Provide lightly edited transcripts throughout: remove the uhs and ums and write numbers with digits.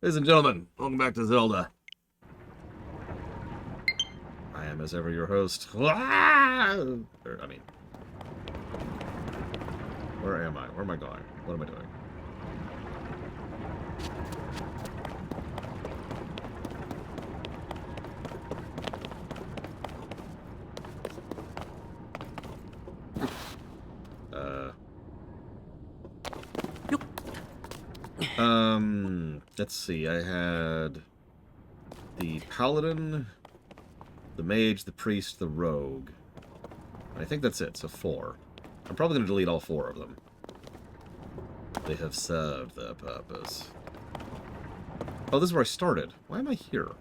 Ladies and gentlemen, welcome back to Zelda. I am, as ever, your host. Where am I? Where am I going? What am I doing? Let's see. I had the paladin, the mage, the priest, the rogue. I think that's it, so 4. I'm probably going to delete all 4 of them. They have served their purpose. Oh, this is where I started. Why am I here?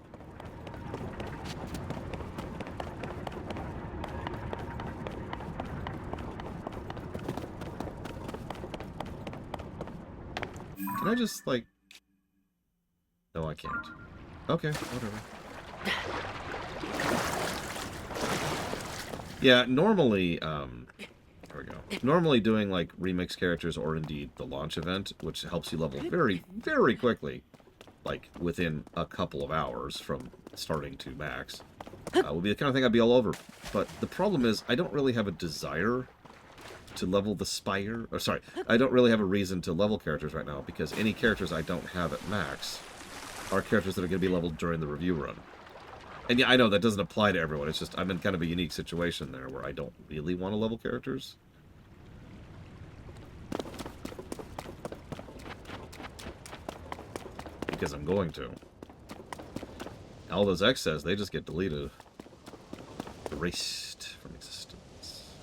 Can I just, like... No, I can't. Okay, whatever. Yeah, normally, there we go. Normally doing, like, remix characters or indeed the launch event, which helps you level very, very quickly, like, within a couple of hours from starting to max, would be the kind of thing I'd be all over. But the problem is, I don't really have a desire to level the Spire. Or, sorry, I don't really have a reason to level characters right now, because any characters I don't have at max are characters that are going to be leveled during the review run. And yeah, I know that doesn't apply to everyone. It's just I'm in kind of a unique situation there where I don't really want to level characters. Because I'm going to. All those excess, they just get deleted. Erased from existence.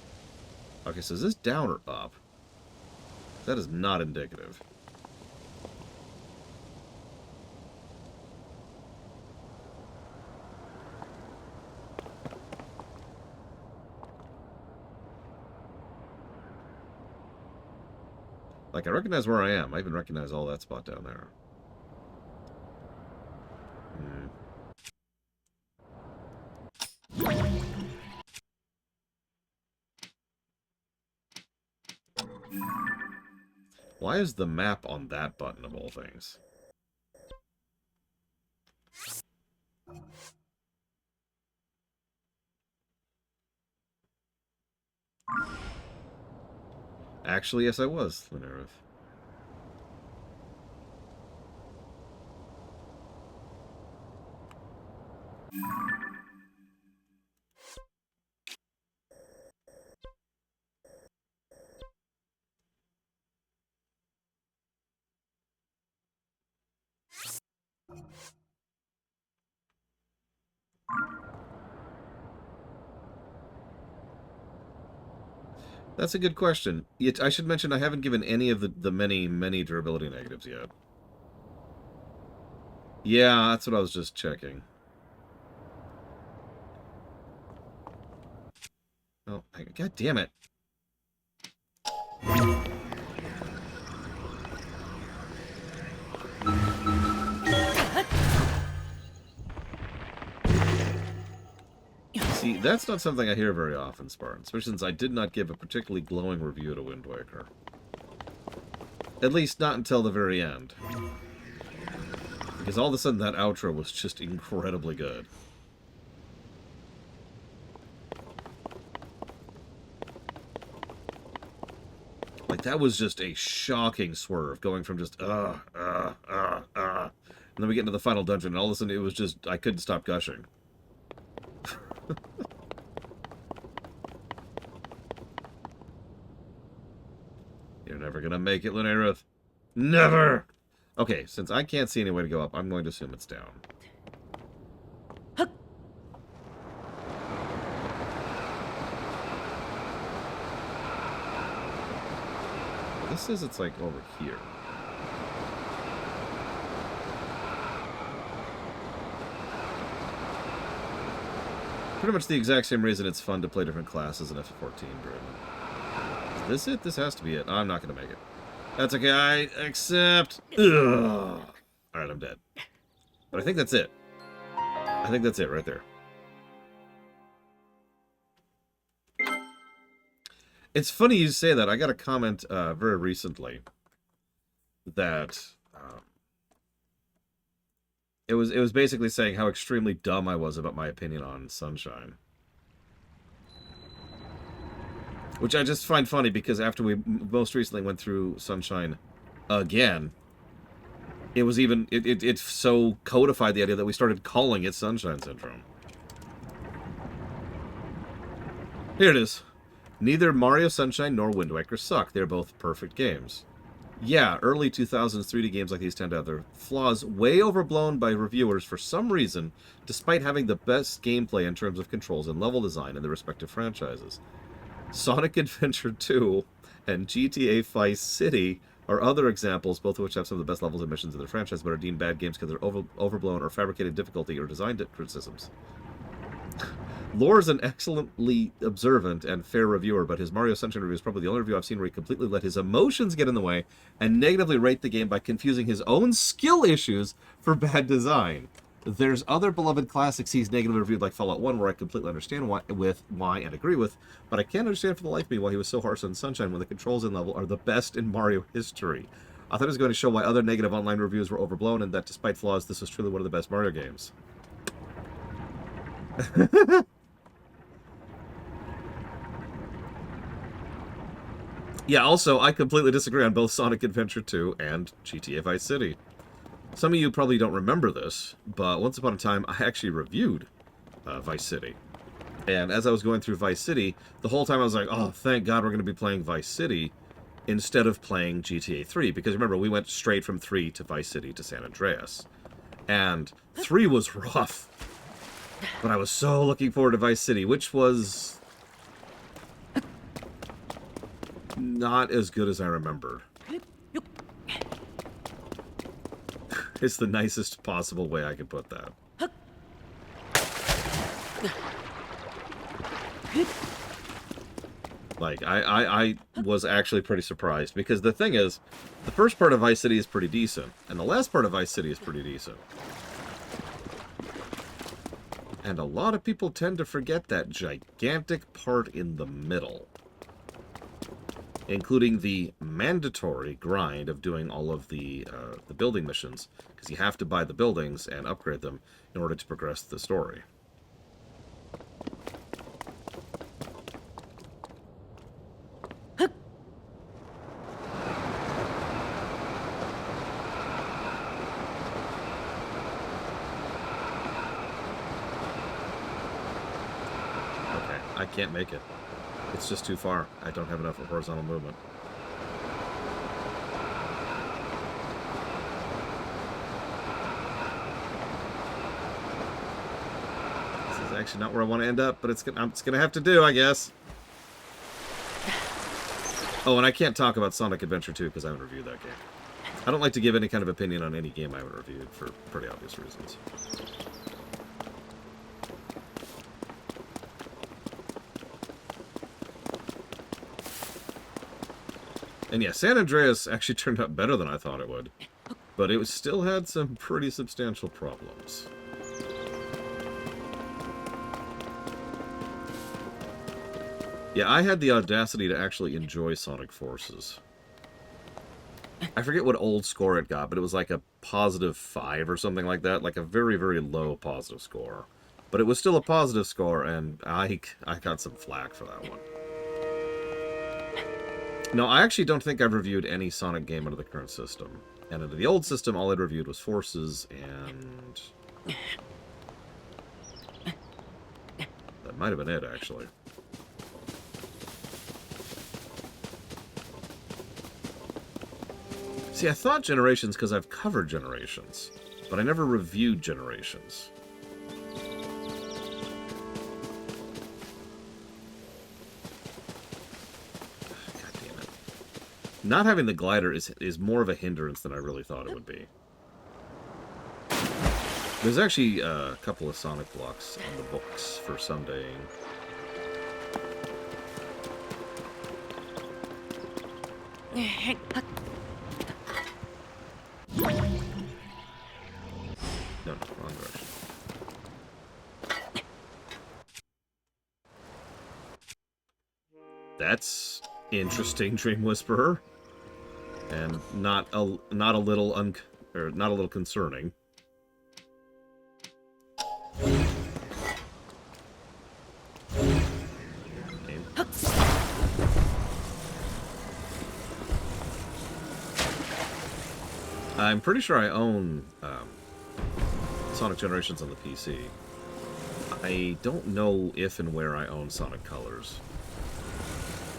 Okay, so is this down or up? That is not indicative. Like, I recognize where I am. I even recognize all that spot down there. Why is the map on that button of all things? Actually, yes, I was, Lunareth. That's a good question. I should mention I haven't given any of the many, many durability negatives yet. Yeah, that's what I was just checking. Oh, god damn it. See, that's not something I hear very often, Spartan, especially since I did not give a particularly glowing review to Wind Waker. At least not until the very end. Because all of a sudden that outro was just incredibly good. Like, that was just a shocking swerve, going from just, and then we get into the final dungeon, and all of a sudden it was just, I couldn't stop gushing. You're never gonna make it, Lunareth. Never! Okay, since I can't see any way to go up, I'm going to assume it's down. This says it's, like, over here. Pretty much the exact same reason it's fun to play different classes in F14, Grim. Is this it? This has to be it. I'm not going to make it. That's okay. I accept. Ugh. Alright, I'm dead. But I think that's it. I think that's it right there. It's funny you say that. I got a comment very recently that It was basically saying how extremely dumb I was about my opinion on Sunshine. Which I just find funny because after we most recently went through Sunshine again, it was even it so codified the idea that we started calling it Sunshine Syndrome. Here it is. Neither Mario Sunshine nor Wind Waker suck. They're both perfect games. Yeah, early 2000s 3D games like these tend to have their flaws way overblown by reviewers for some reason, despite having the best gameplay in terms of controls and level design in their respective franchises. Sonic Adventure 2 and GTA Vice City are other examples, both of which have some of the best levels and missions in their franchise, but are deemed bad games because they're overblown or fabricated difficulty or design criticisms. Lore is an excellently observant and fair reviewer, but his Mario Sunshine review is probably the only review I've seen where he completely let his emotions get in the way and negatively rate the game by confusing his own skill issues for bad design. There's other beloved classics he's negatively reviewed, like Fallout 1, where I completely understand why and agree with, but I can't understand for the life of me why he was so harsh on Sunshine when the controls and level are the best in Mario history. I thought he was going to show why other negative online reviews were overblown and that despite flaws, this was truly one of the best Mario games. Yeah, also, I completely disagree on both Sonic Adventure 2 and GTA Vice City. Some of you probably don't remember this, but once upon a time, I actually reviewed Vice City. And as I was going through Vice City, the whole time I was like, oh, thank God we're going to be playing Vice City instead of playing GTA 3. Because remember, we went straight from 3 to Vice City to San Andreas. And 3 was rough. But I was so looking forward to Vice City, which was not as good as I remembered. It's the nicest possible way I could put that. Like, I was actually pretty surprised, because the thing is, the first part of Vice City is pretty decent, and the last part of Vice City is pretty decent. And a lot of people tend to forget that gigantic part in the middle, including the mandatory grind of doing all of the building missions, because you have to buy the buildings and upgrade them in order to progress the story. Okay, I can't make it. It's just too far. I don't have enough horizontal movement. This is actually not where I want to end up, but it's gonna have to do, I guess. Oh, and I can't talk about Sonic Adventure 2 because I haven't reviewed that game. I don't like to give any kind of opinion on any game I haven't reviewed for pretty obvious reasons. And yeah, San Andreas actually turned out better than I thought it would. But it still had some pretty substantial problems. Yeah, I had the audacity to actually enjoy Sonic Forces. I forget what old score it got, but it was like a +5 or something like that. Like a very, very low positive score. But it was still a positive score, and I got some flack for that one. No, I actually don't think I've reviewed any Sonic game under the current system. And under the old system, all I'd reviewed was Forces, and that might have been it, actually. See, I thought Generations because I've covered Generations, but I never reviewed Generations. Not having the glider is more of a hindrance than I really thought it would be. There's actually a couple of Sonic blocks on the books for someday. No, wrong direction. That's interesting, Dream Whisperer. And not a little concerning. I'm pretty sure I own Sonic Generations on the PC. I don't know if and where I own Sonic Colors.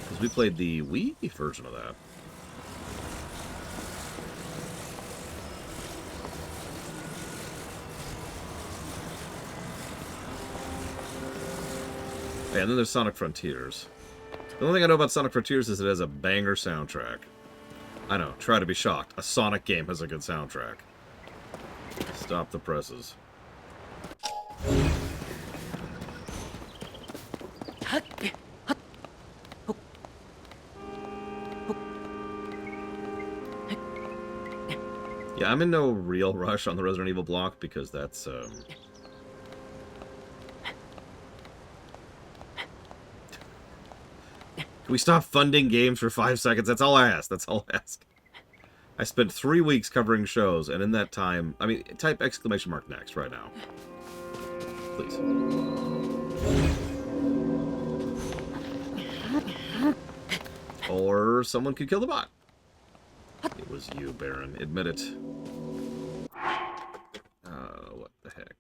Because we played the Wii version of that. Yeah, and then there's Sonic Frontiers. The only thing I know about Sonic Frontiers is it has a banger soundtrack. I know, try to be shocked. A Sonic game has a good soundtrack. Stop the presses. Yeah, I'm in no real rush on the Resident Evil block because that's, Can we stop funding games for 5 seconds? That's all I ask. That's all I ask. I spent 3 weeks covering shows, and in that time... I mean, type exclamation mark next right now. Please. Or someone could kill the bot. It was you, Baron. Admit it. What the heck?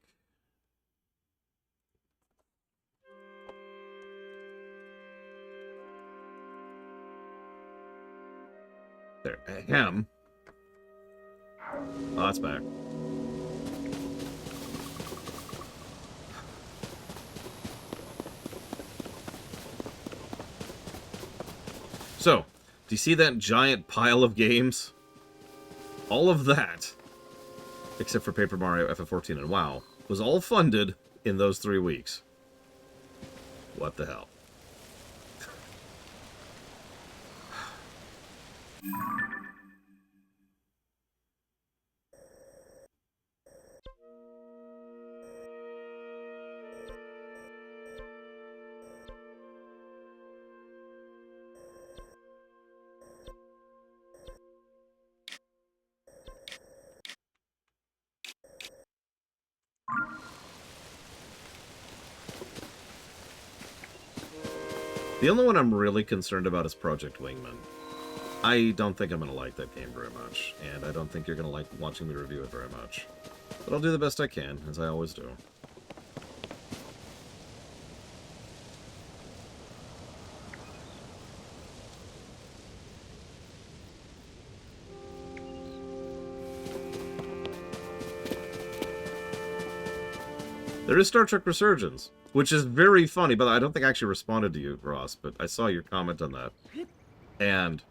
There. Ahem. Oh, that's back. So, do you see that giant pile of games? All of that, except for Paper Mario, FF14, and WoW, was all funded in those 3 weeks. What the hell? The only one I'm really concerned about is Project Wingman. I don't think I'm going to like that game very much, and I don't think you're going to like watching me review it very much. But I'll do the best I can, as I always do. There is Star Trek Resurgence, which is very funny, but I don't think I actually responded to you, Ross, but I saw your comment on that. And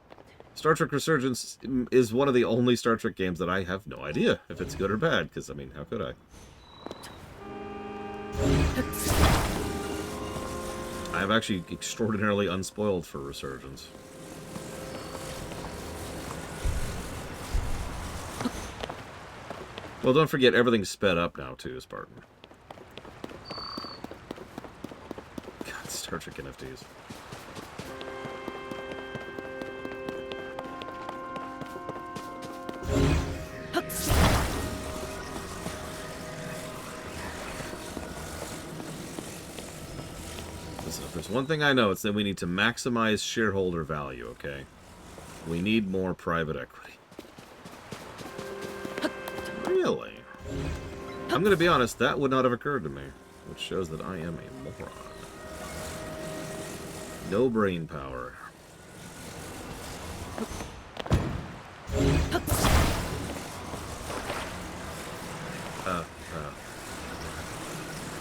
Star Trek Resurgence is one of the only Star Trek games that I have no idea if it's good or bad, because, I mean, how could I? I'm actually extraordinarily unspoiled for Resurgence. Well, don't forget, everything's sped up now, too, Spartan. God, Star Trek NFTs. Listen, if there's one thing I know, it's that we need to maximize shareholder value, okay? We need more private equity. Really? I'm going to be honest, that would not have occurred to me, which shows that I am a moron. No brain power.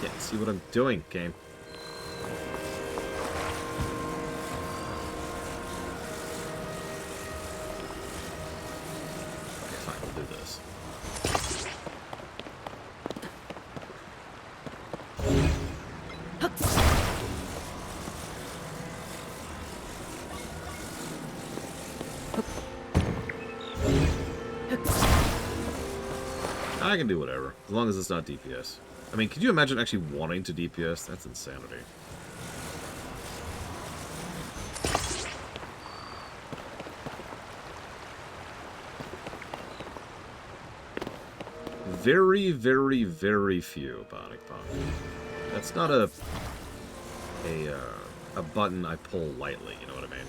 Can't see what I'm doing, game. Okay, fine, we'll do this. I can do whatever, as long as it's not DPS. I mean, could you imagine actually wanting to DPS? That's insanity. Very, very, very few, Bionic Punk. That's not a button I pull lightly, you know what I mean?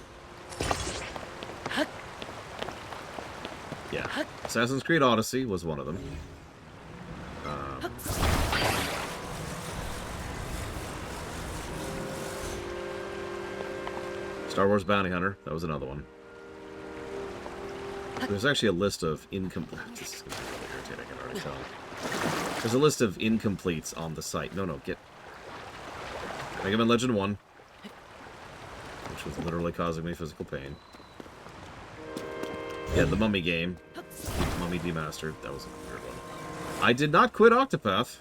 Yeah. Assassin's Creed Odyssey was one of them. Star Wars Bounty Hunter, that was another one. There's actually a list of incomplete... This is going to be really irritating, I can already tell. There's a list of incompletes on the site. No, get... Mega Man Legend 1. Which was literally causing me physical pain. Yeah, the Mummy game. Mummy Demastered. That was a weird one. I did not quit Octopath.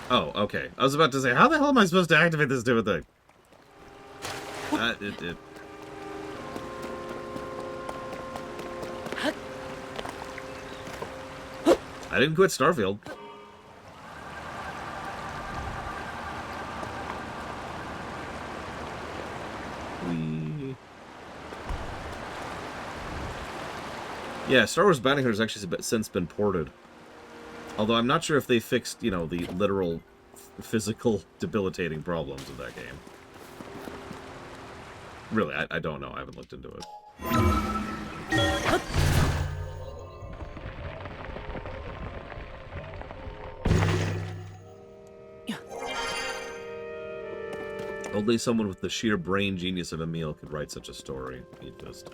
Oh, okay. I was about to say, how the hell am I supposed to activate this stupid thing? I didn't quit Starfield. Yeah, Star Wars Bounty Hunter has actually since been ported. Although I'm not sure if they fixed, you know, the literal physical debilitating problems of that game. Really, I don't know. I haven't looked into it. Only someone with the sheer brain genius of Emil could write such a story. He just...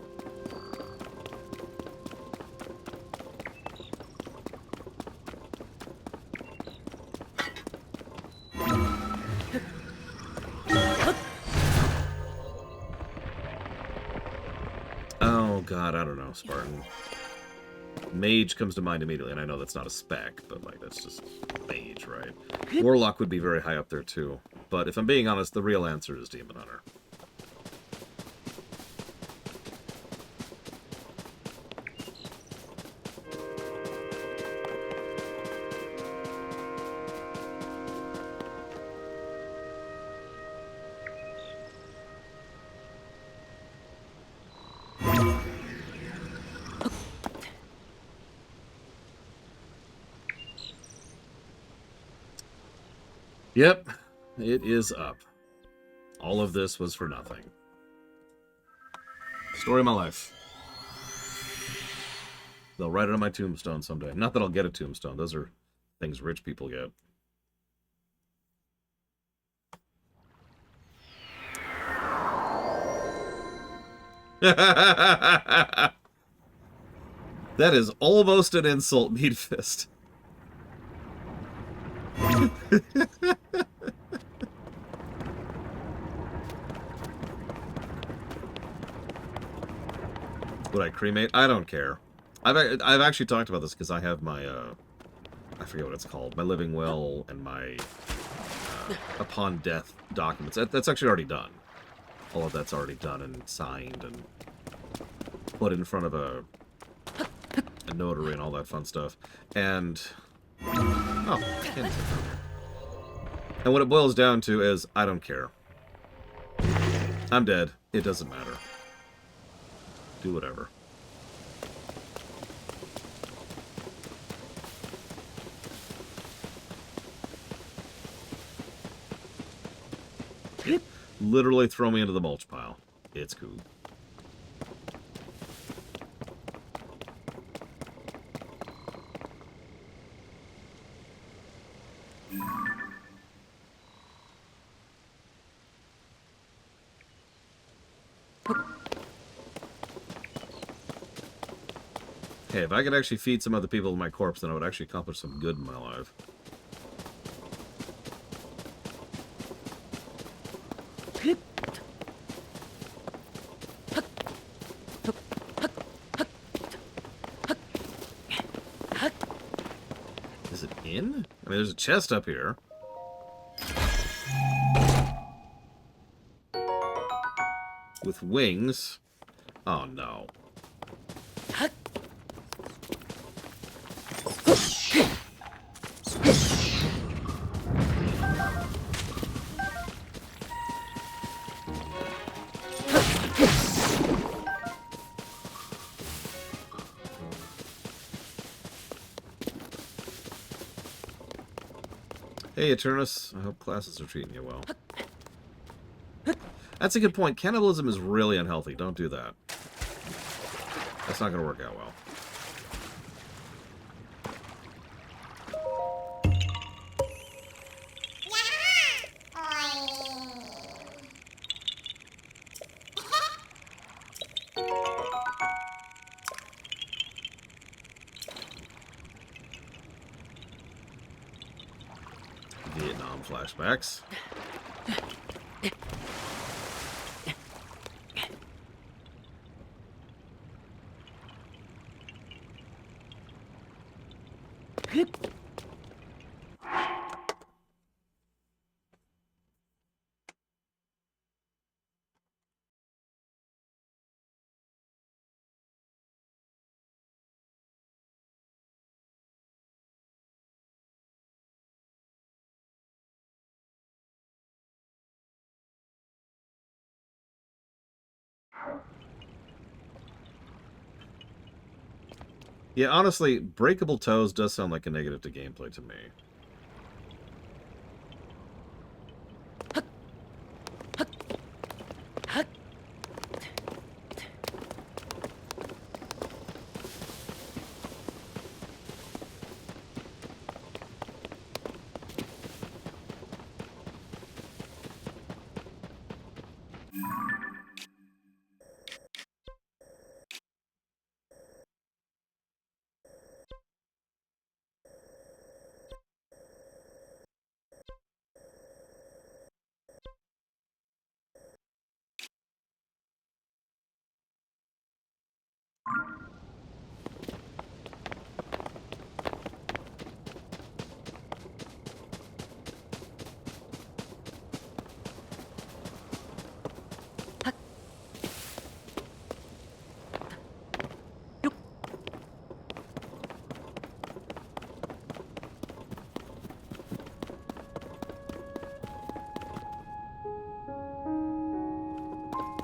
God, I don't know, Spartan. Mage comes to mind immediately, and I know that's not a spec, but, like, that's just mage, right? Warlock would be very high up there, too. But if I'm being honest, the real answer is Demon Hunter. Yep, it is up. All of this was for nothing. Story of my life. They'll write it on my tombstone someday. Not that I'll get a tombstone. Those are things rich people get. That is almost an insult, Meat Fist. Would I cremate? I don't care. I've actually talked about this because I have my I forget what it's called, my living will and my upon death documents. That's actually already done. All of that's already done and signed and put in front of a notary and all that fun stuff. And oh, and what it boils down to is I don't care. I'm dead. It doesn't matter. Do whatever. Literally throw me into the mulch pile. It's cool. Hey, if I could actually feed some other people with my corpse, then I would actually accomplish some good in my life. Is it in? I mean, there's a chest up here. With wings. Oh, no. Hey, Eternus. I hope classes are treating you well. That's a good point. Cannibalism is really unhealthy. Don't do that. That's not going to work out well. Vietnam flashbacks. Yeah, honestly, breakable toes does sound like a negative to gameplay to me.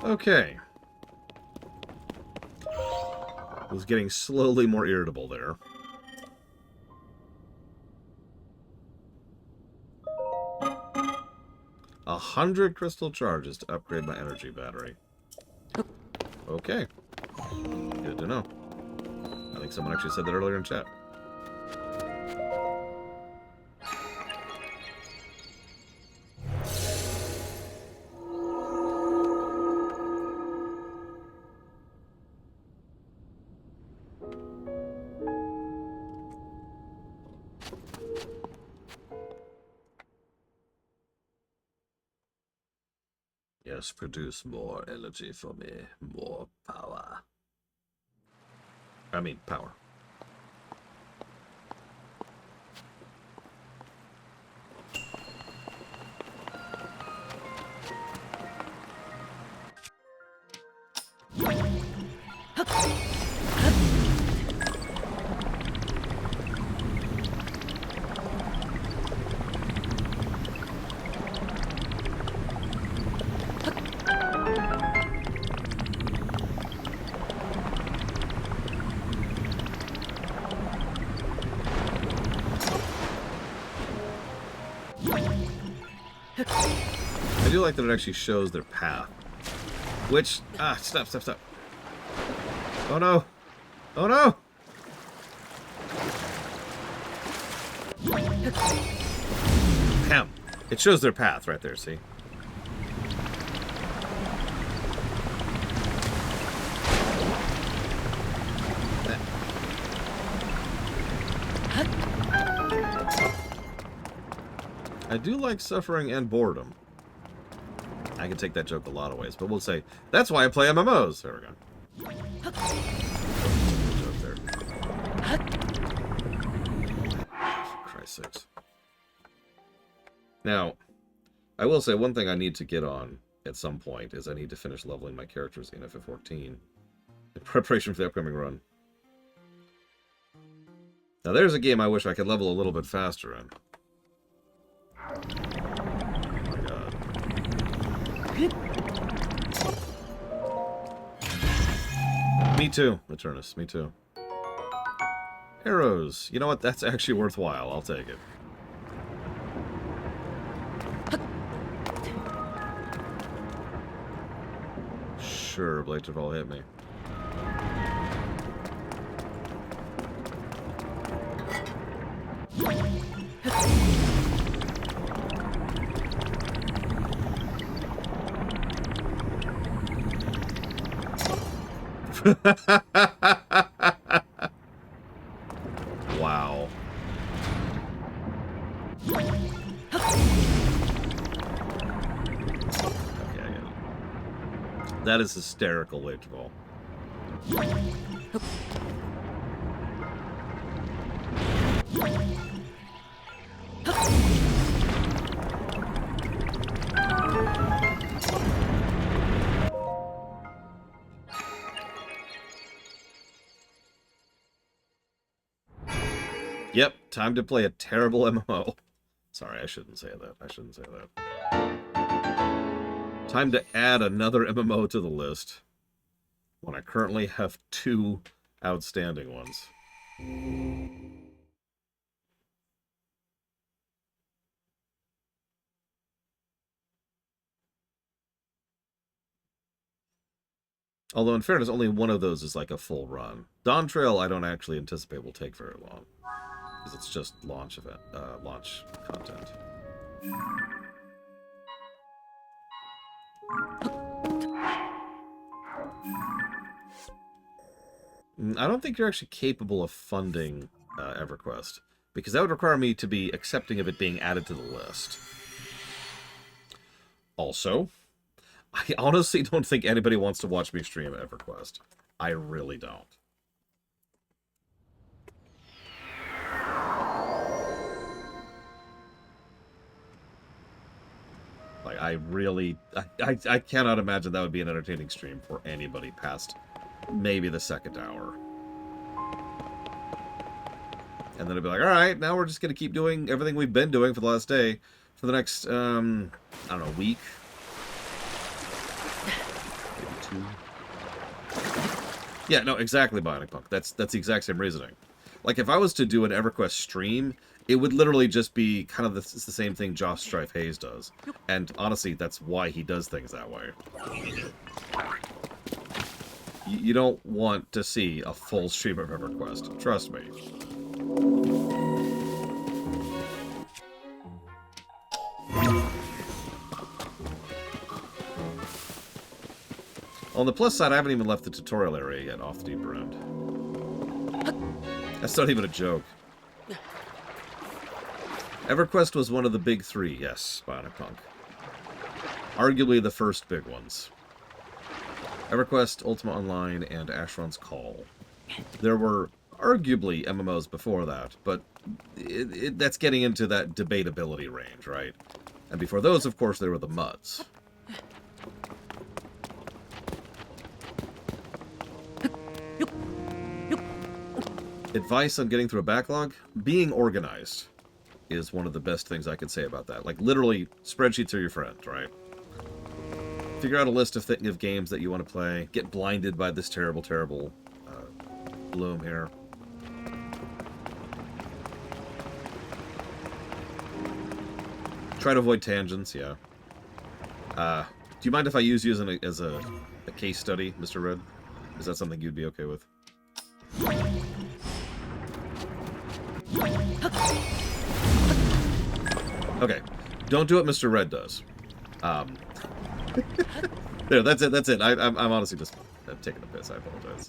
Okay. I was getting slowly more irritable there. A 100 crystal charges to upgrade my energy battery. Okay. Good to know. I think someone actually said that earlier in chat. Yes, produce more energy for me. More power. I mean, power. I do like that it actually shows their path. Which... Ah, stop. Oh no! Oh no! Damn. It shows their path right there, see? I do like suffering and boredom. I can take that joke a lot of ways, but we'll say, that's why I play MMOs. There we go. Joke there. For Christ's sakes. Now, I will say one thing I need to get on at some point is I need to finish leveling my characters in FF14 in preparation for the upcoming run. Now there's a game I wish I could level a little bit faster in. Oh my god. Me too, Eternus, me too. Arrows. You know what? That's actually worthwhile. I'll take it. sure Blade Travel hit me. Wow. Okay, I get it. That is hysterical, Blade Travel. Yep, time to play a terrible MMO. Sorry, I shouldn't say that. I shouldn't say that. Time to add another MMO to the list when I currently have 2 outstanding ones. Although, in fairness, only one of those is like a full run. Dawn Trail, I don't actually anticipate will take very long, because it's just launch content. I don't think you're actually capable of funding EverQuest, because that would require me to be accepting of it being added to the list. Also, I honestly don't think anybody wants to watch me stream EverQuest. I really don't. Like, I cannot imagine that would be an entertaining stream for anybody past maybe the second hour. And then it'd be like, alright, now we're just going to keep doing everything we've been doing for the last day for the next, I don't know, week. Maybe 2. Yeah, no, exactly, Bionic Punk. That's the exact same reasoning. Like, if I was to do an EverQuest stream, it would literally just be kind of the same thing Josh Strife Hayes does. And honestly, that's why he does things that way. You don't want to see a full stream of EverQuest. Trust me. On the plus side, I haven't even left the tutorial area yet off the Deeper End. That's not even a joke. EverQuest was one of the big 3, yes, Bionic Punk. Arguably the first big ones. EverQuest, Ultima Online, and Asheron's Call. There were arguably MMOs before that, but that's getting into that debatability range, right? And before those, of course, there were the MUDs. Advice on getting through a backlog? Being organized is one of the best things I could say about that. Like, literally, spreadsheets are your friend, right? Figure out a list of games that you want to play. Get blinded by this terrible, terrible bloom here. Try to avoid tangents, yeah. Do you mind if I use you as a case study, Mr. Red? Is that something you'd be okay with? Okay, don't do what Mr. Red does. There, that's it. I'm honestly just taking the piss. I apologize.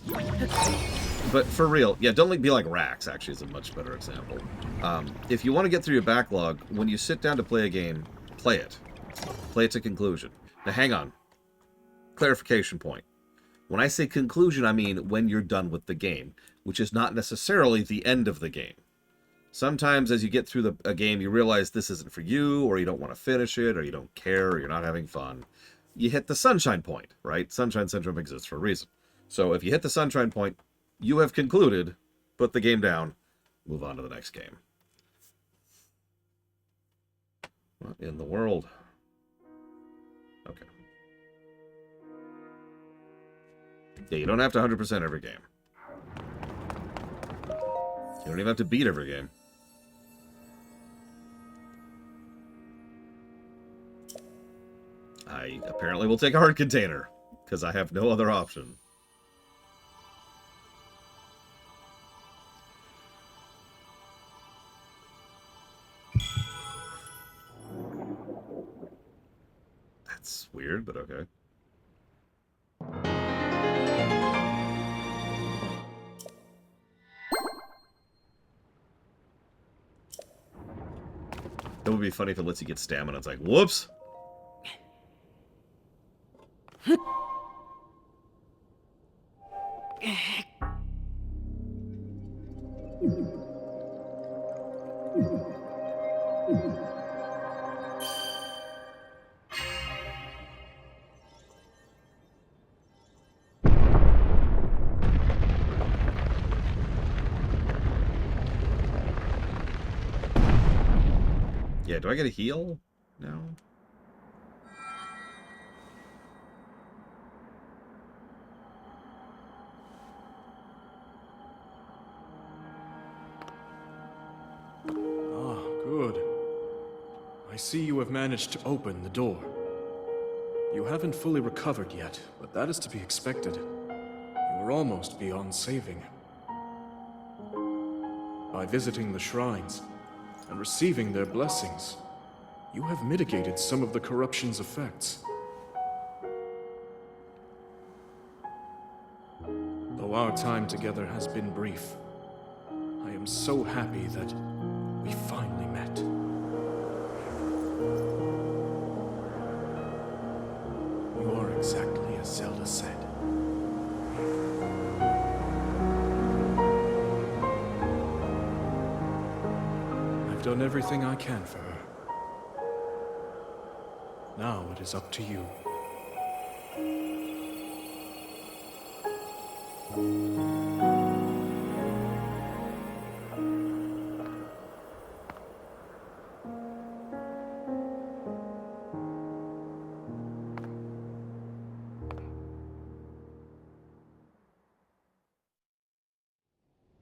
But for real, yeah, don't be like Rax, actually, is a much better example. If you want to get through your backlog, when you sit down to play a game, play it. Play it to conclusion. Now, hang on. Clarification point. When I say conclusion, I mean when you're done with the game, which is not necessarily the end of the game. Sometimes as you get through a game, you realize this isn't for you, or you don't want to finish it, or you don't care, or you're not having fun. You hit the sunshine point, right? Sunshine Syndrome exists for a reason. So if you hit the sunshine point, you have concluded, put the game down, move on to the next game. What in the world? Okay. Yeah, you don't have to 100% every game. You don't even have to beat every game. I apparently will take a hard container, because I have no other option. That's weird, but okay. It would be funny if it lets you get stamina. It's like, whoops! Yeah, do I get a heal? No. Ah, good. I see you have managed to open the door. You haven't fully recovered yet, but that is to be expected. You are almost beyond saving. By visiting the shrines and receiving their blessings, you have mitigated some of the corruption's effects. Though our time together has been brief, I am so happy that we finally met. You are exactly as Zelda said. I've done everything I can for her. Now it is up to you.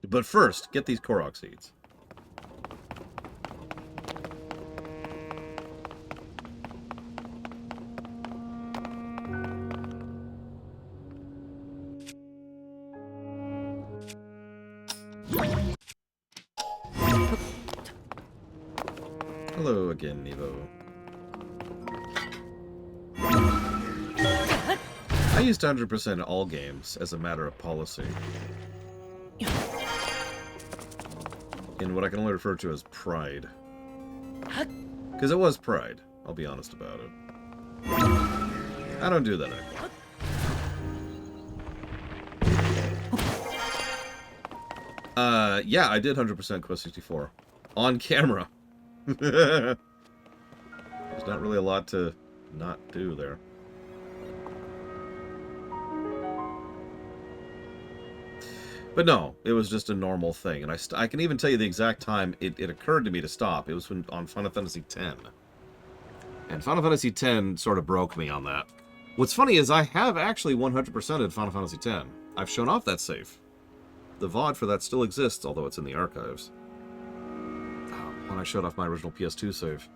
But first, get these Korok seeds. Hello again, Nevo. I used 100% in all games as a matter of policy. In what I can only refer to as pride. Because it was pride, I'll be honest about it. I don't do that anymore. Yeah, I did 100% Quest 64. On camera. There's not really a lot to not do there. But no, it was just a normal thing. And I can even tell you the exact time it occurred to me to stop. It was when, on Final Fantasy X. And Final Fantasy X sort of broke me on that. What's funny is I have actually 100%ed Final Fantasy X. I've shown off that save. The VOD for that still exists, although it's in the archives. When I showed off my original PS2 save.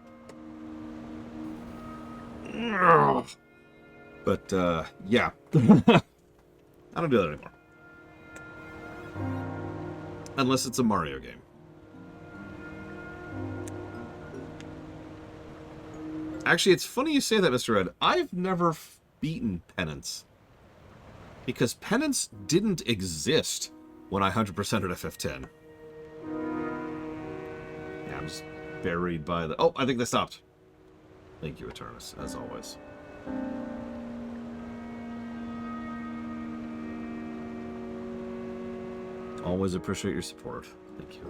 But, yeah. I don't do that anymore. Unless it's a Mario game. Actually, it's funny you say that, Mr. Ed. I've never beaten Penance. Because Penance didn't exist when I 100%ed FF10. Yeah, I'm just buried by the... Oh, I think they stopped. Thank you, Eternus, as always. Always appreciate your support. Thank you.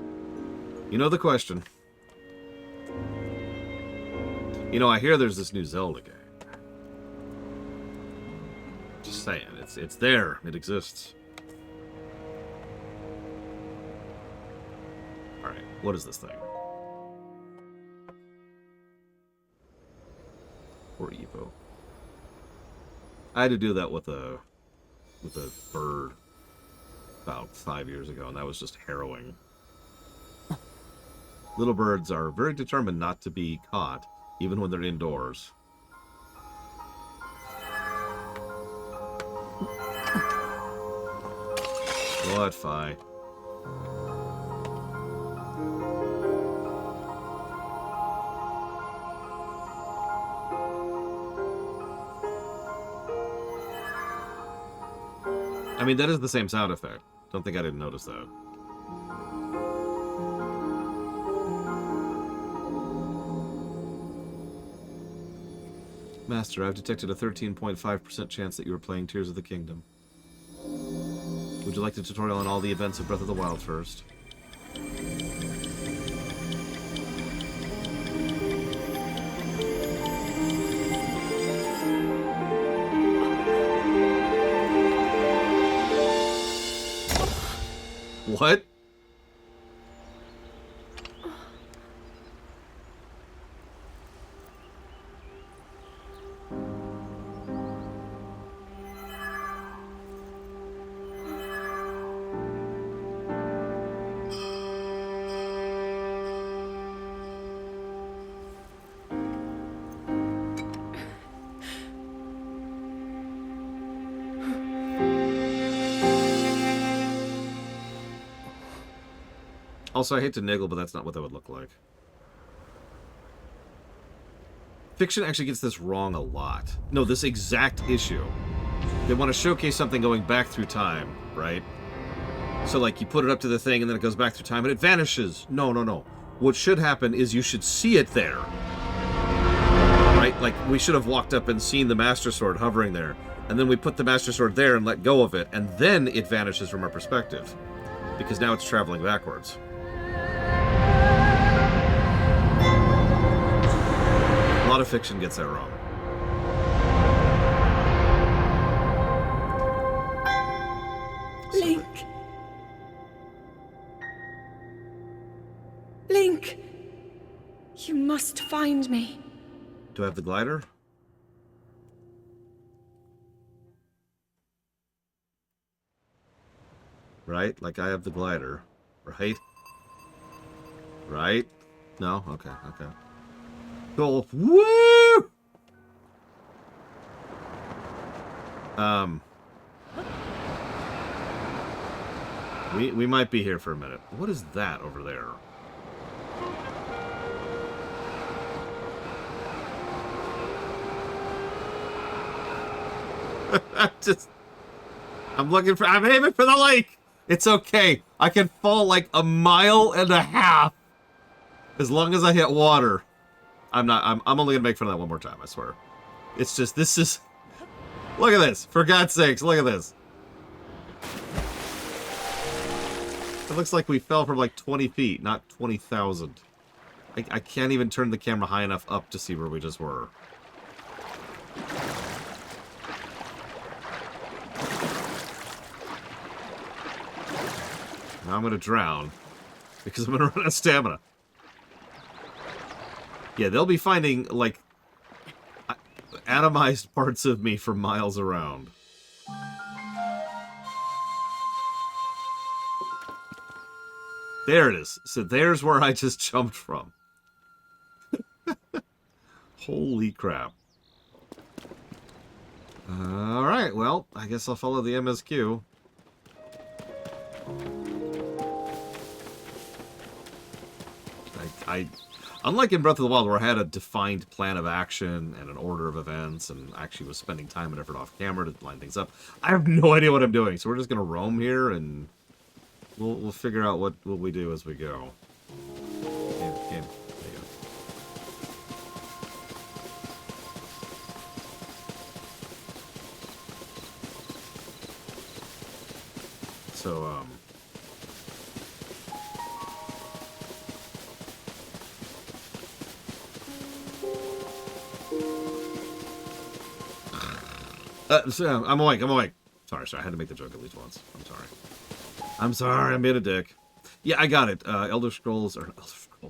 You know the question. You know, I hear there's this new Zelda game. Just saying, it's there. It exists. Alright, what is this thing? Or Evo. I had to do that with a bird about 5 years ago, and that was just harrowing. Little birds are very determined not to be caught, even when they're indoors. What, Fi? I mean, that is the same sound effect. Don't think I didn't notice that. Master, I've detected a 13.5% chance that you were playing Tears of the Kingdom. Would you like the tutorial on all the events of Breath of the Wild first? What? Also, I hate to niggle, but that's not what that would look like. Fiction actually gets this wrong a lot. No, this exact issue. They want to showcase something going back through time, right? So, like, you put it up to the thing, and then it goes back through time, and it vanishes. No, no, no. What should happen is you should see it there. Right? Like, we should have walked up and seen the Master Sword hovering there. And then we put the Master Sword there and let go of it, and then it vanishes from our perspective. Because now it's traveling backwards. A lot of fiction gets that wrong. Link. Link. You must find me. Do I have the glider? Right? Like I have the glider. Right? Right? No? Okay, okay. Cool. Woo! We might be here for a minute. What is that over there? I'm aiming for the lake! It's okay. I can fall like 1.5 miles as long as I hit water. I'm only gonna make fun of that one more time, I swear. It's just, this is... Look at this. For God's sakes, look at this. It looks like we fell from like 20 feet, not 20,000. I can't even turn the camera high enough up to see where we just were. Now I'm gonna drown. Because I'm gonna run out of stamina. Yeah, they'll be finding, like, atomized parts of me for miles around. There it is. So there's where I just jumped from. Holy crap. Alright, well, I guess I'll follow the MSQ. Unlike in Breath of the Wild, where I had a defined plan of action and an order of events, and actually was spending time and effort off camera to line things up, I have no idea what I'm doing. So we're just gonna roam here, and we'll figure out what we do as we go. Game. There you go. So I'm awake. Sorry, I had to make the joke at least once. I'm sorry, I'm being a dick. Yeah, I got it. Elder Scrolls,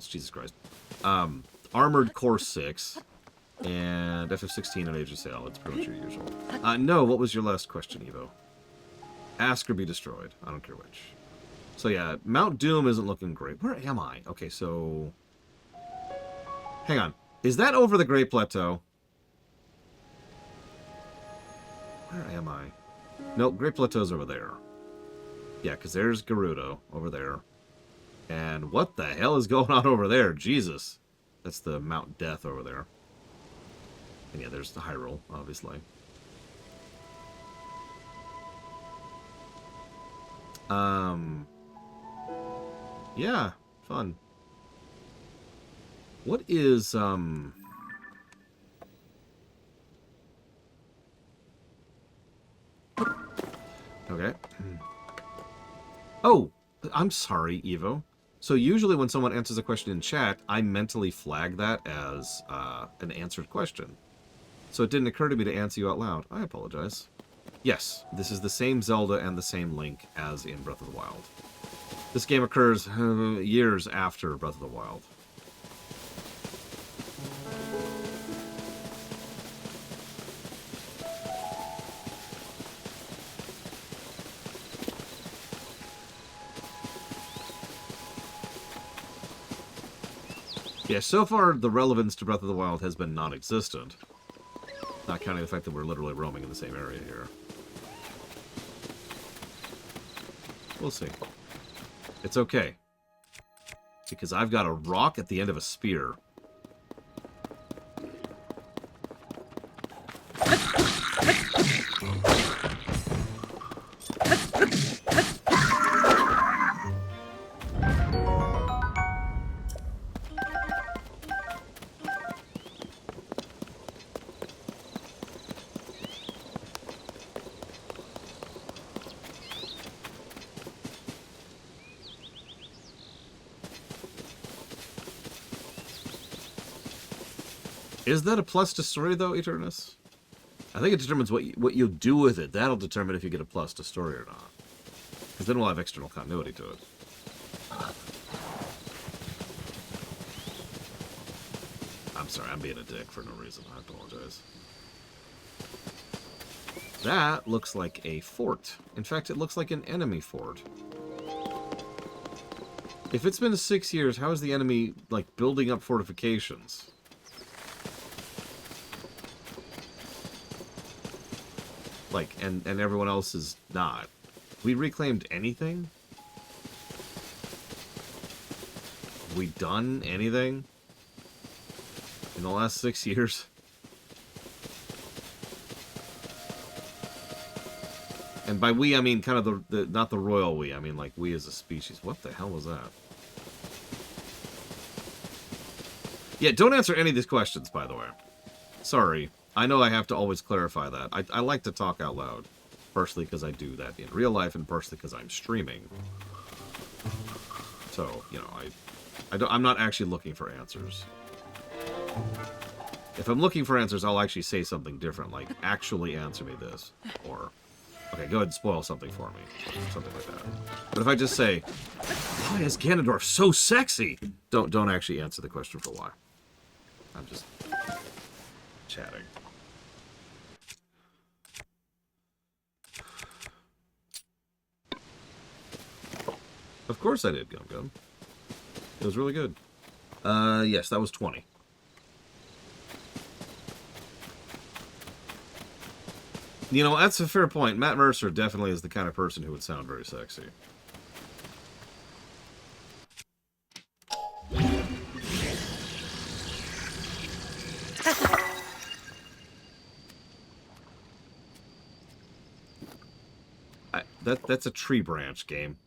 Jesus Christ. Armored Core 6, and FF16 and Age of Sail. It's pretty much your usual. No, what was your last question, Evo? Ask or be destroyed. I don't care which. So yeah, Mount Doom isn't looking great. Where am I? Okay, so... Hang on. Is that over the Great Plateau? Where am I? Nope, Great Plateau's over there. Yeah, because there's Gerudo over there. And what the hell is going on over there? Jesus. That's the Mount Death over there. And yeah, there's the Hyrule, obviously. Yeah, fun. What is, okay. Oh, I'm sorry, Evo. So usually when someone answers a question in chat, I mentally flag that as an answered question. So it didn't occur to me to answer you out loud. I apologize. Yes, this is the same Zelda and the same Link as in Breath of the Wild. This game occurs years after Breath of the Wild. Yeah, so far the relevance to Breath of the Wild has been non-existent. Not counting the fact that we're literally roaming in the same area here. We'll see. It's okay. Because I've got a rock at the end of a spear. Is that a plus to story, though, Eternus? I think it determines what you do with it. That'll determine if you get a plus to story or not. Because then we'll have external continuity to it. I'm sorry, I'm being a dick for no reason. I apologize. That looks like a fort. In fact, it looks like an enemy fort. If it's been 6 years, how is the enemy, like, building up fortifications? Like, and everyone else is not. We reclaimed anything? Have we done anything in the last 6 years? And by we, I mean kind of the not the royal we. I mean, like, we as a species. What the hell was that? Yeah, don't answer any of these questions, by the way. Sorry. I know I have to always clarify that. I like to talk out loud. Partially because I do that in real life, and partially because I'm streaming. So, you know, I'm not actually looking for answers. If I'm looking for answers, I'll actually say something different, like, actually answer me this. Or, okay, go ahead and spoil something for me. Something like that. But if I just say, why is Ganondorf so sexy? Don't actually answer the question for why. I'm just chatting. Of course I did, Gum Gum. It was really good. Yes, that was 20. You know, that's a fair point. Matt Mercer definitely is the kind of person who would sound very sexy. That's a tree branch game.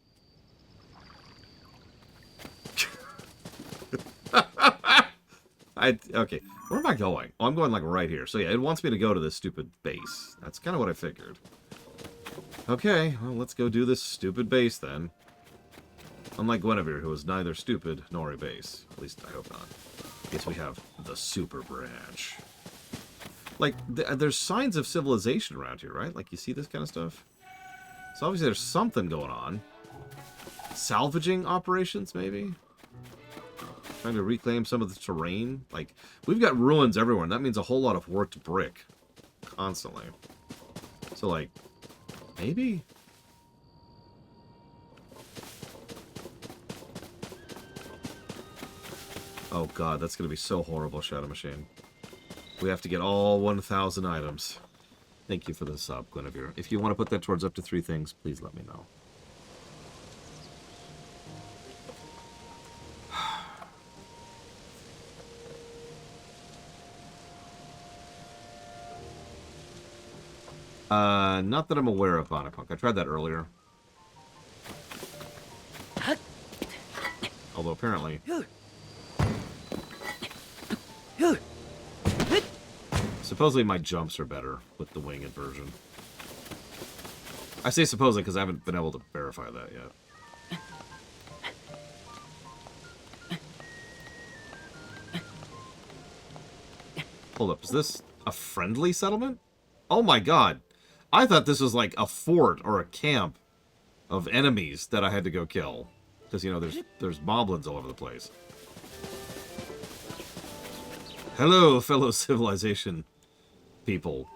Okay, where am I going? Oh, I'm going, like, right here. So, yeah, it wants me to go to this stupid base. That's kind of what I figured. Okay, well, let's go do this stupid base, then. Unlike Guinevere, who is neither stupid nor a base. At least, I hope not. I guess we have the super branch. Like, there's signs of civilization around here, right? Like, you see this kind of stuff? So, obviously, there's something going on. Salvaging operations, maybe? Trying to reclaim some of the terrain. Like, we've got ruins everywhere, and that means a whole lot of worked brick. Constantly. So, like, maybe? Oh god, that's gonna be so horrible, Shadow Machine. We have to get all 1,000 items. Thank you for the sub, Guinevere. If you want to put that towards up to 3 things, please let me know. Not that I'm aware of, Bonapunk. I tried that earlier. Although apparently... Supposedly my jumps are better with the wing inversion. I say supposedly because I haven't been able to verify that yet. Hold up, is this a friendly settlement? Oh my god! I thought this was like a fort or a camp of enemies that I had to go kill. Because, you know, there's moblins all over the place. Hello, fellow civilization people.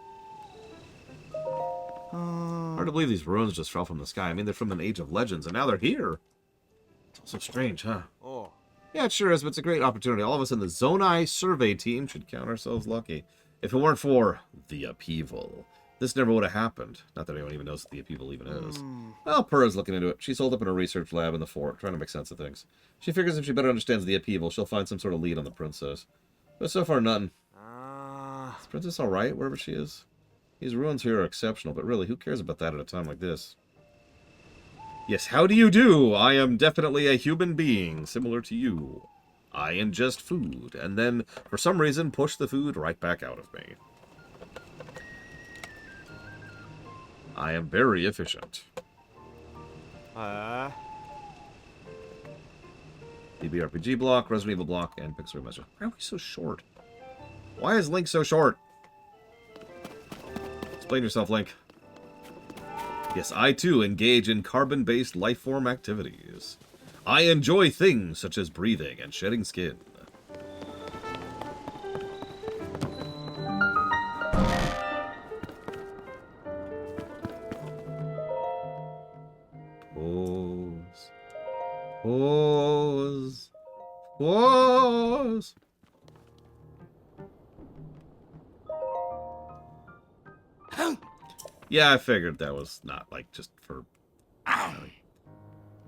Hard to believe these ruins just fell from the sky. I mean, they're from an age of legends, and now they're here. So strange, huh? Oh. Yeah, it sure is, but it's a great opportunity. All of us in the Zonai survey team should count ourselves lucky. If it weren't for the upheaval, this never would have happened. Not that anyone even knows what the upheaval even is. Well, Purra's looking into it. She's holed up in a research lab in the fort, trying to make sense of things. She figures if she better understands the upheaval, she'll find some sort of lead on the princess. But so far, nothing. Is the princess alright, wherever she is? These ruins here are exceptional, but really, who cares about that at a time like this? Yes, how do you do? I am definitely a human being, similar to you. I ingest food, and then, for some reason, push the food right back out of me. I am very efficient. BBRPG block, Resident Evil block, and Pixel Measure. Why are we so short? Why is Link so short? Explain yourself, Link. Yes, I too engage in carbon-based lifeform activities. I enjoy things such as breathing and shedding skin. Pause. Pause. Pause. Yeah, I figured that was not, like, just for...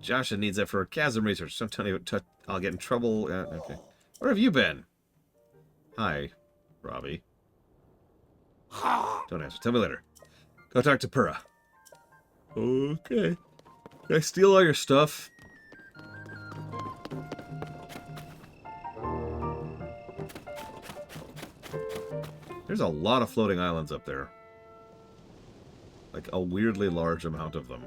Joshua needs that for chasm research. Sometimes I'll get in trouble. Okay. Where have you been? Hi, Robbie. Don't answer. Tell me later. Go talk to Purra. Okay. Can I steal all your stuff? There's a lot of floating islands up there. Like, a weirdly large amount of them.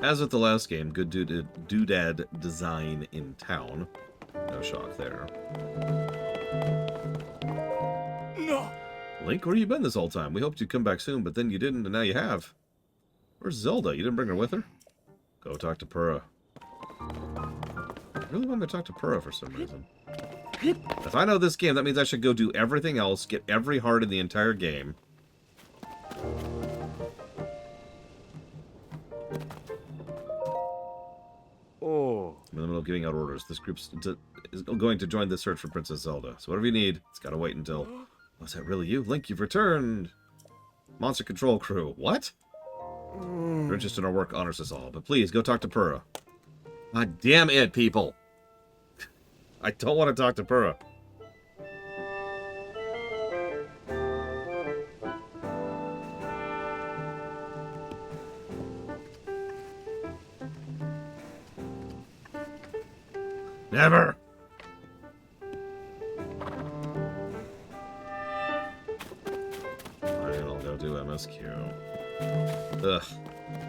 As with the last game, good doodad design in town. No shock there. No. Link, where you been this whole time? We hoped you'd come back soon, but then you didn't, and now you have. Where's Zelda? You didn't bring her with her? Go talk to Purra. I really want to talk to Purra for some reason. If I know this game, that means I should go do everything else, get every heart in the entire game. Oh. I'm in the middle of giving out orders. This group is going to join the search for Princess Zelda. So whatever you need, it's got to wait until... Was that really you? Link, you've returned! Monster Control Crew. What? Your interest in our work honors us all. But please, go talk to Purra. God damn it, people! I don't want to talk to Purra. Never! Alright, I'll go do MSQ. Ugh.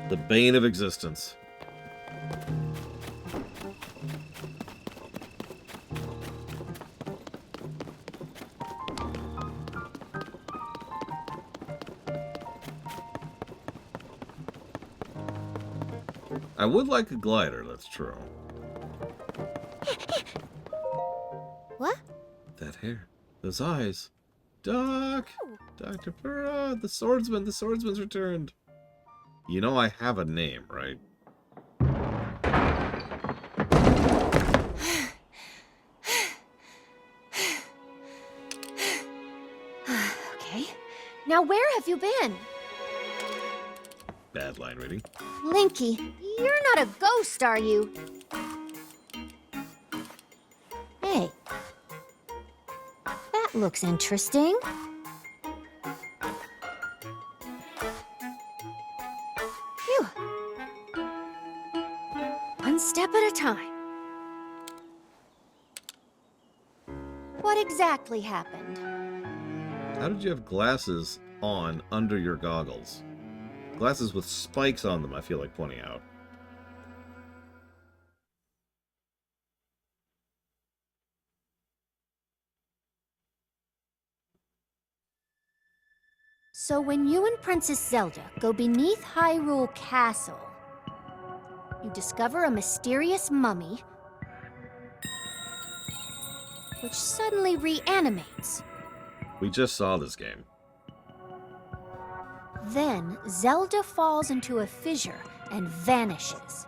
The bane of existence. I would like a glider, that's true. What? That hair. Those eyes. Doc! Dr. Purra! The swordsman's returned. You know I have a name, right? Okay. Now where have you been? Bad line reading. Linky, you're not a ghost, are you? Hey. That looks interesting. Phew. One step at a time. What exactly happened? How did you have glasses on under your goggles? Glasses with spikes on them, I feel like pointing out. So when you and Princess Zelda go beneath Hyrule Castle, you discover a mysterious mummy which suddenly reanimates. We just saw this game. Then Zelda falls into a fissure and vanishes.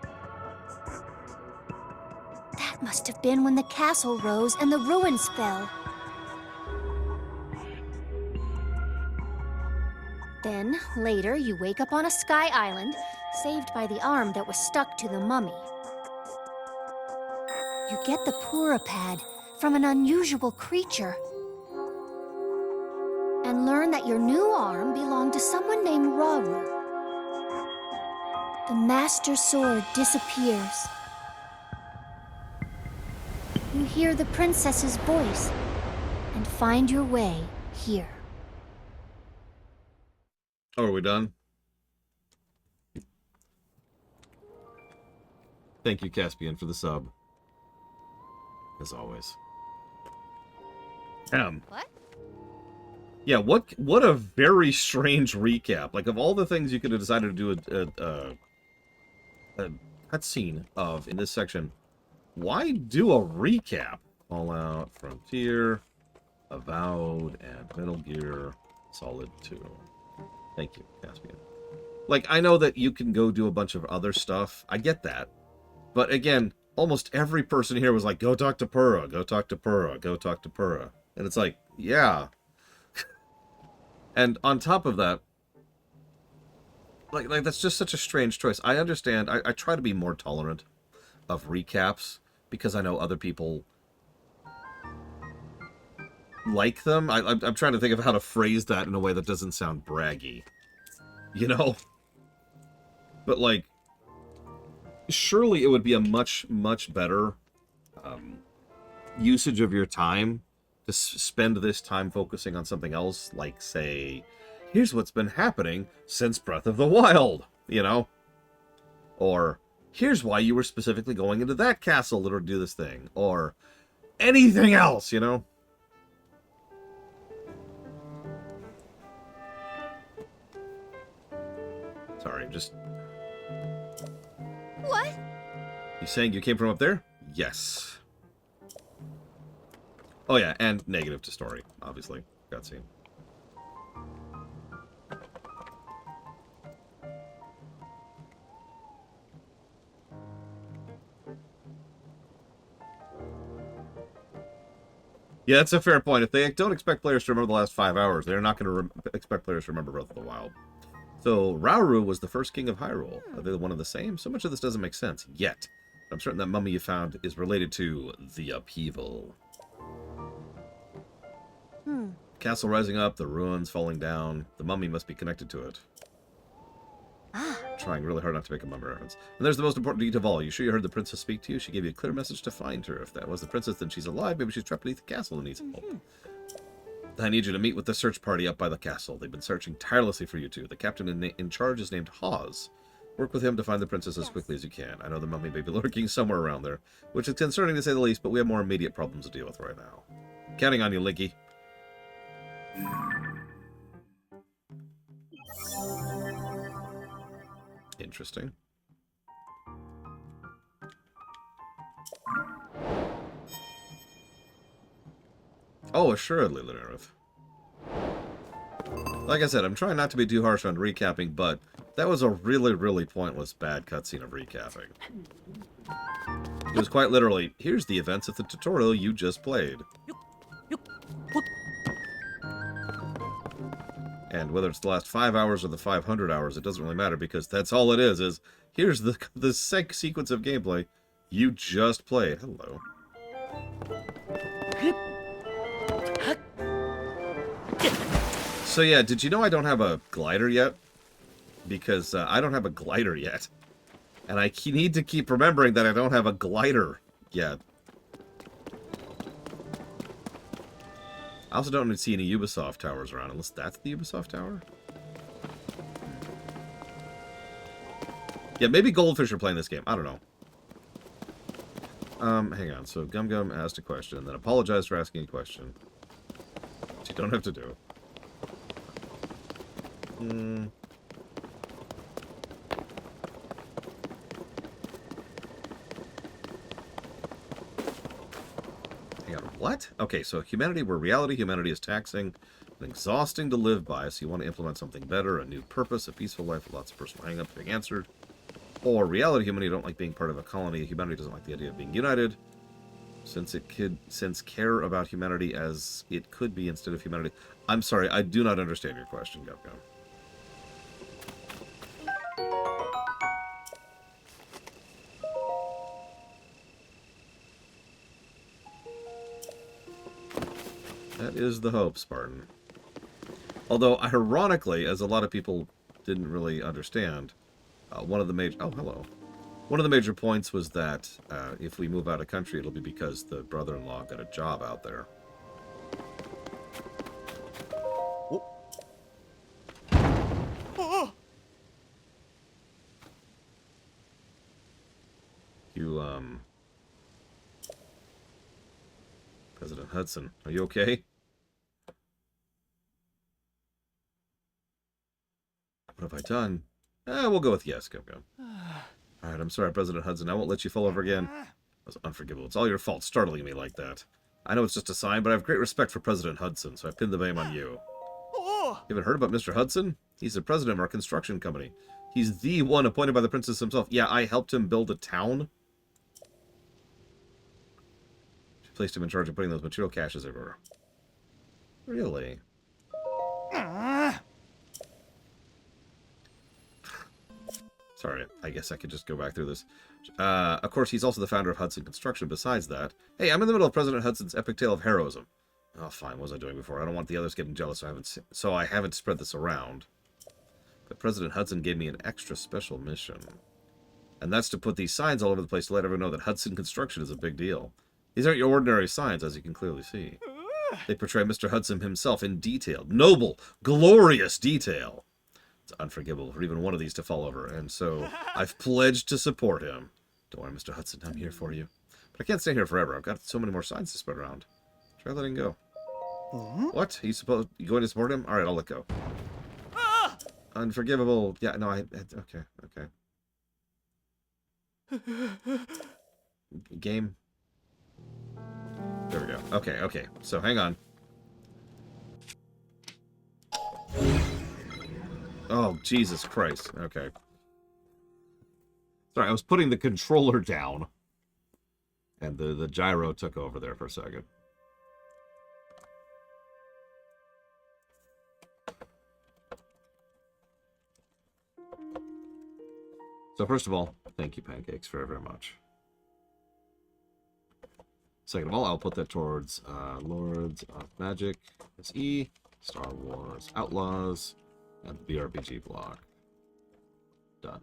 That must have been when the castle rose and the ruins fell. Then, later, you wake up on a sky island, saved by the arm that was stuck to the mummy. You get the Pura pad from an unusual creature, and learn that your new arm belonged to someone named Rauru. The Master Sword disappears. You hear the princess's voice and find your way here. Oh, are we done? Thank you, Caspian, for the sub. As always. What? Yeah, what a very strange recap. Like, of all the things you could have decided to do a cutscene of in this section, why do a recap? Fallout, Frontier, Avowed, and Metal Gear Solid 2. Thank you, Caspian. Like, I know that you can go do a bunch of other stuff. I get that. But again, almost every person here was like, go talk to Purah, go talk to Purah, go talk to Purah. And it's like, yeah. And on top of that, like that's just such a strange choice. I understand. I try to be more tolerant of recaps because I know other people like them. I'm trying to think of how to phrase that in a way that doesn't sound braggy. You know? But, like, surely it would be a much, much better usage of your time to spend this time focusing on something else, like, say, here's what's been happening since Breath of the Wild, you know? Or, here's why you were specifically going into that castle to do this thing. Or, anything else, you know? Sorry, just... What? You saying you came from up there? Yes. Oh yeah, and negative to story, obviously. Cutscene. Yeah, that's a fair point. If they don't expect players to remember the last 5 hours, they're not going to expect players to remember Breath of the Wild. So, Rauru was the first king of Hyrule. Are they one of the same? So much of this doesn't make sense, yet. I'm certain that mummy you found is related to the upheaval. Castle rising up, the ruins falling down. The mummy must be connected to it. Trying really hard not to make a mummy reference. And there's the most important detail of all. You sure you heard the princess speak to you? She gave you a clear message to find her. If that was the princess, then she's alive. Maybe she's trapped beneath the castle and needs help. I need you to meet with the search party up by the castle. They've been searching tirelessly for you two. The captain in charge is named Hawes. Work with him to find the princess as quickly as you can. I know the mummy may be lurking somewhere around there, which is concerning to say the least, but we have more immediate problems to deal with right now. Counting on you, Linky. Interesting. Oh, assuredly, Linareth. Like I said, I'm trying not to be too harsh on recapping, but That was a really, really pointless bad cutscene of recapping. It was quite literally, here's the events of the tutorial you just played. And whether it's the last 5 hours or the 500 hours, it doesn't really matter, because that's all it is here's the sequence of gameplay you just played. Hello. So yeah, did you know I don't have a glider yet? Because I don't have a glider yet. And I need to keep remembering that I don't have a glider yet. I also don't see any Ubisoft towers around, unless that's the Ubisoft tower? Yeah, maybe Goldfish are playing this game. I don't know. Hang on. So Gum Gum asked a question, then apologized for asking a question. Which you don't have to do. Hang on, what? Okay, so humanity, where reality, humanity is taxing and exhausting to live by, so you want to implement something better, a new purpose, a peaceful life with lots of personal hang-ups being answered. Or reality, humanity don't like being part of a colony, humanity doesn't like the idea of being united, since care about humanity as it could be instead of humanity. I'm sorry, I do not understand your question, Gum Gum. That is the hope, Spartan. Although, ironically, as a lot of people didn't really understand, one of the major... Oh, hello. One of the major points was that if we move out of country, it'll be because the brother-in-law got a job out there. You, President Hudson, are you okay? What have I done? We'll go with yes, Gum Gum. Alright, I'm sorry, President Hudson. I won't let you fall over again. That was unforgivable. It's all your fault, startling me like that. I know it's just a sign, but I have great respect for President Hudson, so I pinned the blame on you. You haven't heard about Mr. Hudson? He's the president of our construction company. He's the one appointed by the princess himself. Yeah, I helped him build a town. She placed him in charge of putting those material caches everywhere. Really? Sorry, I guess I could just go back through this. Of course, he's also the founder of Hudson Construction. Besides that, hey, I'm in the middle of President Hudson's epic tale of heroism. Oh, fine. What was I doing before? I don't want the others getting jealous, so I haven't spread this around. But President Hudson gave me an extra special mission. And that's to put these signs all over the place to let everyone know that Hudson Construction is a big deal. These aren't your ordinary signs, as you can clearly see. They portray Mr. Hudson himself in detail. Noble, glorious detail. It's unforgivable for even one of these to fall over, and so I've pledged to support him. Don't worry, Mr. Hudson, I'm here for you. But I can't stay here forever. I've got so many more signs to spread around. Try letting go. What? You going to support him? Alright, I'll let go. Unforgivable. Yeah, no, okay. Game. There we go. Okay. So, hang on. Oh, Jesus Christ. Okay. Sorry, I was putting the controller down. And the gyro took over there for a second. So first of all, thank you, Pancakes, very, very much. Second of all, I'll put that towards Lords of Magic, SE, Star Wars Outlaws, and the BRPG block. Done.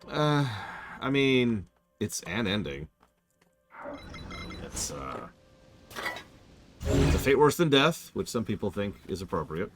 I mean, it's an ending. It's a fate worse than death, which some people think is appropriate.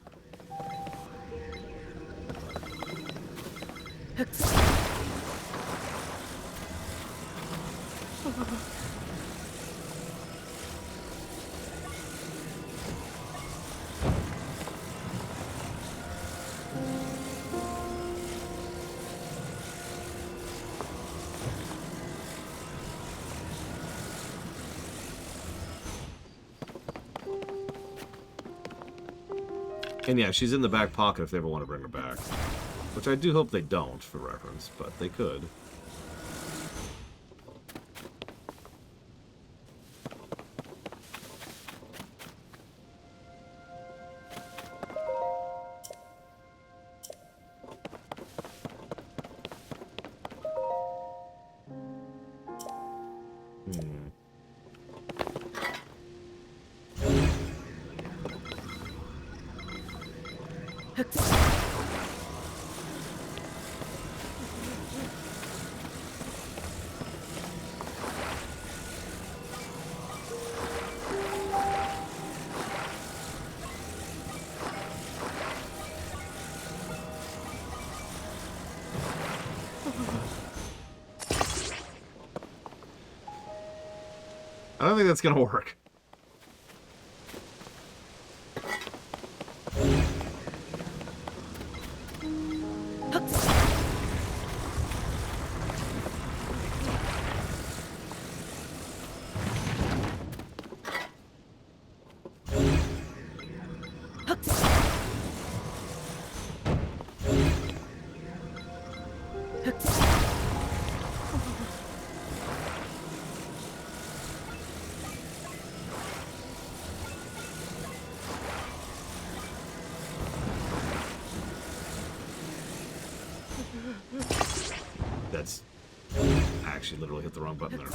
And yeah, she's in the back pocket if they ever want to bring her back. Which I do hope they don't, for reference, but they could. I don't think that's gonna work. That's... I actually literally hit the wrong button there.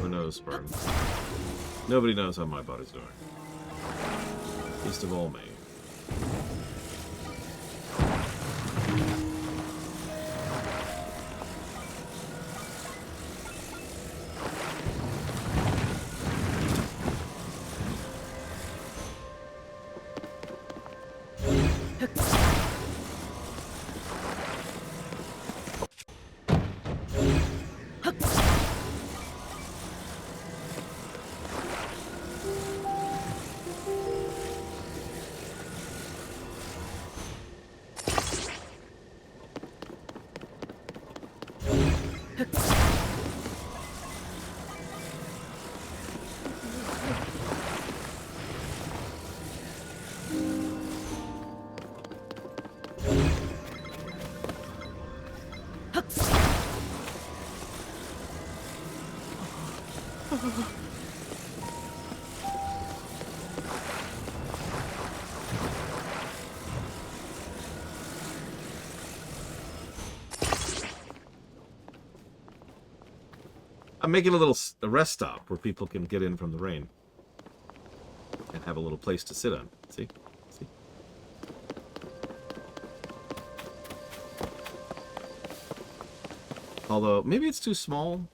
Who knows, Spartan? Nobody knows how my body's doing. Least of all me. I'm making a rest stop where people can get in from the rain and have a little place to sit on. See? See? Although, maybe it's too small.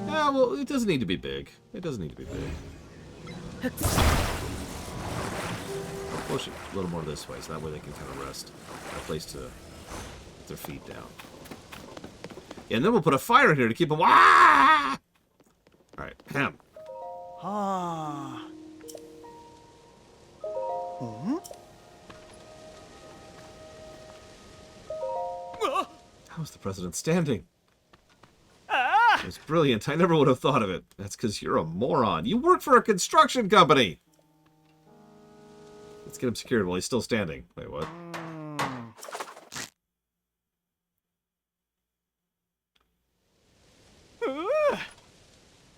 Yeah, well, it doesn't need to be big. It doesn't need to be big. Push it a little more this way, so that way they can kind of rest. A place to put their feet down. Yeah, and then we'll put a fire in here to keep them... Ah! Alright, ham. Ah. How's the president standing? It's brilliant. I never would have thought of it. That's because you're a moron. You work for a construction company! Let's get him secured while he's still standing. Wait, what?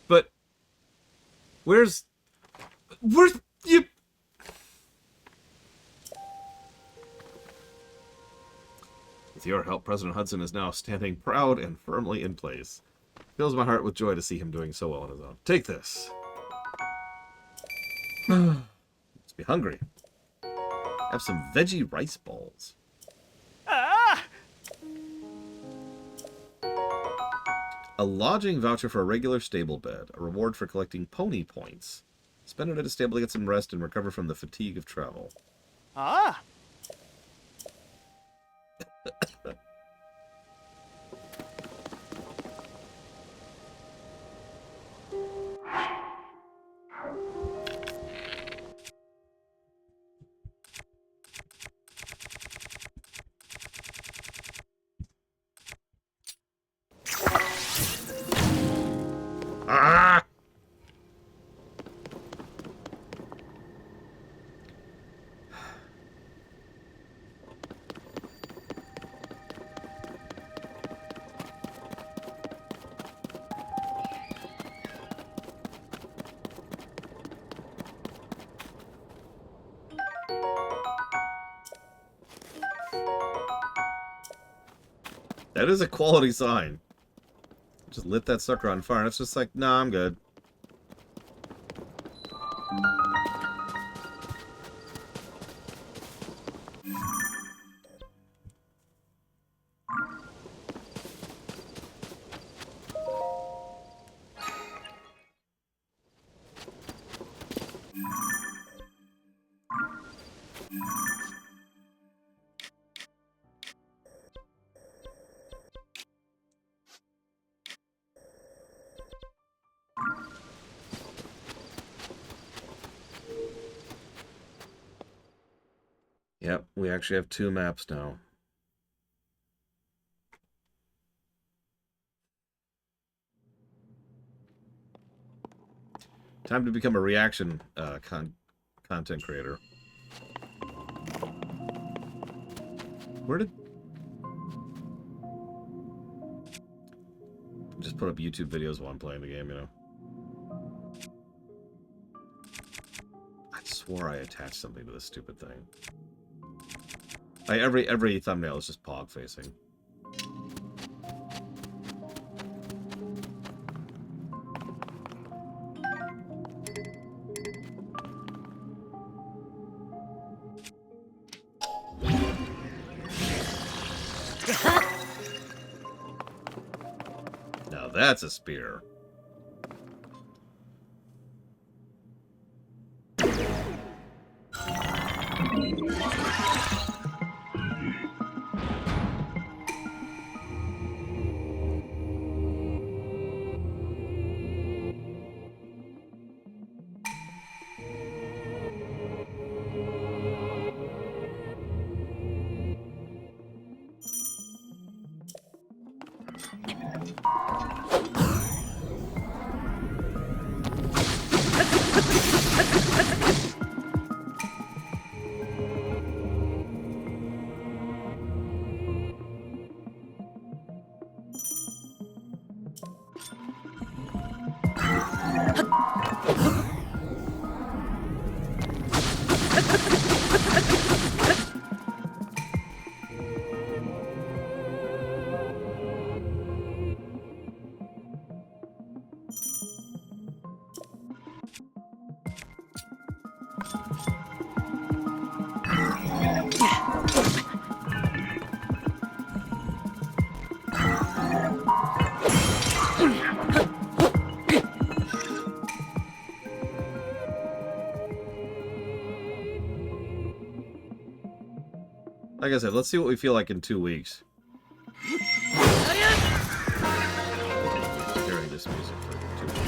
But Where's you? With your help, President Hudson is now standing proud and firmly in place. Fills my heart with joy to see him doing so well on his own. Take this. Let's be hungry. Have some veggie rice balls. Ah! A lodging voucher for a regular stable bed. A reward for collecting pony points. Spend it at a stable to get some rest and recover from the fatigue of travel. Ah! Ah! That is a quality sign. Just lit that sucker on fire, and it's just like, nah, I'm good. Yep, we actually have 2 maps now. Time to become a reaction content creator. Where did... Just put up YouTube videos while I'm playing the game, you know? I swore I attached something to this stupid thing. Like every thumbnail is just Pog facing. Now that's a spear. Like I said, let's see what we feel like in 2 weeks. Hearing this music for 2 weeks.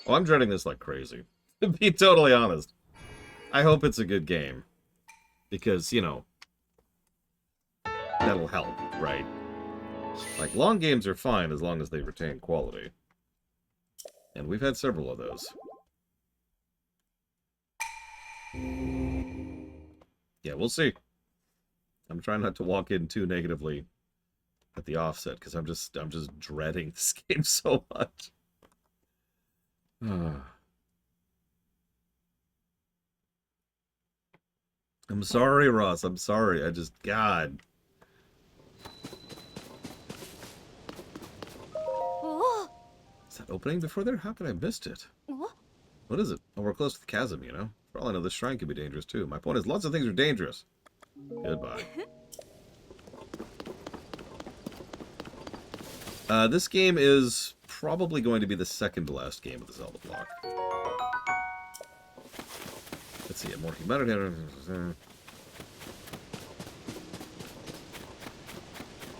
Oh, I'm dreading this like crazy. To be totally honest. I hope it's a good game. Because, you know, that'll help, right? Like, long games are fine as long as they retain quality. And we've had several of those. Yeah, we'll see. I'm trying not to walk in too negatively at the offset, because I'm just dreading this game so much. I'm sorry, Ross. I'm sorry. God. Oh, Is that opening before there? How could I have missed it? oh. What is it? Oh, we're close to the chasm, you know? For all I know, this shrine could be dangerous, too. My point is, lots of things are dangerous. Goodbye. This game is probably going to be the second to last game of the Zelda block. Let's see, more humanity.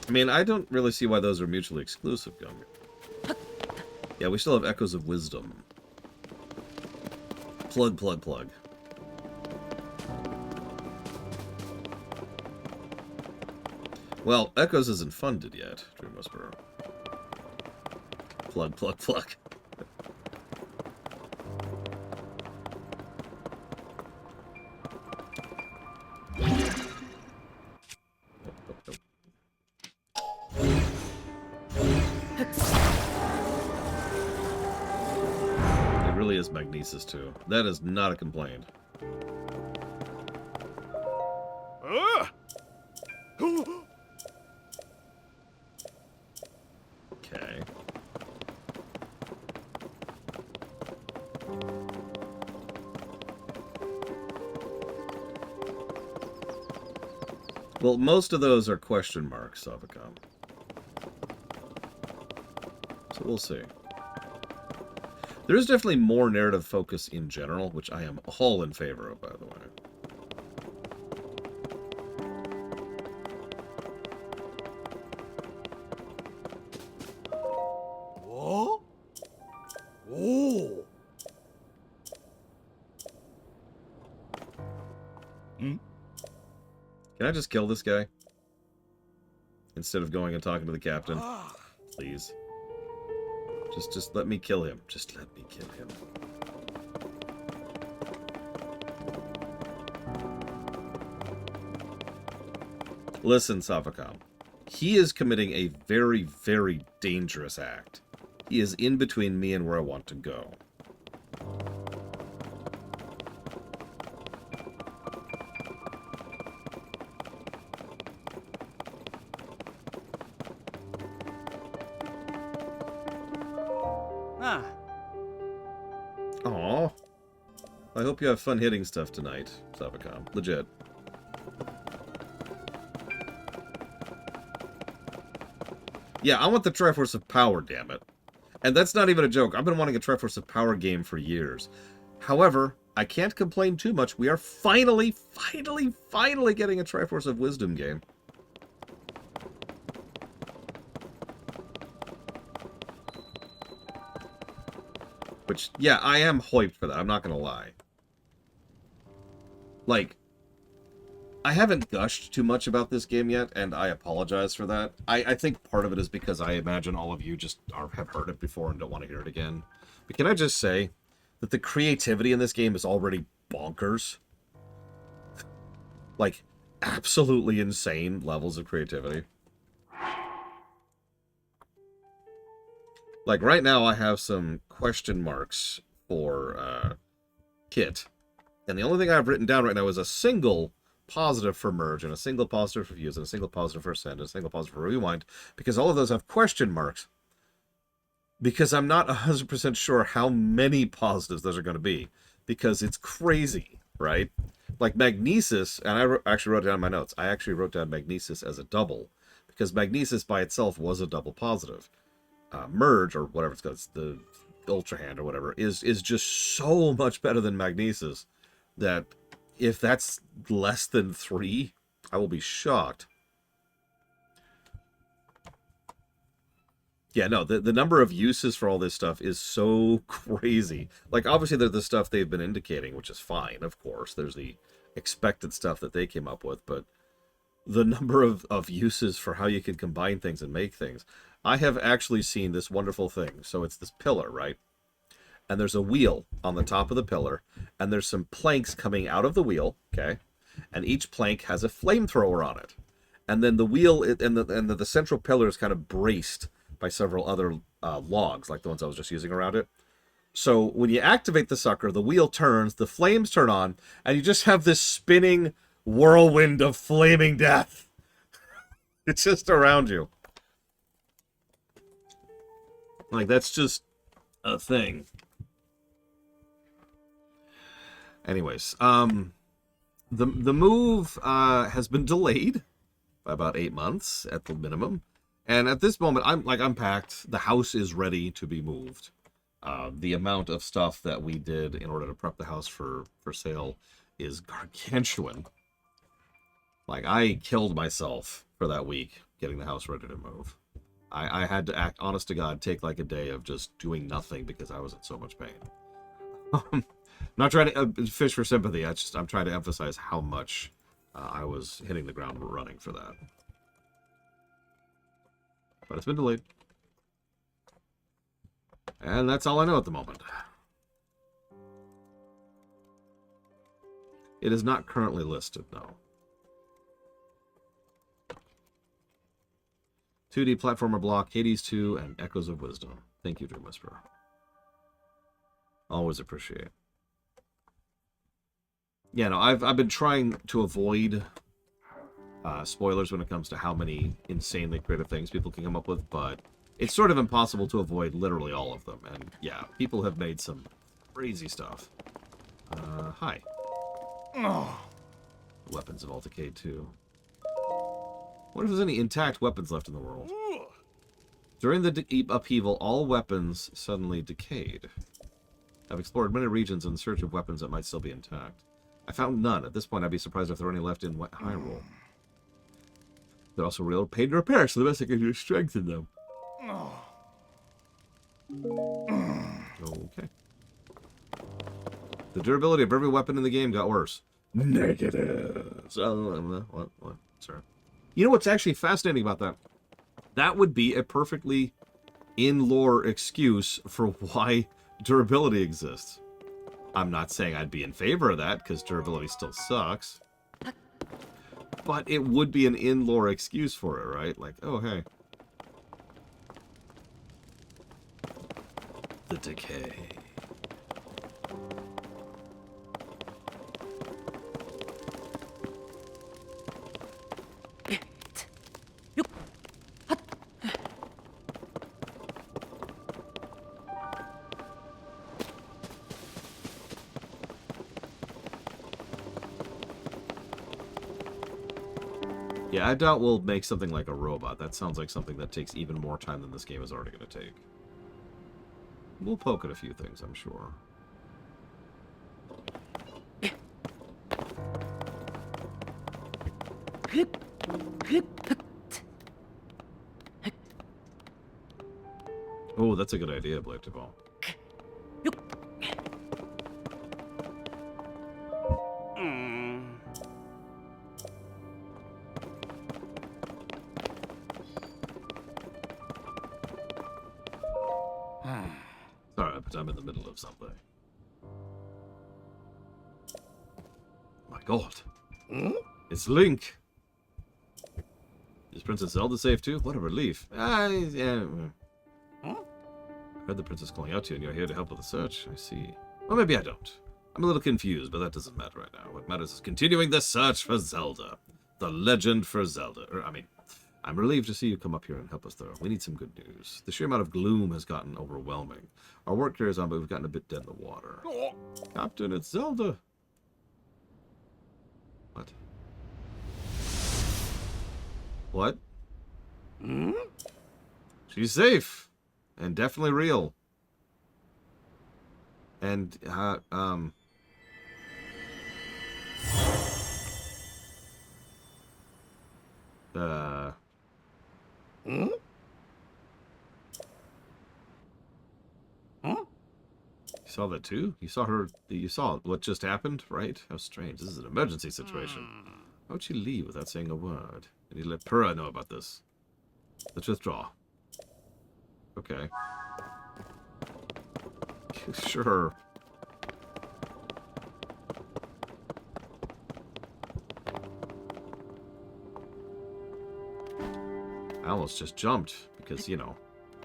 I mean, I don't really see why those are mutually exclusive, Gung. Yeah, we still have Echoes of Wisdom. Plug, plug, plug. Well, Echoes isn't funded yet, Dream Whisperer. Plug, plug, plug. It really is Magnesis, too. That is not a complaint. Okay. Well, most of those are question marks, Savacom. So we'll see. There is definitely more narrative focus in general, which I am all in favor of, by the way. Whoa? Oh. Can I just kill this guy? Instead of going and talking to the captain? Please. Just let me kill him. Just let me kill him. Listen, Savacom. He is committing a very, very dangerous act. He is in between me and where I want to go. Ah. Aw. I hope you have fun hitting stuff tonight, Savacom. Legit. Yeah, I want the Triforce of Power, damn it. And that's not even a joke. I've been wanting a Triforce of Power game for years. However, I can't complain too much. We are finally getting a Triforce of Wisdom game. Which, yeah, I am hyped for that. I'm not gonna lie. Like, I haven't gushed too much about this game yet, and I apologize for that. I think part of it is because I imagine all of you just have heard it before and don't want to hear it again. But can I just say that the creativity in this game is already bonkers? Like, absolutely insane levels of creativity. Like, right now I have some question marks for Kit. And the only thing I've written down right now is a single positive for merge, and a single positive for fuse, and a single positive for send, and a single positive for rewind, because all of those have question marks. Because I'm not 100% sure how many positives those are going to be. Because it's crazy, right? Like Magnesis, and I actually wrote down in my notes, I actually wrote down Magnesis as a double, because Magnesis by itself was a double positive. Merge, or whatever it's called, it's the Ultra Hand or whatever, is just so much better than Magnesis that if that's less than 3, I will be shocked. Yeah, no, the number of uses for all this stuff is so crazy. Like, obviously, there's the stuff they've been indicating, which is fine, of course. There's the expected stuff that they came up with, but the number of uses for how you can combine things and make things. I have actually seen this wonderful thing. So it's this pillar, right? And there's a wheel on the top of the pillar, and there's some planks coming out of the wheel, okay? And each plank has a flamethrower on it. And then the wheel and the central pillar is kind of braced by several other logs, like the ones I was just using around it. So when you activate the sucker, the wheel turns, the flames turn on, and you just have this spinning whirlwind of flaming death. It's just around you. Like, that's just a thing. Anyways, the move has been delayed by about 8 months at the minimum. And at this moment, I'm packed. The house is ready to be moved. The amount of stuff that we did in order to prep the house for sale is gargantuan. Like, I killed myself for that week getting the house ready to move. I had to act, honest to God, take like a day of just doing nothing because I was in so much pain. I'm not trying to fish for sympathy. I'm trying to emphasize how much I was hitting the ground running for that. But it's been delayed. And that's all I know at the moment. It is not currently listed, no. 2D platformer block, Hades 2, and Echoes of Wisdom. Thank you, Dream Whisperer. Always appreciate. Yeah, no, I've been trying to avoid spoilers when it comes to how many insanely creative things people can come up with, but it's sort of impossible to avoid literally all of them. And yeah, people have made some crazy stuff. Hi. Weapons have all decayed too. What if there's any intact weapons left in the world? During the upheaval, all weapons suddenly decayed. I've explored many regions in search of weapons that might still be intact. I found none. At this point, I'd be surprised if there were any left in Hyrule. They're also real paid to repair, so the best I can do is strengthen them. Okay. The durability of every weapon in the game got worse. Negative. What? Sorry. You know what's actually fascinating about that? That would be a perfectly in-lore excuse for why durability exists. I'm not saying I'd be in favor of that, because durability still sucks. But it would be an in-lore excuse for it, right? Like, oh, hey. The decay. Yeah, I doubt we'll make something like a robot. That sounds like something that takes even more time than this game is already going to take. We'll poke at a few things, I'm sure. Oh, that's a good idea, Blade Tavon. Sorry, but I'm in the middle of something. My God. It's Link. Is Princess Zelda safe too? What a relief. Yeah. I heard the princess calling out to you and you're here to help with the search. I see. Well, maybe I don't. I'm a little confused, but that doesn't matter right now. What matters is continuing the search for Zelda. The legend for Zelda. I'm relieved to see you come up here and help us though. We need some good news. The sheer amount of gloom has gotten overwhelming. Our work carries on, but we've gotten a bit dead in the water. Captain, it's Zelda. What? What? She's safe. And definitely real. And, saw that too? You saw her... You saw what just happened, right? How strange. This is an emergency situation. Why would she leave without saying a word? I need to let Pura know about this. Let's withdraw. Okay. Sure. I almost just jumped because, you know,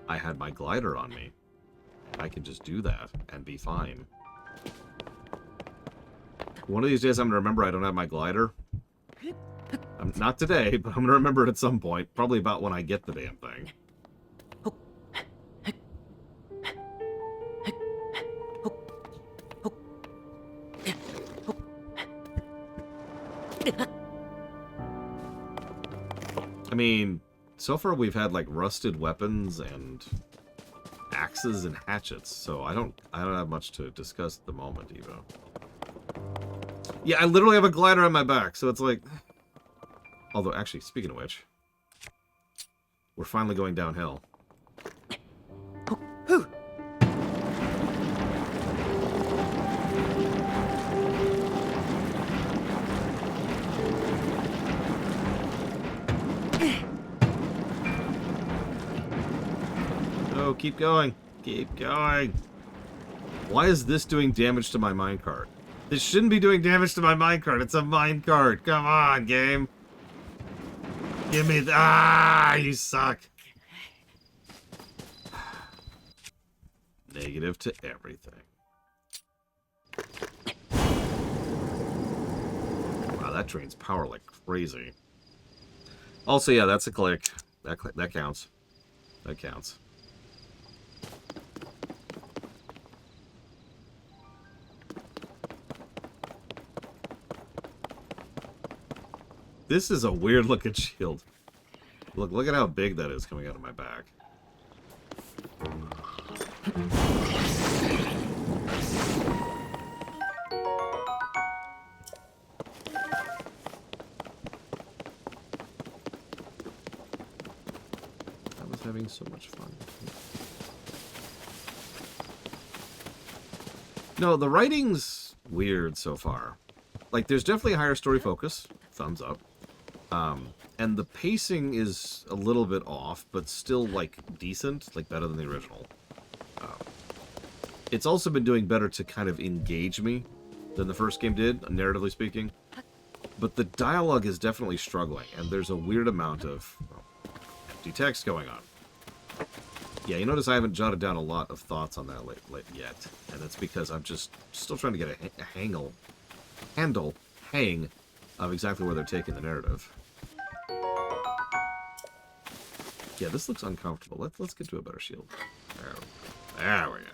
I had my glider on me. I can just do that and be fine. One of these days I'm going to remember I don't have my glider. Not today, but I'm going to remember it at some point. Probably about when I get the damn thing. I mean, so far we've had like rusted weapons and axes and hatchets, so I don't have much to discuss at the moment, Evo. Yeah, I literally have a glider on my back, so it's like... Although, actually, speaking of which, we're finally going downhill. Oh, keep going. Keep going. Why is this doing damage to my minecart? This shouldn't be doing damage to my minecart. It's a minecart. Come on, game. Give me the... Ah, you suck. Negative to everything. Wow, that drains power like crazy. Also, yeah, that's a click. That counts. That counts. This is a weird looking shield. Look at how big that is coming out of my back. I was having so much fun. No, the writing's weird so far. Like, there's definitely a higher story focus. Thumbs up. And the pacing is a little bit off, but still, like, decent, like, better than the original. It's also been doing better to kind of engage me than the first game did, narratively speaking. But the dialogue is definitely struggling, and there's a weird amount of empty text going on. Yeah, you notice I haven't jotted down a lot of thoughts on that yet, and it's because I'm just still trying to get a hang of exactly where they're taking the narrative. Yeah, this looks uncomfortable. Let's get to a better shield. There we go.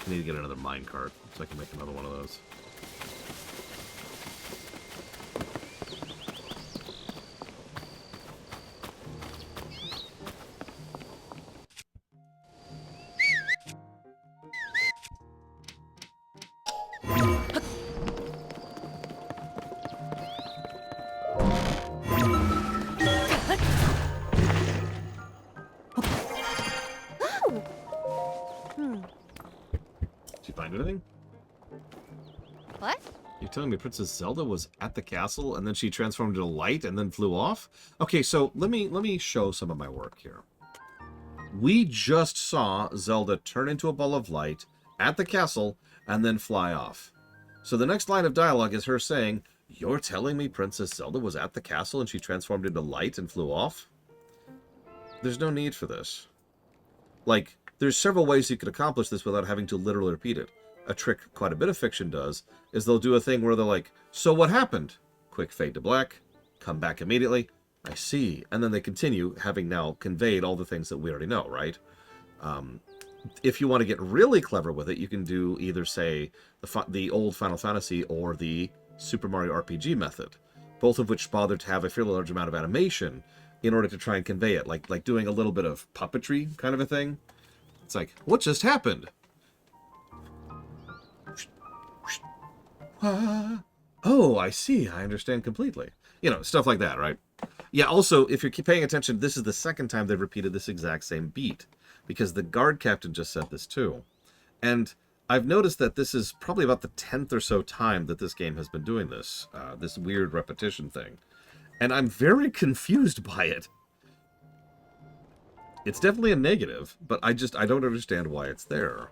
I need to get another minecart so I can make another one of those. Did you find anything? What? You're telling me Princess Zelda was at the castle and then she transformed into light and then flew off? Okay, so let me show some of my work here. We just saw Zelda turn into a ball of light at the castle and then fly off. So the next line of dialogue is her saying, "You're telling me Princess Zelda was at the castle and she transformed into light and flew off?" There's no need for this. Like, there's several ways you could accomplish this without having to literally repeat it. A trick quite a bit of fiction does is they'll do a thing where they're like, "So what happened?" Quick fade to black, come back immediately, "I see," and then they continue, having now conveyed all the things that we already know, right? If you want to get really clever with it, you can do either, say, the old Final Fantasy or the Super Mario RPG method, both of which bother to have a fairly large amount of animation in order to try and convey it, like doing a little bit of puppetry kind of a thing. It's like, what just happened? Oh, I see. I understand completely. You know, stuff like that, right? Yeah, also, if you're paying attention, this is the second time they've repeated this exact same beat. Because the guard captain just said this too. And I've noticed that this is probably about the 10th or so time that this game has been doing this. This weird repetition thing. And I'm very confused by it. It's definitely a negative, but I don't understand why it's there.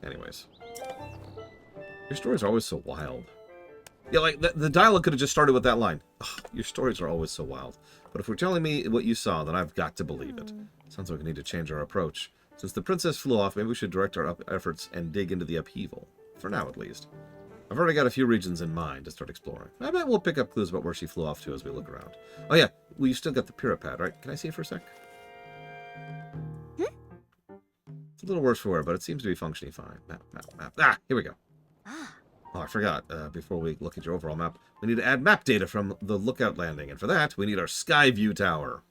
Anyways. Your stories are always so wild. Yeah, like, the dialogue could have just started with that line. Ugh, your stories are always so wild. But if we're telling me what you saw, then I've got to believe it. Sounds like we need to change our approach. Since the princess flew off, maybe we should direct our efforts and dig into the upheaval. For now, at least. I've already got a few regions in mind to start exploring. I bet we'll pick up clues about where she flew off to as we look around. Oh yeah, well, you still got the Pirate Pad, right? Can I see it for a sec? It's a little worse for wear, but it seems to be functioning fine. Map. Ah, here we go. Oh, I forgot. Before we look at your overall map, we need to add map data from the lookout landing. And for that, we need our sky view tower.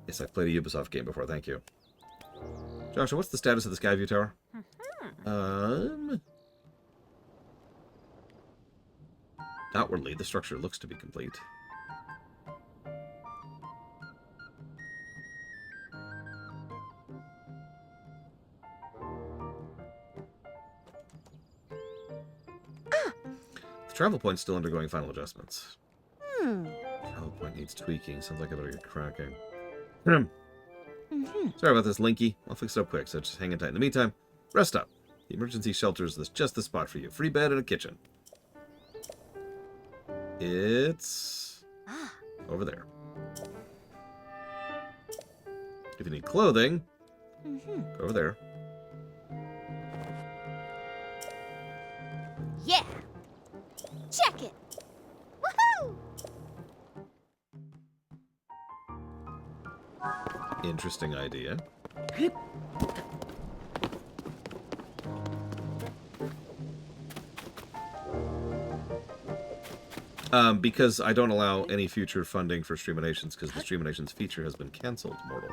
Yes, I've played a Ubisoft game before. Thank you. Joshua, what's the status of the sky view tower? Outwardly, the structure looks to be complete. The travel point's still undergoing final adjustments. Travel point needs tweaking. Sounds like I better get cracking. Sorry about this, Linky. I'll fix it up quick, so just hang in tight. In the meantime, rest up. The emergency shelter is just the spot for you. Free bed and a kitchen. It's over there. If you need clothing, go over there. Yeah. Check it. Woohoo! Interesting idea. Because I don't allow any future funding for Streamations because the Streamations feature has been cancelled, Mortal.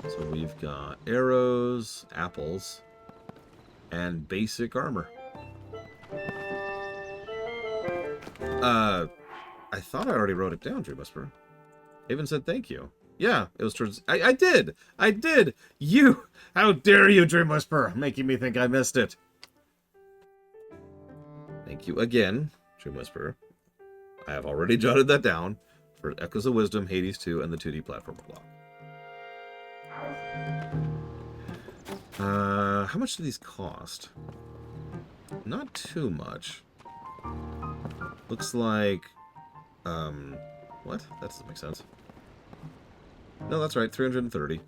So we've got arrows, apples, and basic armor. I thought I already wrote it down, Dream Whisperer. I even said thank you. Yeah, it was towards... I did! I did! You! How dare you, Dream Whisperer, making me think I missed it. Thank you again, Dream Whisperer. I have already jotted that down for Echoes of Wisdom, Hades 2, and the 2D platformer block. How much do these cost? Not too much. Looks like... what? That doesn't make sense. No, that's right, 330.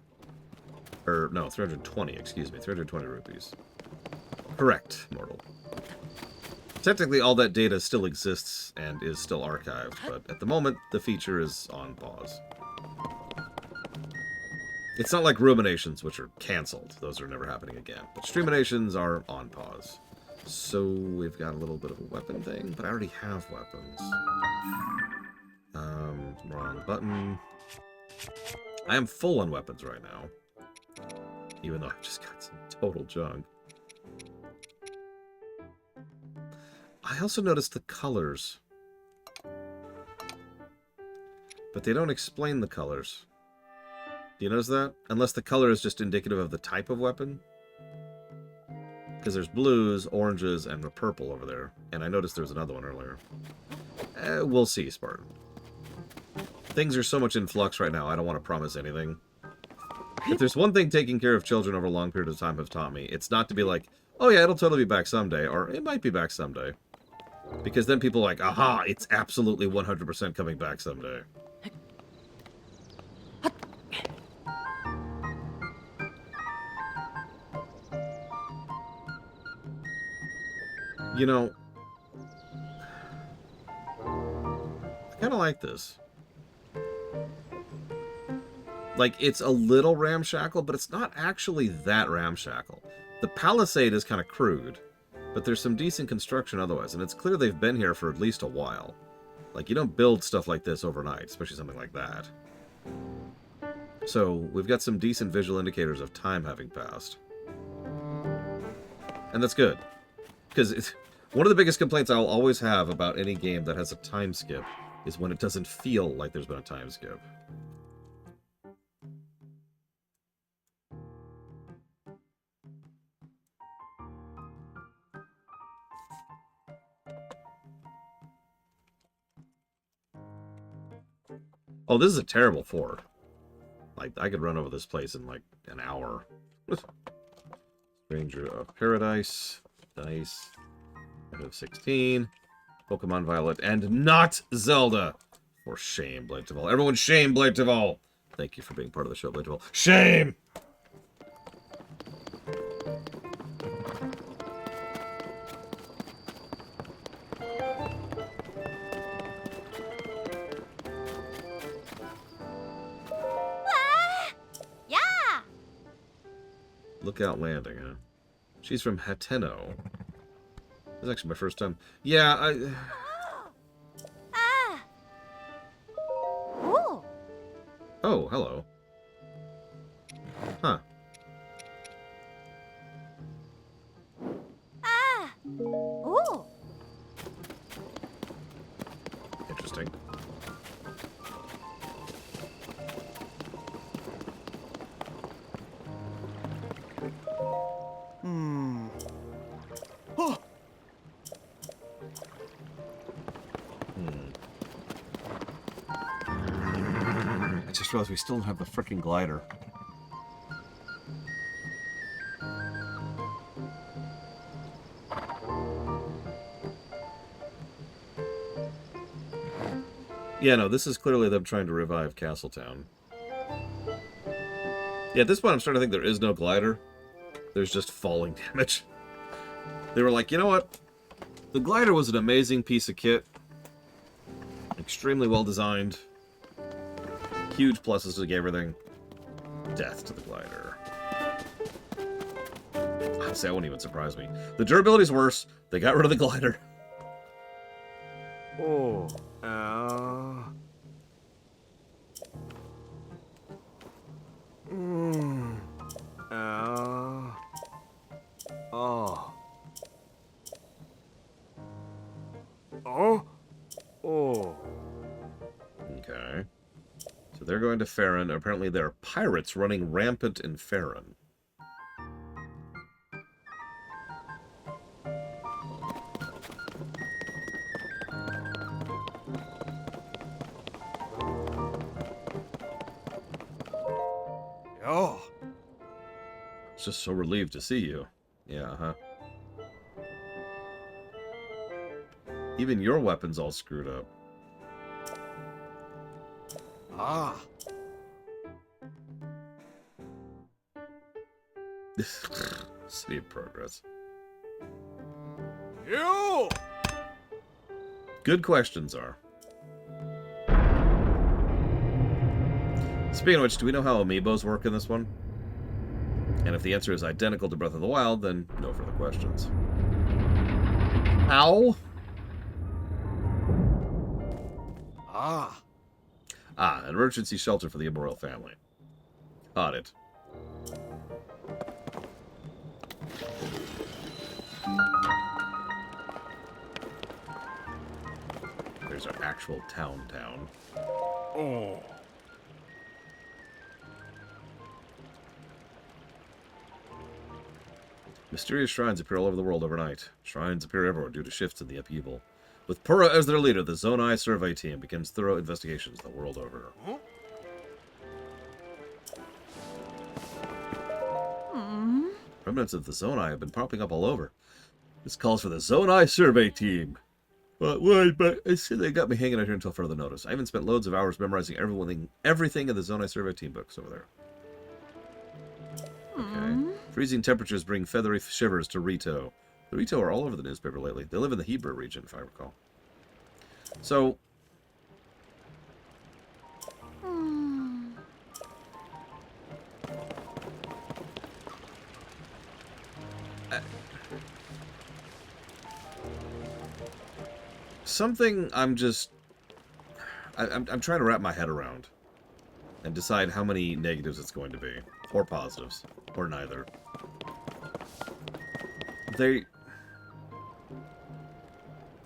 Or, no, 320, excuse me, 320 rupees. Correct, Mortal. Technically, all that data still exists and is still archived, but at the moment, the feature is on pause. It's not like Ruminations, which are cancelled. Those are never happening again. But Streamations are on pause. So, we've got a little bit of a weapon thing, but I already have weapons. Wrong button. I am full on weapons right now. Even though I've just got some total junk. I also noticed the colors. But they don't explain the colors. Do you notice that? Unless the color is just indicative of the type of weapon. Because there's blues, oranges, and a purple over there. And I noticed there was another one earlier. We'll see, Spartan. Things are so much in flux right now, I don't want to promise anything. If there's one thing taking care of children over a long period of time have taught me, it's not to be like, oh yeah, it'll totally be back someday, or it might be back someday. Because then people are like, aha, it's absolutely 100% coming back someday. You know, I kind of like this. Like, it's a little ramshackle, but it's not actually that ramshackle. The palisade is kind of crude, but there's some decent construction otherwise, and it's clear they've been here for at least a while. Like, you don't build stuff like this overnight, especially something like that. So, we've got some decent visual indicators of time having passed. And that's good. Because one of the biggest complaints I'll always have about any game that has a time skip is when it doesn't feel like there's been a time skip. Oh, this is a terrible fort. Like, I could run over this place in, like, an hour. Stranger of Paradise. Dice. I have 16. Pokemon Violet. And not Zelda! For shame, Blade Duval. Everyone shame, Blade Duval! Thank you for being part of the show, Blade Duval. Shame! Yeah! Lookout Landing, huh? She's from Hateno. This is actually my first time. Yeah, Ah! Ooh! Oh, hello. Huh. Ah! Ooh! Interesting. Oh, I just realized we still don't have the freaking glider. Yeah, no, this is clearly them trying to revive Castletown. Yeah, at this point I'm starting to think there is no glider. There's just falling damage. They were like, you know what? The glider was an amazing piece of kit. Extremely well designed. Huge pluses to everything. Death to the glider. Honestly, that wouldn't even surprise me. The durability's worse. They got rid of the glider. Oh. Oh. Oh. Oh. Okay. So they're going to Farron. Apparently there are pirates running rampant in Farron. Oh. Just so relieved to see you. Yeah, huh? Even your weapon's all screwed up. Ah. City of Progress. You. Good questions are. Speaking of which, do we know how amiibos work in this one? And if the answer is identical to Breath of the Wild, then no further questions. How? Ah. Ah, an emergency shelter for the Immortal family. Audit. There's our actual town. Oh. Mysterious shrines appear all over the world overnight. Shrines appear everywhere due to shifts in the upheaval. With Pura as their leader, the Zonai survey team begins thorough investigations the world over. Remnants of the Zonai have been popping up all over. This calls for the Zonai survey team. But I said they got me hanging out here until further notice. I even spent loads of hours memorizing everything in the Zonai survey team books over there. Okay. Freezing temperatures bring feathery shivers to Rito. The Rito are all over the newspaper lately. They live in the Hebrew region, if I recall. So... something I'm just... I'm trying to wrap my head around. and decide how many negatives it's going to be, or positives, or neither.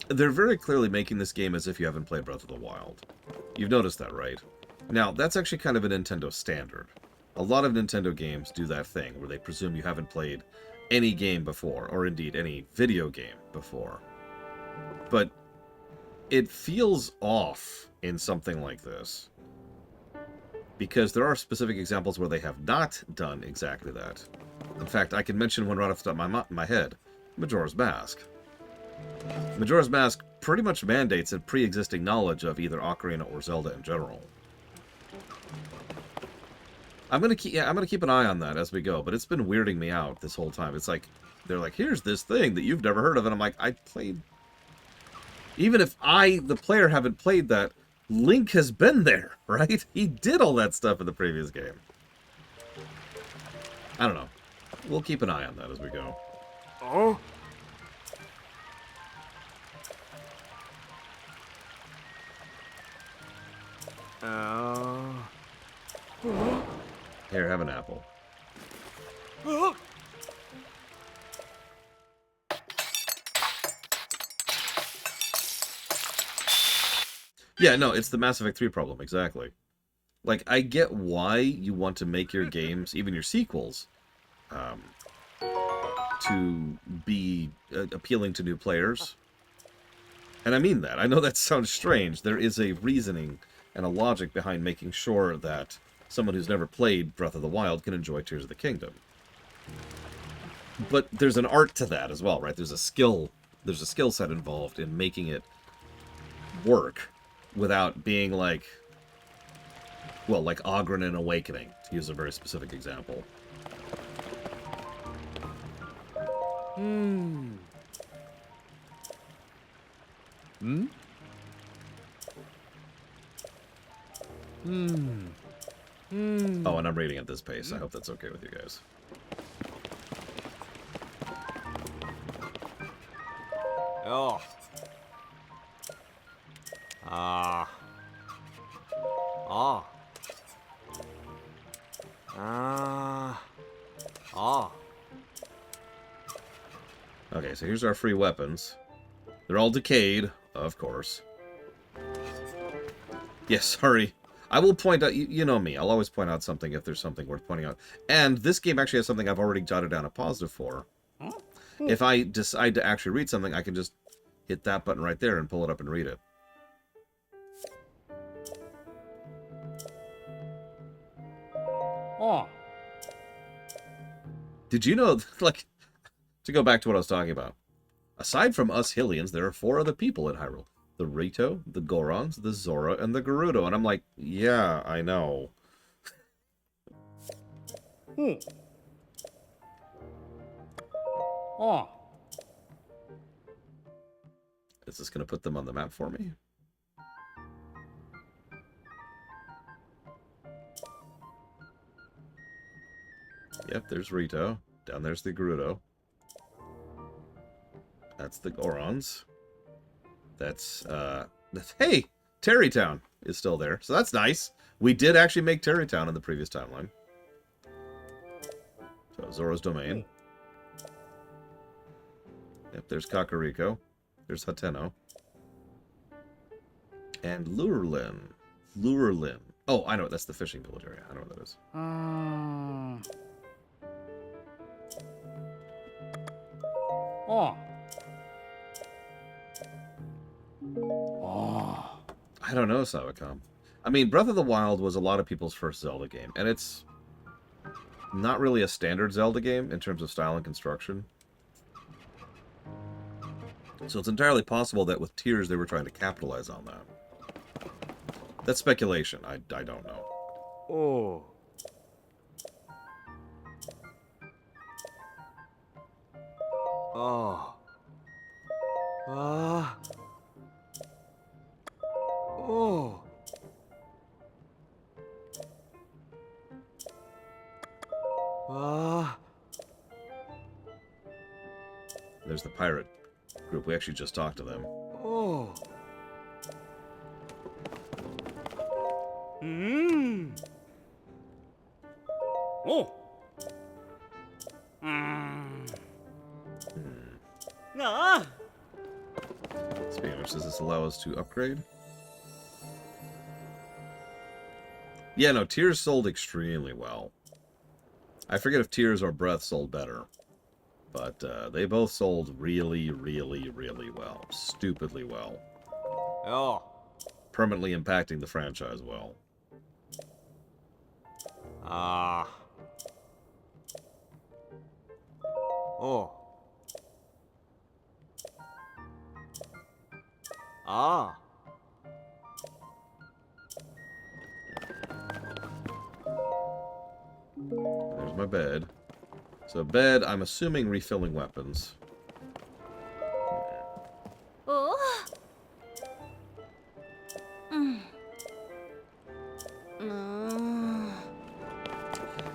They're very clearly making this game as if you haven't played Breath of the Wild. You've noticed that, right? Now, that's actually kind of a Nintendo standard. A lot of Nintendo games do that thing, where they presume you haven't played any game before, or indeed any video game before. But it feels off in something like this, because there are specific examples where they have not done exactly that. In fact, I can mention one right off the top of my head, Majora's Mask. Majora's Mask pretty much mandates a pre-existing knowledge of either Ocarina or Zelda in general. I'm gonna keep an eye on that as we go, but it's been weirding me out this whole time. It's like they're like, here's this thing that you've never heard of, and I'm like, I played. Even if I, the player, haven't played that, Link has been there, right? He did all that stuff in the previous game. I don't know. We'll keep an eye on that as we go. Oh? Here, have an apple. Yeah, no, it's the Mass Effect 3 problem, exactly. Like, I get why you want to make your games, even your sequels, to be appealing to new players. And I mean that. I know that sounds strange. There is a reasoning and a logic behind making sure that someone who's never played Breath of the Wild can enjoy Tears of the Kingdom. But there's an art to that as well, right? There's a skill set involved in making it work without being like, well, like Oghren and Awakening, to use a very specific example. Oh, and I'm reading at this pace. I hope that's okay with you guys. Oh. Ah. Ah. Ah. Ah. Okay, so here's our free weapons. They're all decayed, of course. Yes, sorry. I will point out, you know me, I'll always point out something if there's something worth pointing out. And this game actually has something I've already jotted down a positive for. If I decide to actually read something, I can just hit that button right there and pull it up and read it. Oh. Did you know, like, to go back to what I was talking about, aside from us Hylians, there are 4 other people in Hyrule. The Rito, the Gorons, the Zora, and the Gerudo. And I'm like, yeah, I know. Oh. Is this going to put them on the map for me? Yep, there's Rito. Down there's the Gerudo. That's the Gorons. That's, hey! Terrytown is still there, so that's nice. We did actually make Terrytown in the previous timeline. So, Zora's Domain. Yep, there's Kakariko. There's Hateno. And Lurelin. Lurelin. Oh, I know it. That's the fishing village area. I know what that is. Oh. I don't know, Sawacom. I mean, Breath of the Wild was a lot of people's first Zelda game, and it's not really a standard Zelda game in terms of style and construction. So it's entirely possible that with Tears they were trying to capitalize on that. That's speculation. I don't know. Oh. Oh. Ah. Oh. Ah. There's the pirate group. We actually just talked to them. Oh. Oh. Ah! Speaking of which, does this allow us to upgrade? Yeah, no, Tears sold extremely well. I forget if Tears or Breath sold better. But they both sold really, really, really well. Stupidly well. Oh. Permanently impacting the franchise well. Ah. Oh. Ah. There's my bed. So bed, I'm assuming refilling weapons. Oh.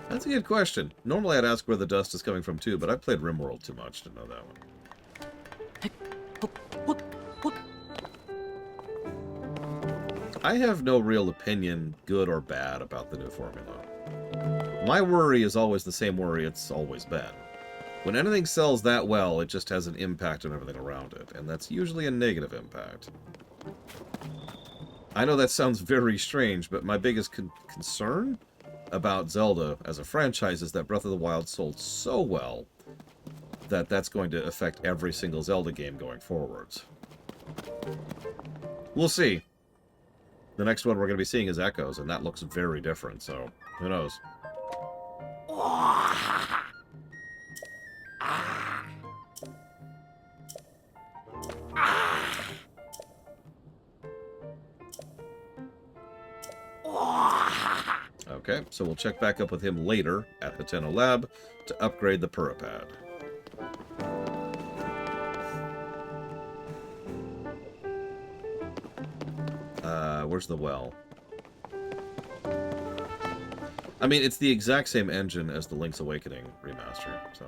That's a good question. Normally I'd ask where the dust is coming from too, but I've played RimWorld too much to know that one. I have no real opinion, good or bad, about the new formula. My worry is always the same worry it's always been. When anything sells that well, it just has an impact on everything around it, and that's usually a negative impact. I know that sounds very strange, but my biggest concern about Zelda as a franchise is that Breath of the Wild sold so well that that's going to affect every single Zelda game going forwards. We'll see. The next one we're going to be seeing is Echoes, and that looks very different, so who knows? Okay, so we'll check back up with him later at Hateno Lab to upgrade the Purapad. Where's the well? I mean, it's the exact same engine as the Link's Awakening remaster, so...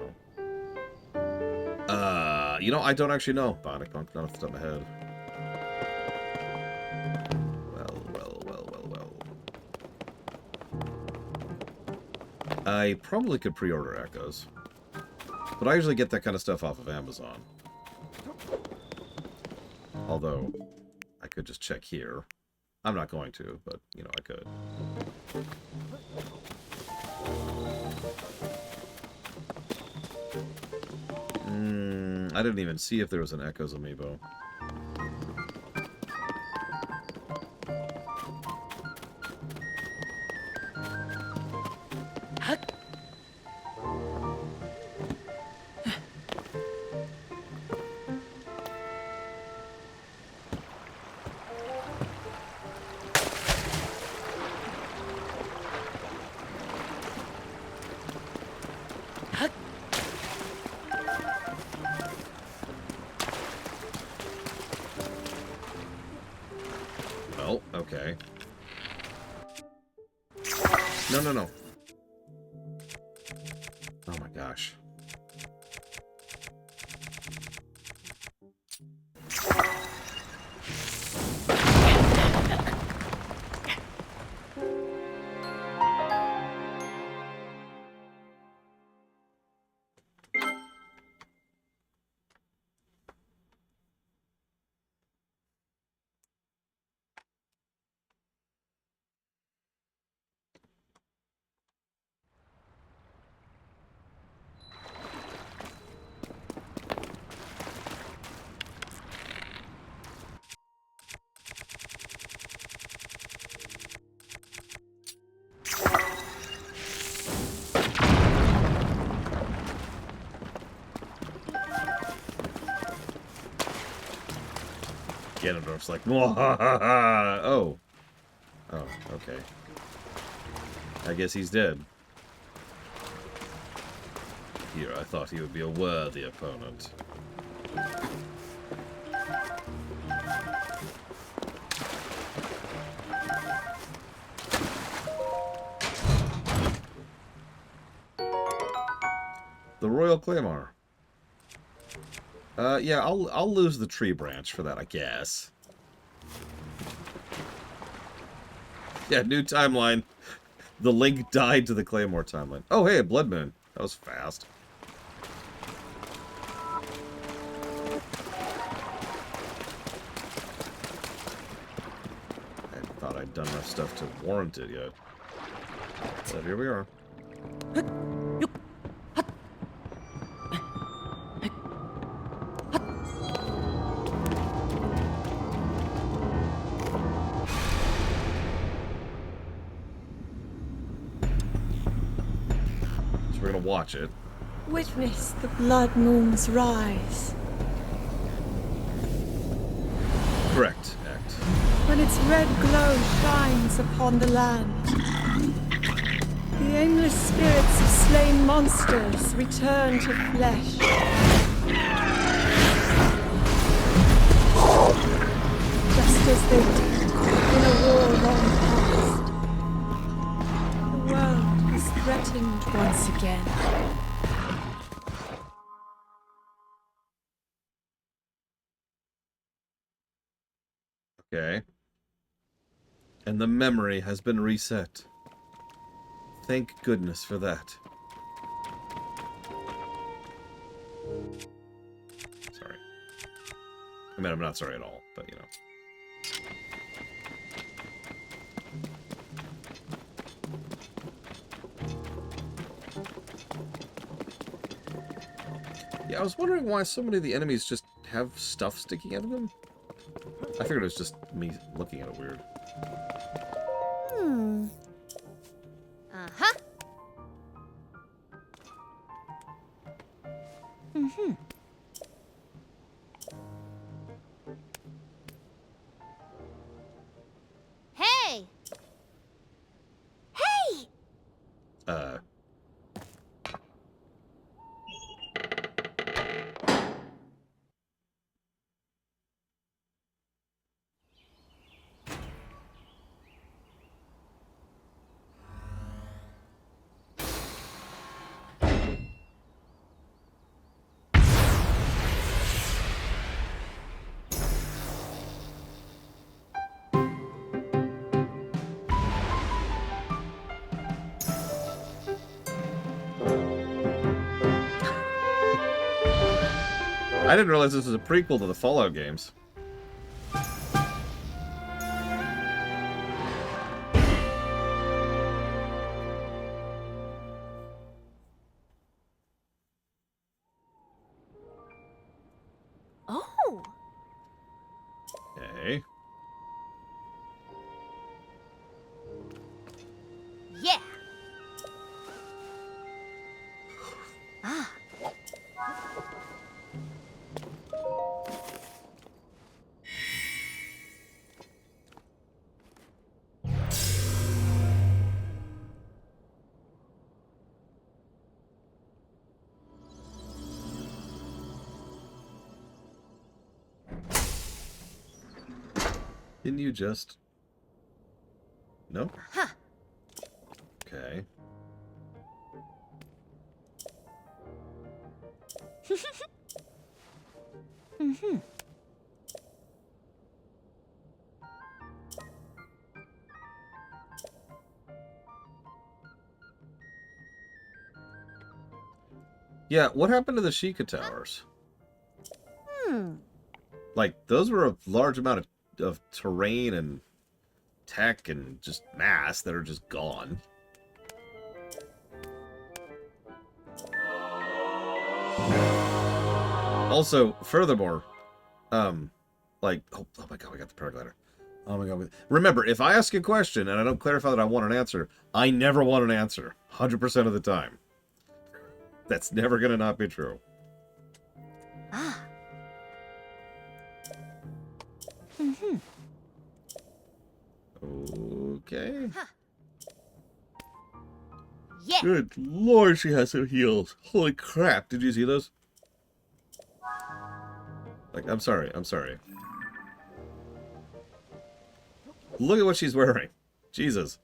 you know, I don't actually know, Bionic Punk, not off the top of my head. I probably could pre-order Echoes. But I usually get that kind of stuff off of Amazon. Although, I could just check here. I'm not going to, but, you know, I could. I didn't even see if there was an Echoes amiibo. Well, okay. No, no, no. Oh my gosh. Ganondorf's like, oh. Oh, okay. I guess he's dead. Here, I thought he would be a worthy opponent. The Royal Claymore. Yeah, I'll lose the tree branch for that, I guess. Yeah, new timeline. The link died to the Claymore timeline. Oh, hey, a Blood Moon. That was fast. I thought I'd done enough stuff to warrant it yet. So here we are. We're gonna watch it. Witness the blood moon's rise. Correct, Act. When its red glow shines upon the land, the aimless spirits of slain monsters return to flesh. Just as they did in a war long past. The world is threatened once again. Okay. And the memory has been reset. Thank goodness for that. Sorry. I mean, I'm not sorry at all, but you know. Yeah, I was wondering why so many of the enemies just have stuff sticking out of them. I figured it was just me looking at it weird. Uh-huh. Mm-hmm. Hey! Hey! I didn't realize this was a prequel to the Fallout games. Oh! Okay. Yeah! Ah! Didn't you just... No? Huh. Okay. Mm-hmm. Yeah, what happened to the Sheikah Towers? Like, those were a large amount of terrain and tech and just mass that are just gone. Also, furthermore, like, oh my god, we got the paraglider. Oh my god. Remember, if I ask a question and I don't clarify that I want an answer, I never want an answer. 100% of the time. That's never gonna not be true. Ah. Mm-hmm. Okay. Huh. Yeah. Good lord, she has some heels. Holy crap, did you see those? Like, I'm sorry. Look at what she's wearing. Jesus.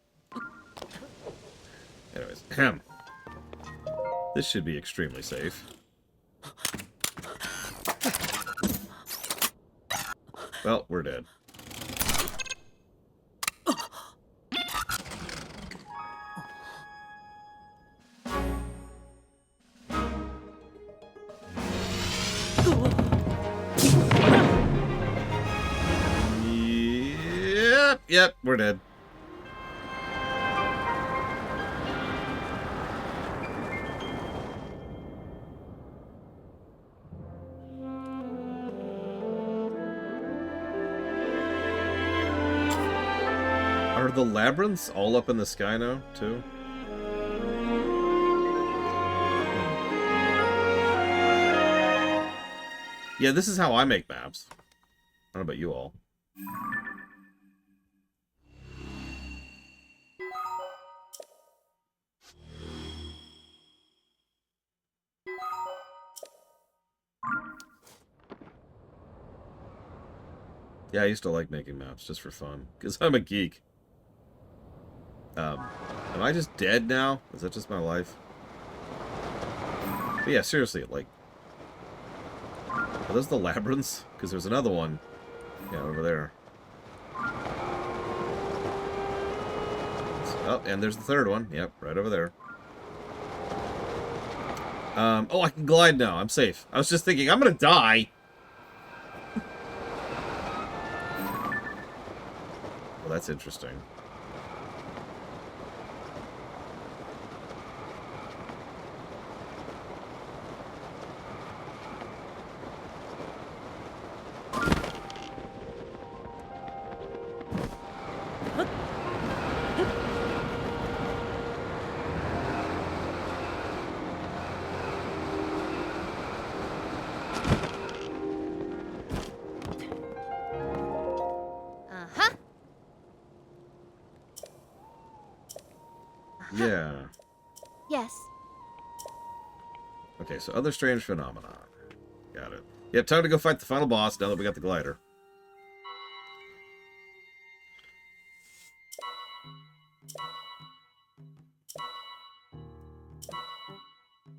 Anyways, ahem. This should be extremely safe. Well, we're dead. Yep, we're dead. Are the labyrinths all up in the sky now, too? Yeah, this is how I make maps. I don't know about you all. Yeah, I used to like making maps just for fun, because I'm a geek. Am I just dead now? Is that just my life? But yeah, seriously, like... Are those the labyrinths? Because there's another one. Yeah, over there. Oh, and there's the third one. Yep, right over there. Oh, I can glide now. I'm safe. I was just thinking, I'm gonna die! Well, that's interesting. Uh-huh. Yeah. Yes. Okay, so other strange phenomena. Got it. Yep, time to go fight the final boss now that we got the glider.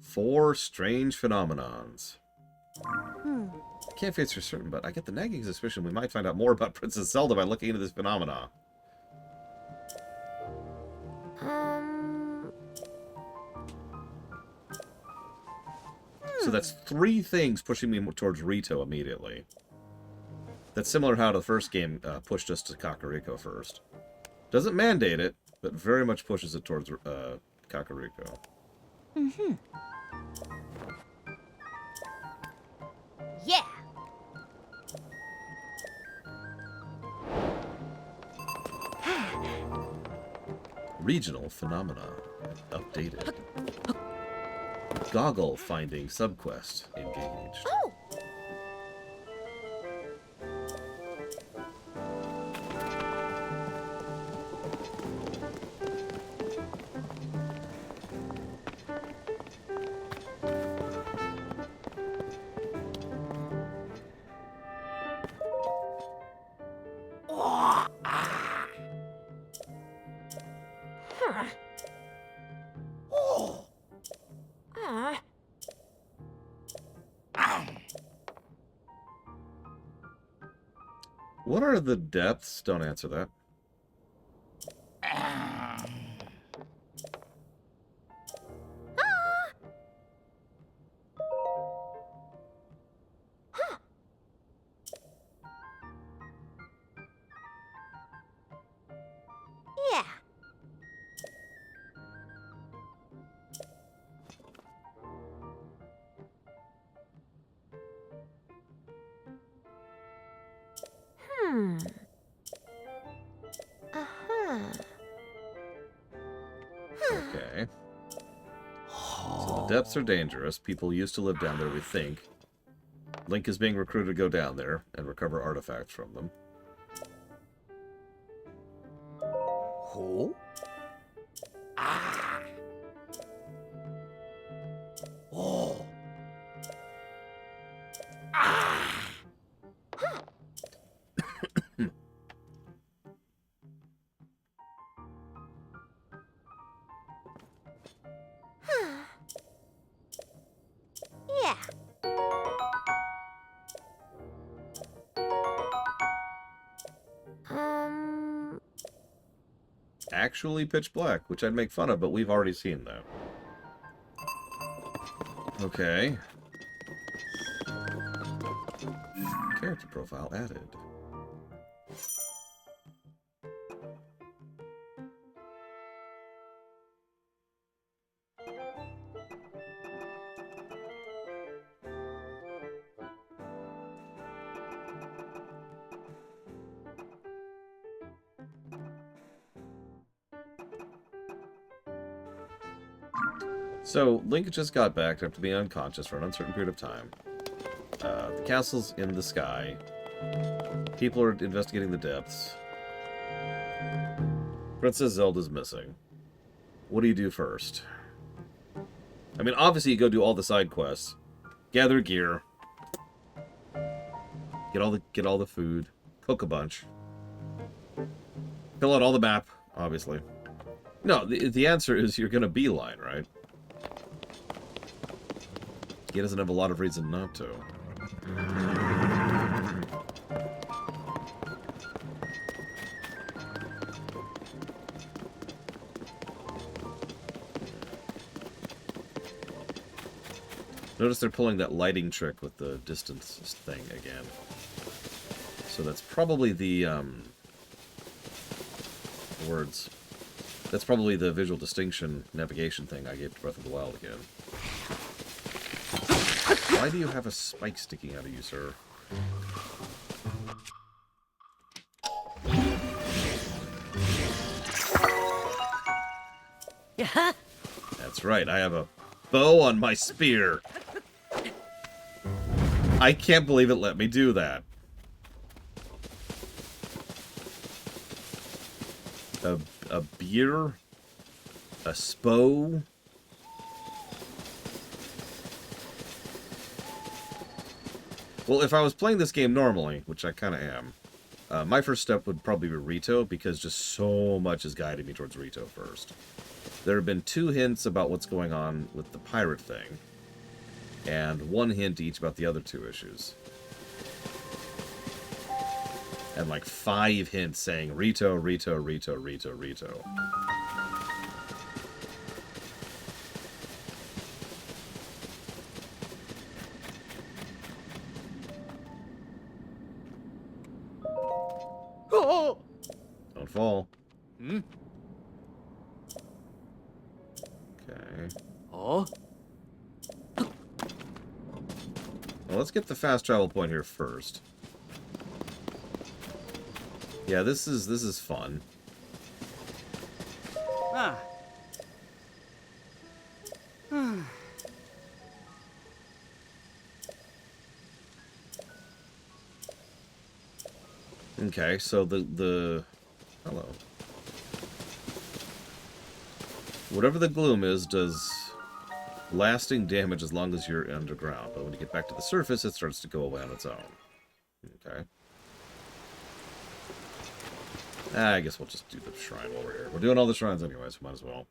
Four strange phenomenons. I can't face for certain, but I get the nagging suspicion we might find out more about Princess Zelda by looking into this phenomena. So that's three things pushing me towards Rito immediately. That's similar to how the first game pushed us to Kakariko first. Doesn't mandate it, but very much pushes it towards Kakariko. Mm-hmm. Yeah. Regional phenomena. Updated. Goggle finding subquest engaged. Oh. What are the depths? Don't answer that. Yeah. Uh-huh. Okay. So the depths are dangerous. People used to live down there, we think. Link is being recruited to go down there and recover artifacts from them. Oh? Ah! Oh! Ah! Yeah. Actually pitch black, which I'd make fun of, but we've already seen that. Okay. Character profile added. So, Link just got back after being unconscious for an uncertain period of time. The castle's in the sky. People are investigating the depths. Princess Zelda's missing. What do you do first? I mean, obviously you go do all the side quests. Gather gear. Get all the food. Cook a bunch. Fill out all the map, obviously. No, the answer is you're gonna beeline, right? He doesn't have a lot of reason not to. Notice they're pulling that lighting trick with the distance thing again. So that's probably the, words. That's probably the visual distinction navigation thing I gave to Breath of the Wild again. Why do you have a spike sticking out of you, sir? Yeah. That's right, I have a bow on my spear. I can't believe it let me do that. A beer? A spo? Well, if I was playing this game normally, which I kind of am, my first step would probably be Rito, because just so much has guided me towards Rito first. There have been 2 hints about what's going on with the pirate thing, and 1 hint each about the other 2 issues. And like 5 hints saying Rito, Rito, Rito, Rito, Rito. Oh. Don't fall. Hmm. Okay. Oh. Well, let's get the fast travel point here first. Yeah, this is fun. Ah. Okay, so the hello. Whatever the gloom is does lasting damage as long as you're underground, but when you get back to the surface, it starts to go away on its own. Okay. I guess we'll just do the shrine while we're here. We're doing all the shrines anyways, we might as well.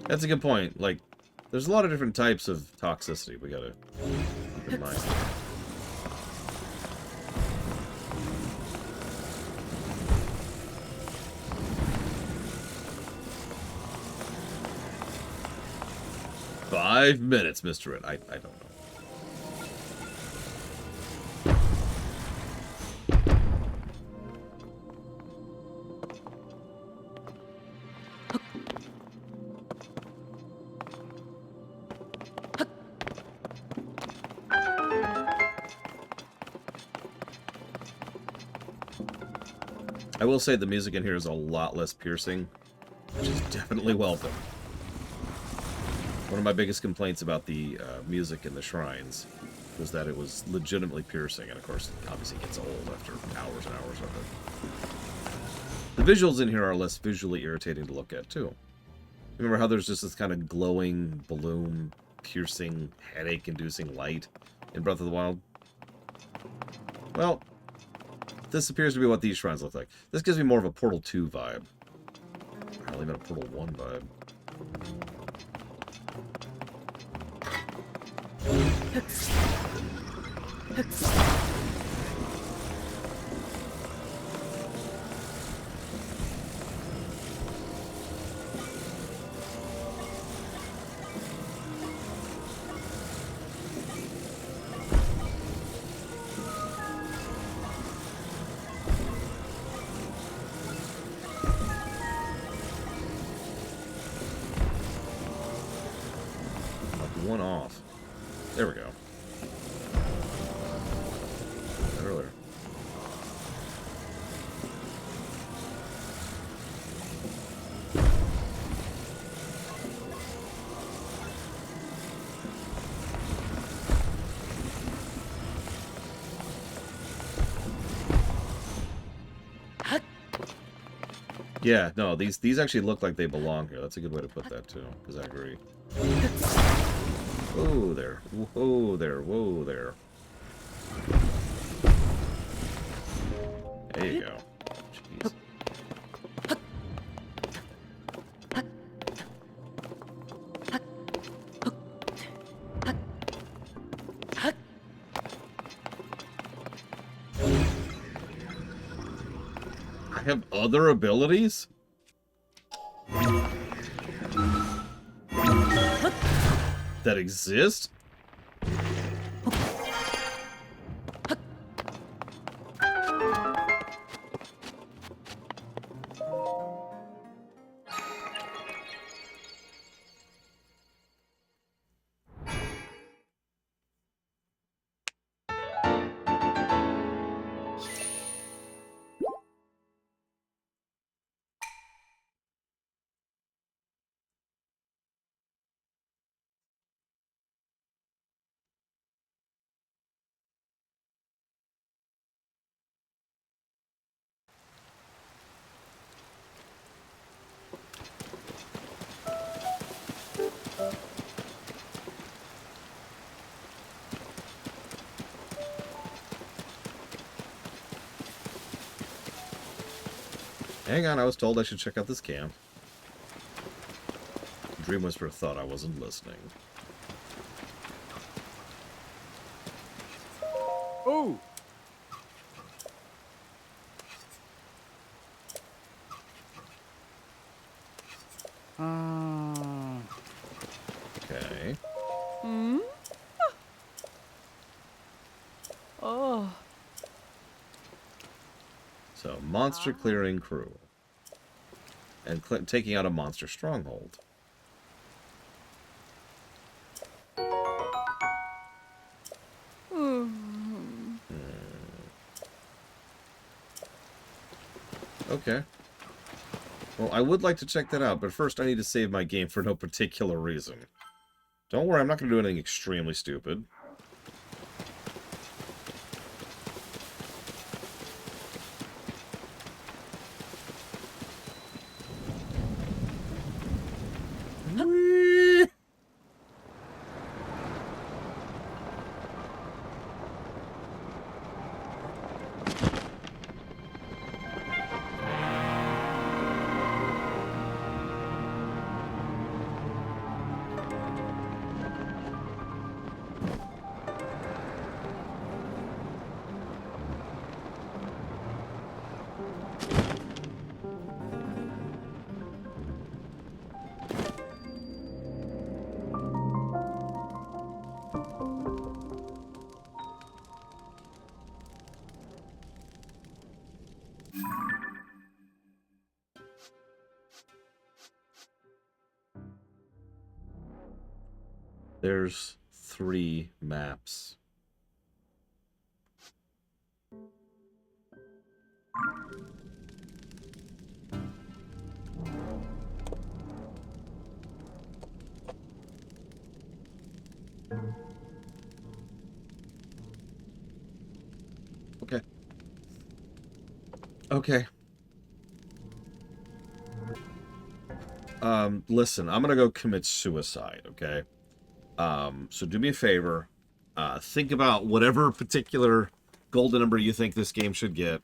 That's a good point. Like, there's a lot of different types of toxicity we gotta keep in mind. Five minutes, Mr. It. I don't know. I will say the music in here is a lot less piercing, which is definitely welcome. One of my biggest complaints about the music in the shrines was that it was legitimately piercing, and of course, it obviously gets old after hours and hours of it. The visuals in here are less visually irritating to look at, too. Remember how there's just this kind of glowing, balloon, piercing, headache-inducing light in Breath of the Wild? Well, this appears to be what these shrines look like. This gives me more of a Portal 2 vibe. Or even a Portal 1 vibe. earlier. Yeah, no, these actually look like they belong here. That's a good way to put that too, because I agree. Whoa there. Whoa there. Whoa there. There you go. Jeez. I have other abilities? That exist? Hang on, I was told I should check out this camp. Dream Whisperer thought I wasn't listening. Oh! Okay. Hmm? Oh. So, monster clearing crew. And taking out a monster stronghold. Okay. Well, I would like to check that out, but first I need to save my game for no particular reason. Don't worry, I'm not going to do anything extremely stupid. Whee! There's 3 maps. Okay. Okay. Listen, I'm gonna go commit suicide, okay? So do me a favor. Think about whatever particular golden number you think this game should get,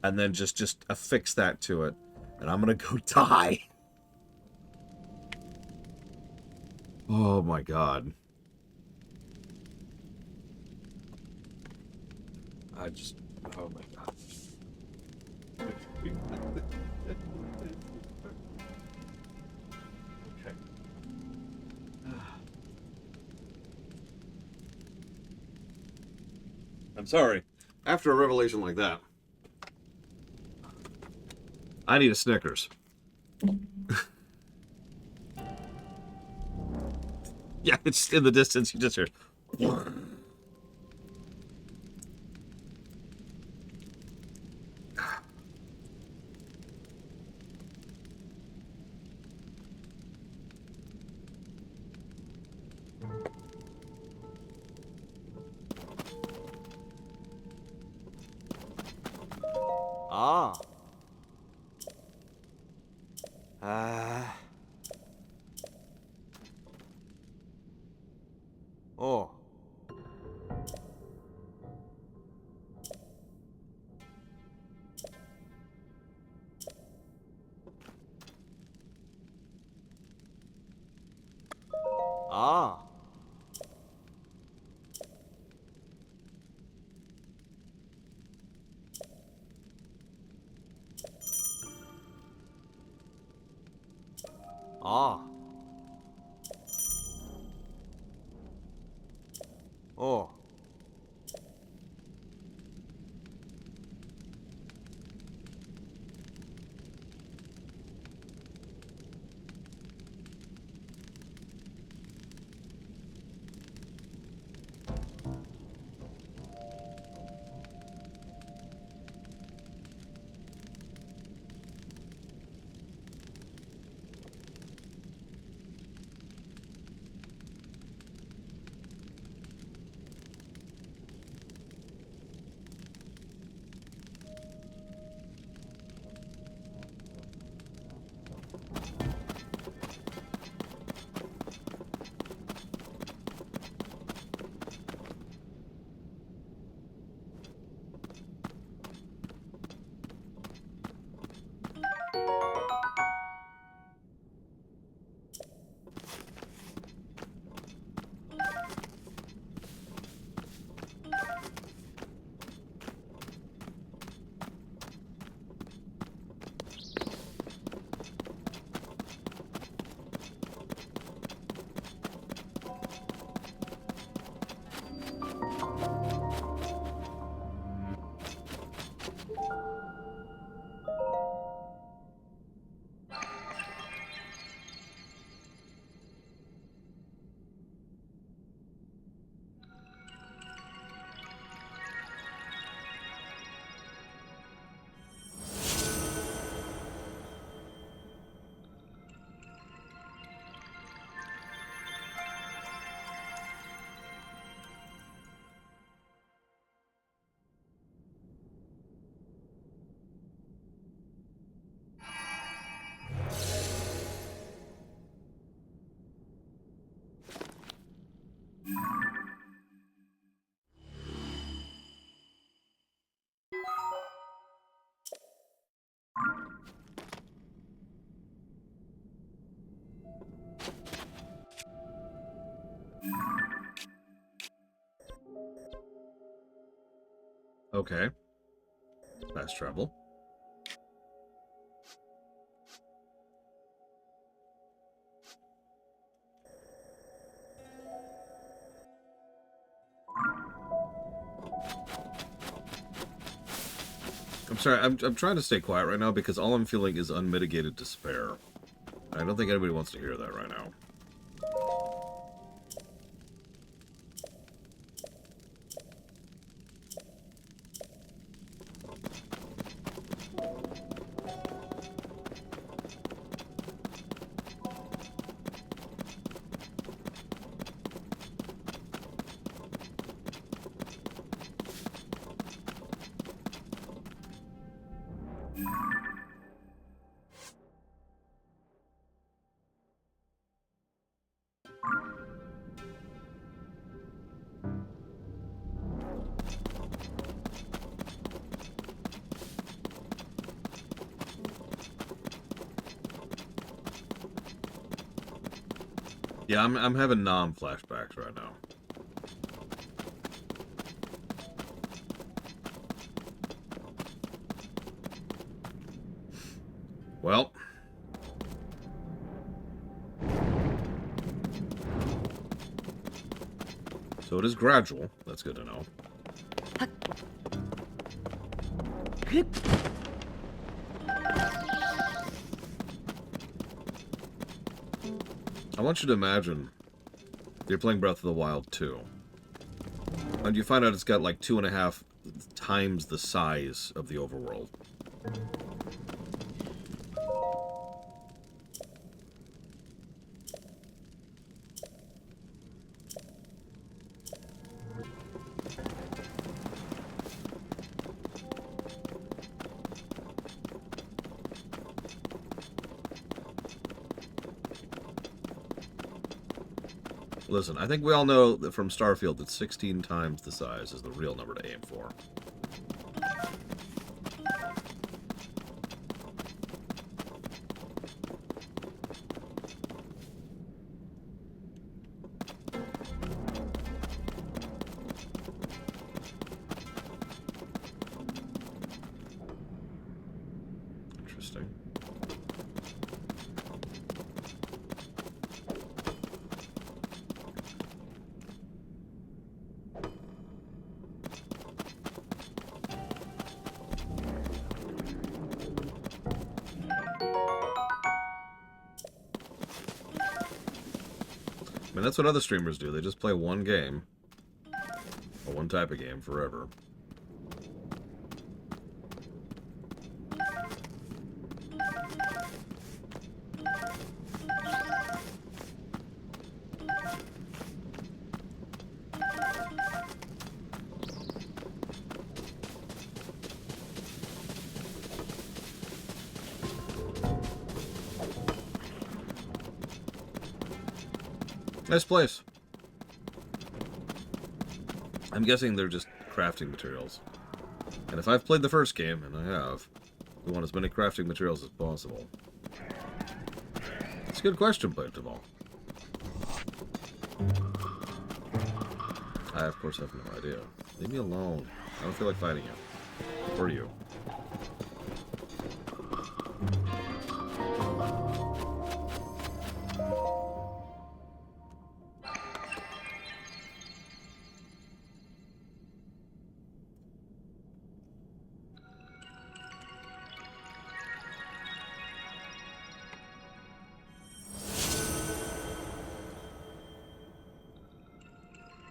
and then just affix that to it. And I'm gonna go die. Oh my god. Oh my god. Okay. I'm sorry. After a revelation like that, I need a Snickers. Yeah, it's in the distance. You just hear. Ah. Ah. Oh. Ah. Ah. Oh. Okay. Fast travel. I'm sorry, I'm trying to stay quiet right now because all I'm feeling is unmitigated despair. I don't think anybody wants to hear that right now. Yeah, I'm having flashbacks right now. Well, so it is gradual. That's good to know. I want you to imagine you're playing Breath of the Wild 2. And you find out it's got like 2.5 times the size of the overworld. Listen, I think we all know that from Starfield that 16 times the size is the real number to aim for. Interesting. I mean, that's what other streamers do. They just play one game, or one type of game, forever. Nice place. I'm guessing they're just crafting materials. And if I've played the first game, and I have, we want as many crafting materials as possible. It's a good question, Playtable. I, of course, have no idea. Leave me alone. I don't feel like fighting you. Or you.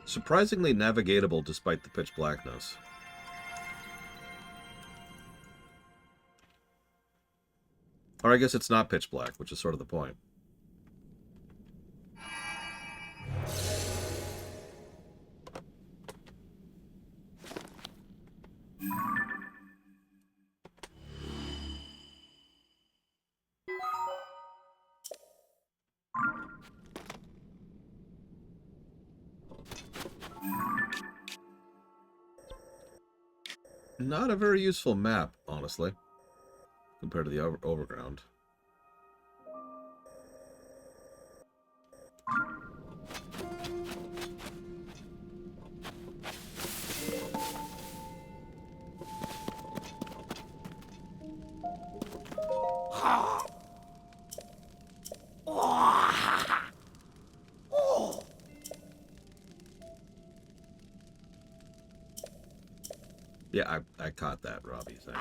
Surprisingly navigatable despite the pitch blackness. Or I guess it's not pitch black, which is sort of the point. Not a very useful map, honestly, compared to the overground. Yeah, I caught that, Robbie. Thanks.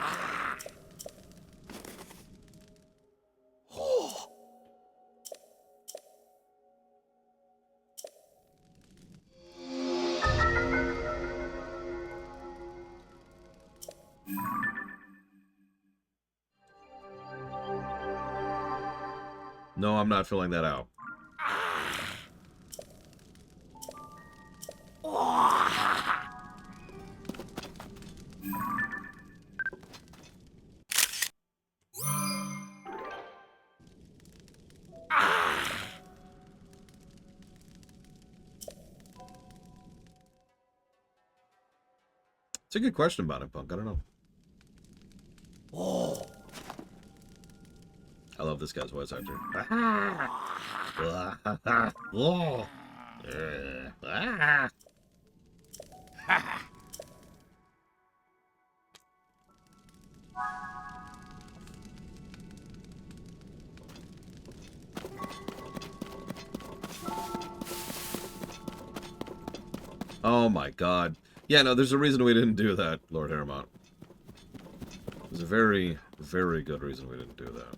No, I'm not filling that out. It's a good question about it, Punk. I don't know. I love this guy's voice actor. Oh my god. Yeah, no, there's a reason we didn't do that, Lord Haremont. There's a very, very good reason we didn't do that.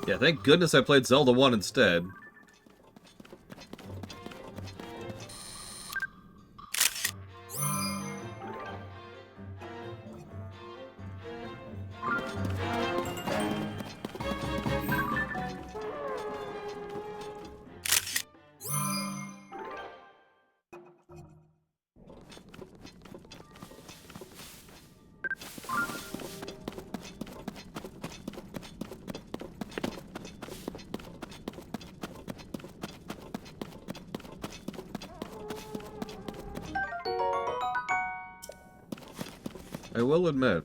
Yeah, thank goodness I played Zelda 1 instead. I will admit,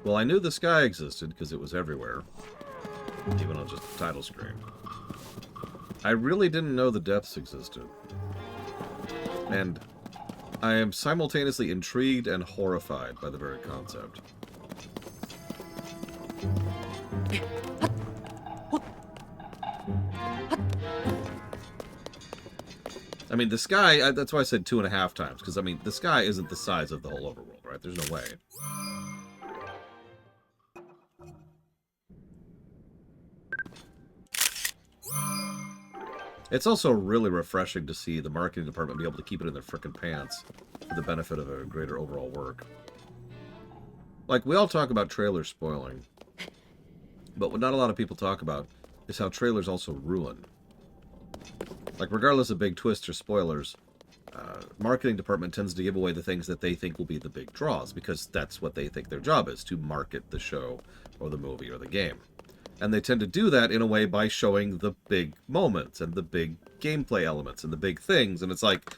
well, I knew the sky existed because it was everywhere, even on just the title screen. I really didn't know the depths existed. And I am simultaneously intrigued and horrified by the very concept. I mean, the sky, that's why I said 2.5 times, because, I mean, the sky isn't the size of the whole overworld, right? There's no way. It's also really refreshing to see the marketing department be able to keep it in their frickin' pants for the benefit of a greater overall work. Like, we all talk about trailers spoiling, but what not a lot of people talk about is how trailers also ruin. Like, regardless of big twists or spoilers, marketing department tends to give away the things that they think will be the big draws, because that's what they think their job is, to market the show or the movie or the game. And they tend to do that in a way by showing the big moments and the big gameplay elements and the big things. And it's like,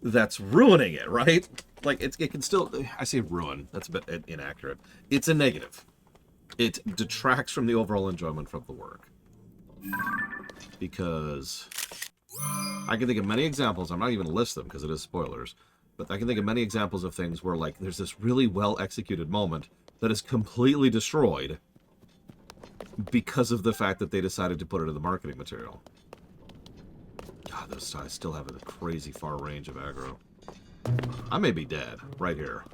that's ruining it, right? Like, it can still... I say ruin. That's a bit inaccurate. It's a negative. It detracts from the overall enjoyment from the work. Because I can think of many examples. I'm not even going to list them because it is spoilers. But I can think of many examples of things where, like, there's this really well-executed moment that is completely destroyed because of the fact that they decided to put it in the marketing material. God, those ties still have a crazy far range of aggro. I may be dead, right here.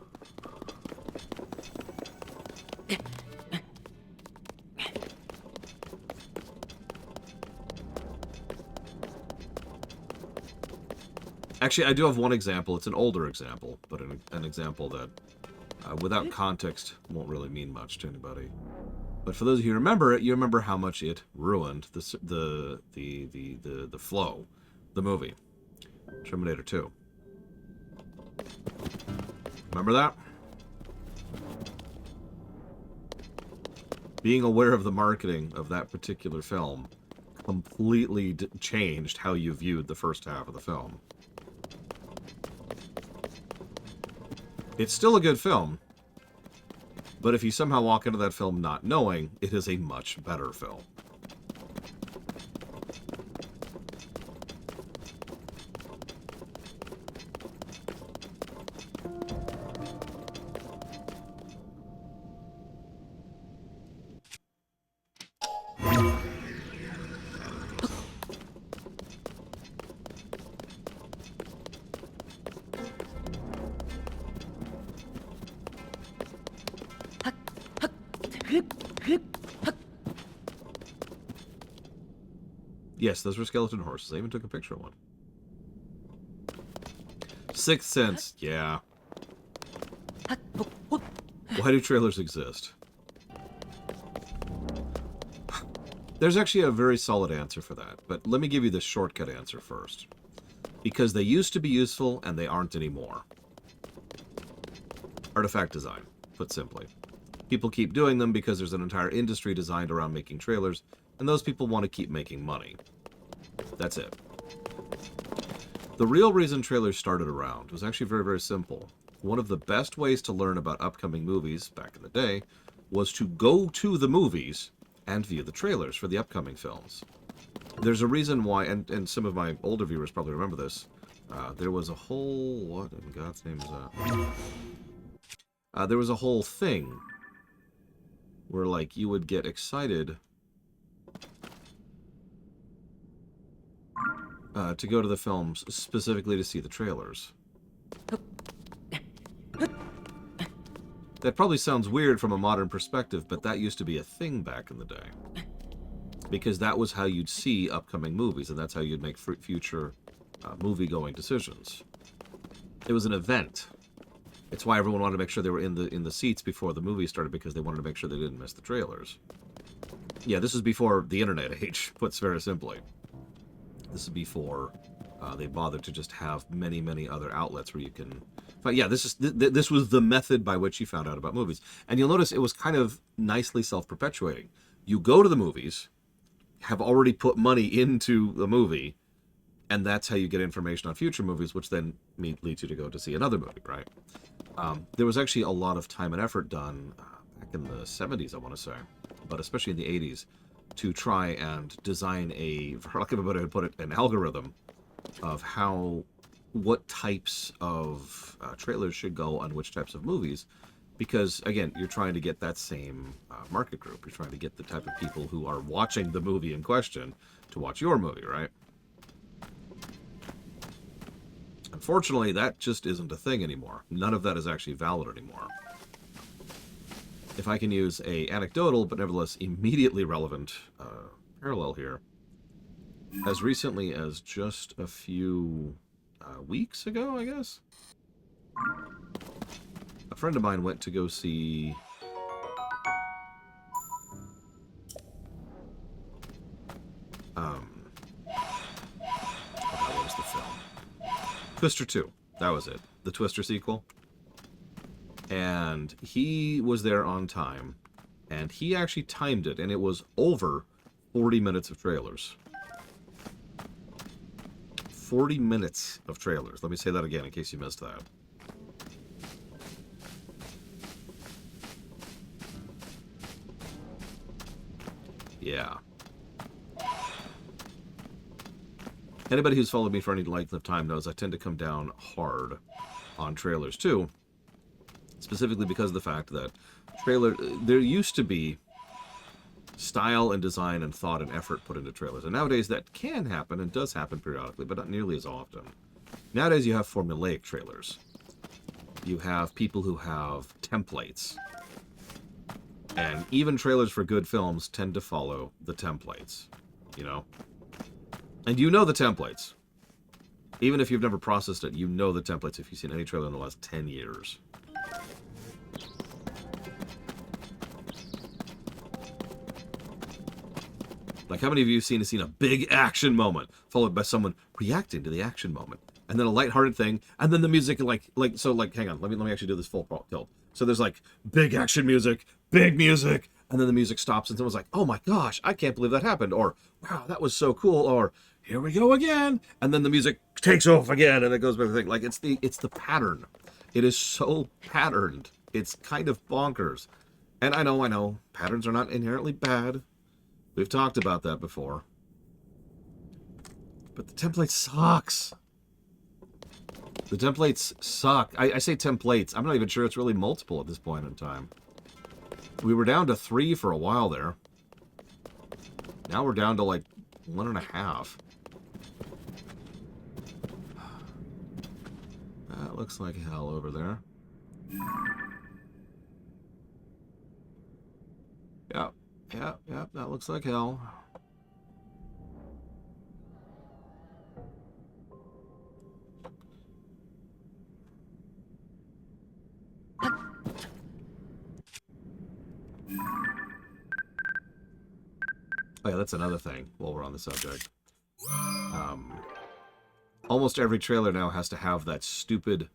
Actually, I do have one example. It's an older example, but an example that, without context, won't really mean much to anybody. But for those of you who remember it, you remember how much it ruined the flow, the movie, Terminator 2. Remember that? Being aware of the marketing of that particular film completely changed how you viewed the first half of the film. It's still a good film. But if you somehow walk into that film not knowing, it is a much better film. Yes, those were skeleton horses. I even took a picture of one. Sixth Sense, yeah. Why do trailers exist? There's actually a very solid answer for that, but let me give you the shortcut answer first. Because they used to be useful, and they aren't anymore. Artifact design, put simply. People keep doing them because there's an entire industry designed around making trailers, and those people want to keep making money. That's it. The real reason trailers started around was actually very, very simple. One of the best ways to learn about upcoming movies, back in the day, was to go to the movies and view the trailers for the upcoming films. There's a reason why, and some of my older viewers probably remember this, there was a whole... what in God's name is that? There was a whole thing where, like, you would get excited to go to the films specifically to see the trailers. That probably sounds weird from a modern perspective, but that used to be a thing back in the day. Because that was how you'd see upcoming movies, and that's how you'd make future movie-going decisions. It was an event. It's why everyone wanted to make sure they were in the seats before the movie started, because they wanted to make sure they didn't miss the trailers. Yeah, this is before the internet age, puts very simply. This is before they bothered to just have many, many other outlets where you can... But yeah, this was the method by which you found out about movies. And you'll notice it was kind of nicely self-perpetuating. You go to the movies, have already put money into the movie, and that's how you get information on future movies, which then leads you to go to see another movie, right? There was actually a lot of time and effort done back in the 70s, I want to say, but especially in the 80s, to try and design a, for lack of a better way to put it, an algorithm of what types of trailers should go on which types of movies. Because, again, you're trying to get that same market group. You're trying to get the type of people who are watching the movie in question to watch your movie, right? Unfortunately, that just isn't a thing anymore. None of that is actually valid anymore. If I can use a anecdotal, but nevertheless immediately relevant parallel here, as recently as just a few weeks ago, I guess, a friend of mine went to go see what was the film? Twister 2. That was it. The Twister sequel. And he was there on time, and he actually timed it, and it was over 40 minutes of trailers. 40 minutes of trailers. Let me say that again in case you missed that. Yeah. Anybody who's followed me for any length of time knows I tend to come down hard on trailers too. Specifically because of the fact that there used to be style and design and thought and effort put into trailers. And nowadays that can happen and does happen periodically, but not nearly as often. Nowadays you have formulaic trailers. You have people who have templates. And even trailers for good films tend to follow the templates, you know? And you know the templates. Even if you've never processed it, you know the templates if you've seen any trailer in the last 10 years. Like, how many of you have seen a big action moment, followed by someone reacting to the action moment? And then a lighthearted thing, and then the music, hang on, let me actually do this full tilt. So there's, like, big action music, big music, and then the music stops, and someone's like, oh my gosh, I can't believe that happened, or, wow, that was so cool, or, here we go again, and then the music takes off again, and it goes back to the thing. Like, it's the pattern. It is so patterned. It's kind of bonkers. And I know, patterns are not inherently bad. We've talked about that before. But the template sucks. The templates suck. I say templates. I'm not even sure it's really multiple at this point in time. We were down to 3 for a while there. Now we're down to like 1.5. That looks like hell over there. Yep, that looks like hell. Oh yeah, that's another thing while we're on the subject. Almost every trailer now has to have that stupid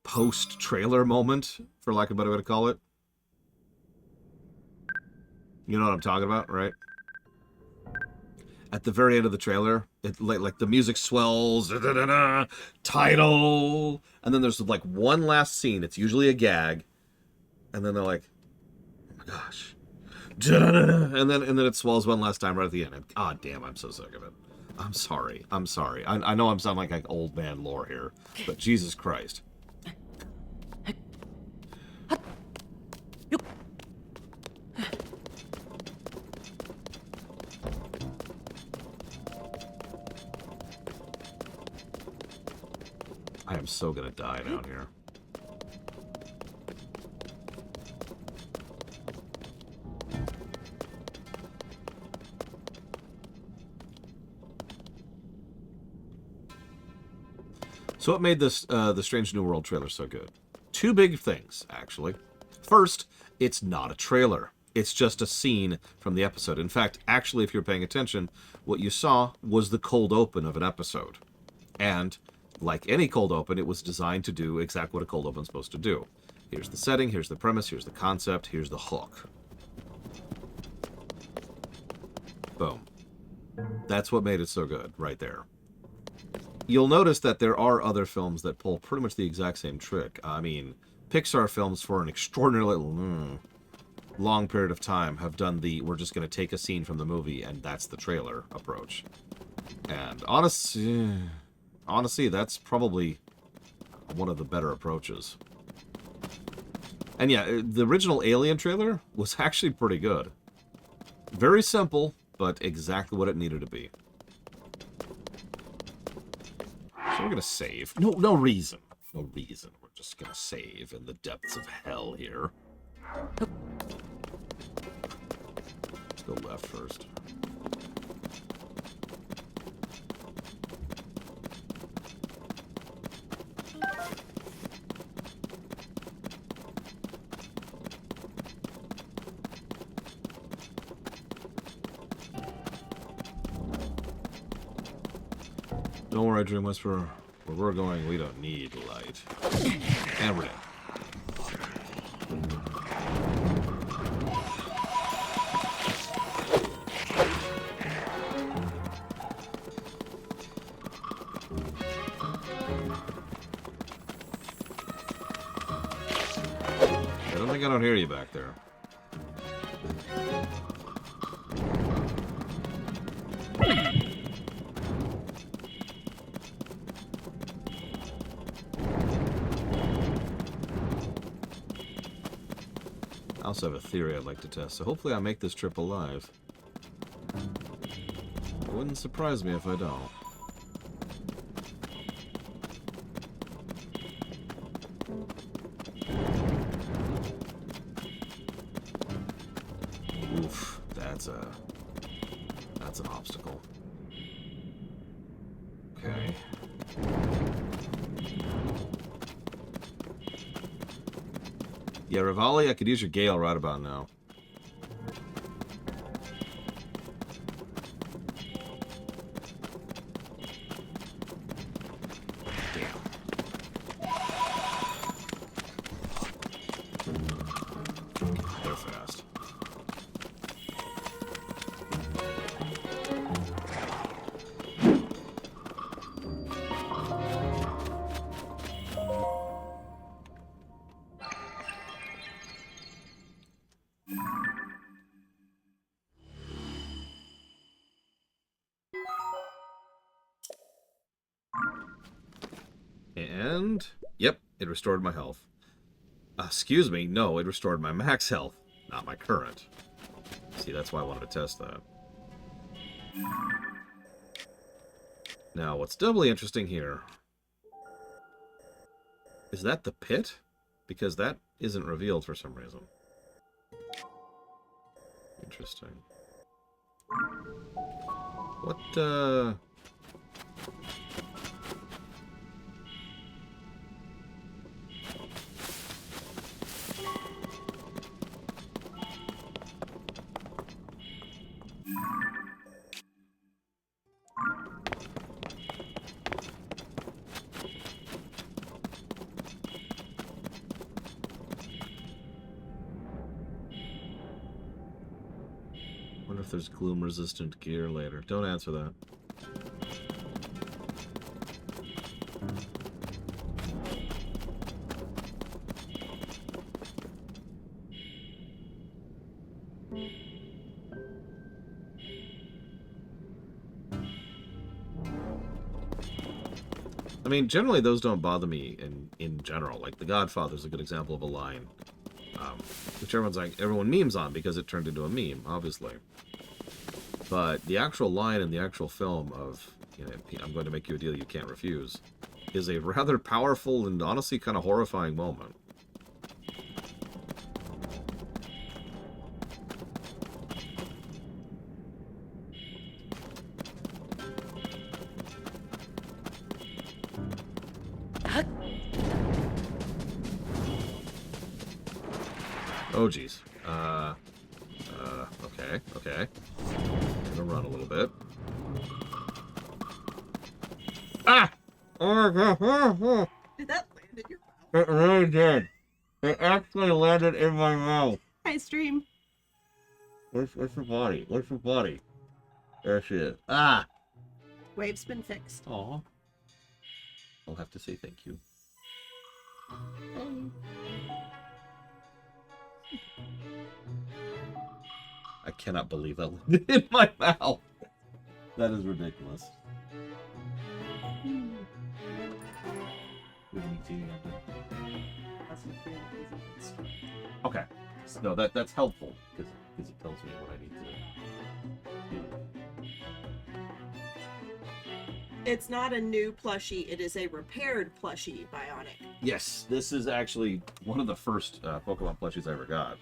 post-trailer moment, for lack of a better way to call it. You know what I'm talking about, right? At the very end of the trailer, it like the music swells, title, and then there's like one last scene. It's usually a gag, and then they're like, "Oh my gosh," and then it swells one last time right at the end. And god damn, I'm so sick of it. I'm sorry. I know I'm sounding like old man lore here, but Jesus Christ. I am so gonna die down here. So what made this the Strange New World trailer so good? 2 big things, actually. First, it's not a trailer. It's just a scene from the episode. In fact, actually, if you're paying attention, what you saw was the cold open of an episode. And like any cold open, it was designed to do exactly what a cold open is supposed to do. Here's the setting, here's the premise, here's the concept, here's the hook. Boom. That's what made it so good, right there. you'll notice that there are other films that pull pretty much the exact same trick. I mean, Pixar films for an extraordinarily long period of time have done the we're just going to take a scene from the movie and that's the trailer approach. And honestly, that's probably one of the better approaches. And yeah, the original Alien trailer was actually pretty good. Very simple, but exactly what it needed to be. So we're gonna save. No reason. No reason. We're just gonna save in the depths of hell here. Let's go left first. Don't worry, Dream Whisperer. Where we're going, we don't need light. And we're dead. I don't think I don't hear you back there. I also have a theory I'd like to test, so hopefully I make this trip alive. It wouldn't surprise me if I don't. Oof, that's an obstacle. Okay. Yeah, Rivali, I could use your Gale right about now. They're fast. And, yep, it restored my health. Excuse me, no, it restored my max health, not my current. See, that's why I wanted to test that. Now, what's doubly interesting here... Is that the pit? Because that isn't revealed for some reason. Interesting. What, wonder if there's gloom-resistant gear later. Don't answer that. I mean, generally those don't bother me in general. Like, The Godfather's a good example of a line. Which everyone memes on because it turned into a meme, obviously. But the actual line in the actual film of, you know, I'm going to make you a deal you can't refuse, is a rather powerful and honestly kind of horrifying moment. Oh, jeez. Okay. I'm gonna run a little bit. Ah! Oh my god! Did that land in your mouth? It really did. It actually landed in my mouth. Hi, stream. Where's her body? Where's her body? There she is. Ah! Wave's been fixed. Aw. I'll have to say thank you. I cannot believe that landed in my mouth. That is ridiculous. Okay. No, that's helpful because it tells me what I need to do. It's not a new plushie, it is a repaired plushie, Bionic. Yes, this is actually one of the first Pokemon plushies I ever got.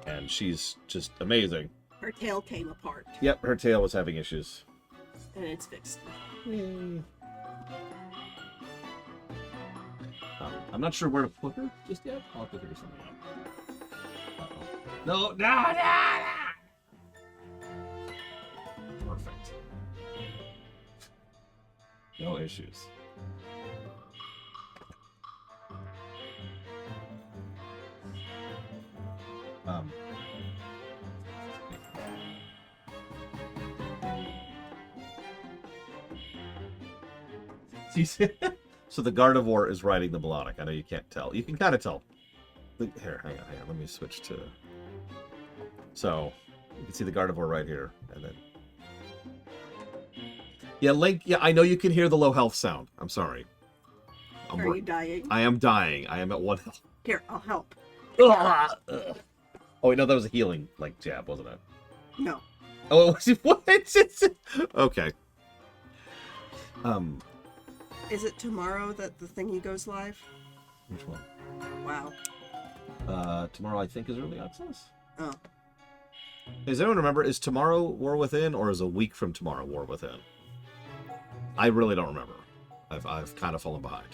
And she's just amazing. Her tail came apart, Yep, her tail was having issues. and it's fixed. I'm not sure where to put her just yet. I'll have to figure something out. Uh-oh. No, no, no! Perfect. No issues. So the Gardevoir is riding the Melodic. I know you can't tell. You can kind of tell. Here, hang on. Let me switch to... So, you can see the Gardevoir right here. And then... Yeah, Link, yeah, I know you can hear the low health sound. I'm sorry. Are you dying? I am dying. I am at 1 health. Here, I'll help. Ugh. Oh, wait, no, that was a healing, like, jab, wasn't it? No. Oh, it was... What? Okay. Is it tomorrow that the thingy goes live? Which one? Wow. Tomorrow, I think, is early access. Oh. Does anyone remember, is tomorrow War Within, or is a week from tomorrow War Within? I really don't remember. I've kind of fallen behind.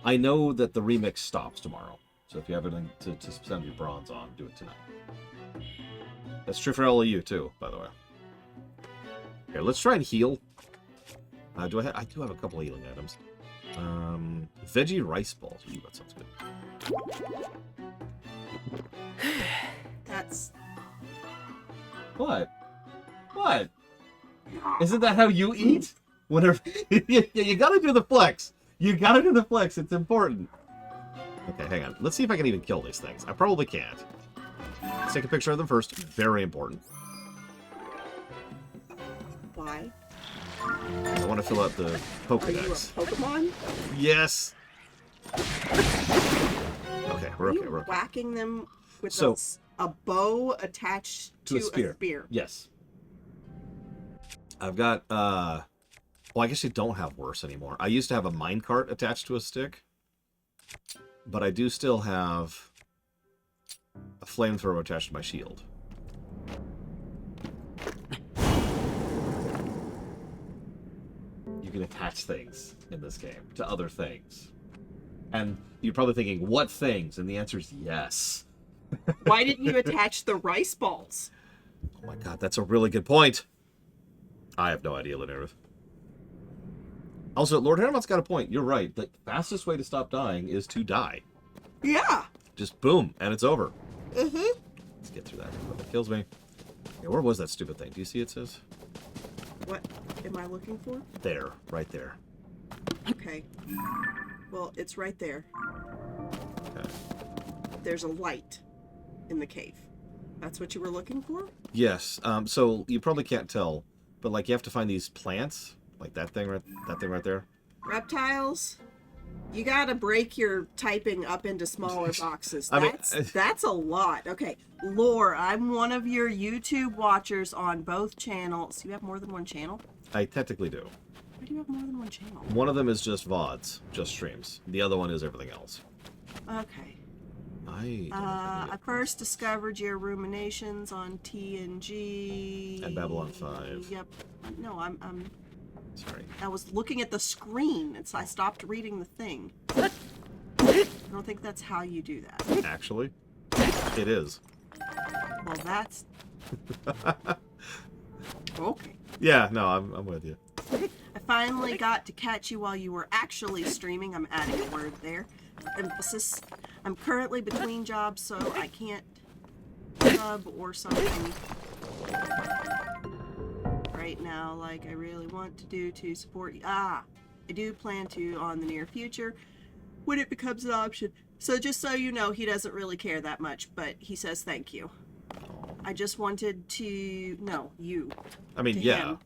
I know that the remix stops tomorrow, so if you have anything to spend your bronze on, do it tonight. That's true for all of you, too, by the way. Here, let's try and heal. I do have a couple of healing items. Veggie rice balls. Ooh, that sounds good. That's... What? What? Isn't that how you eat? Whenever you gotta do the flex. You gotta do the flex. It's important. Okay, hang on. Let's see if I can even kill these things. I probably can't. Let's take a picture of them first. Very important. Why? I want to fill out the Are you a Pokedex. Pokemon? Yes. Okay, we're Are okay. you We're okay. whacking them with So- a bow attached to a spear. Yes. I've got, well, I guess you don't have worse anymore. I used to have a minecart attached to a stick, but I do still have a flamethrower attached to my shield. You can attach things in this game to other things. And you're probably thinking, what things? And the answer is yes. Why didn't you attach the rice balls? Oh my god, that's a really good point. I have no idea, Linerva. Also, Lord Harriman's got a point. You're right. The fastest way to stop dying is to die. Yeah. Just boom, and it's over. Mm-hmm. Let's get through that before that kills me. Yeah, where was that stupid thing? Do you see it says? What am I looking for? There, right there. Okay. Well, it's right there. Okay. There's a light in the cave. That's what you were looking for? Yes. So you probably can't tell, but like you have to find these plants, like that thing right there. Reptiles? You gotta break your typing up into smaller boxes. I mean, That's a lot. Okay, Lore, I'm one of your YouTube watchers on both channels. You have more than one channel? I technically do. Why do you have more than one channel? One of them is just VODs, just streams. The other one is everything else. Okay. I don't know if I I first discovered your ruminations on TNG. And Babylon 5. Yep. No, I'm Sorry. I was looking at the screen. I stopped reading the thing. I don't think that's how you do that. Actually, it is. Well, that's... Okay. Yeah, no, I'm with you. I finally got to catch you while you were actually streaming. I'm adding a word there. Emphasis. I'm currently between jobs, so I can't sub or something right now like I really want to do to support you. Ah! I do plan to on the near future when it becomes an option. So just so you know, he doesn't really care that much, but he says thank you. I just wanted to... No, you. I mean, To yeah. him.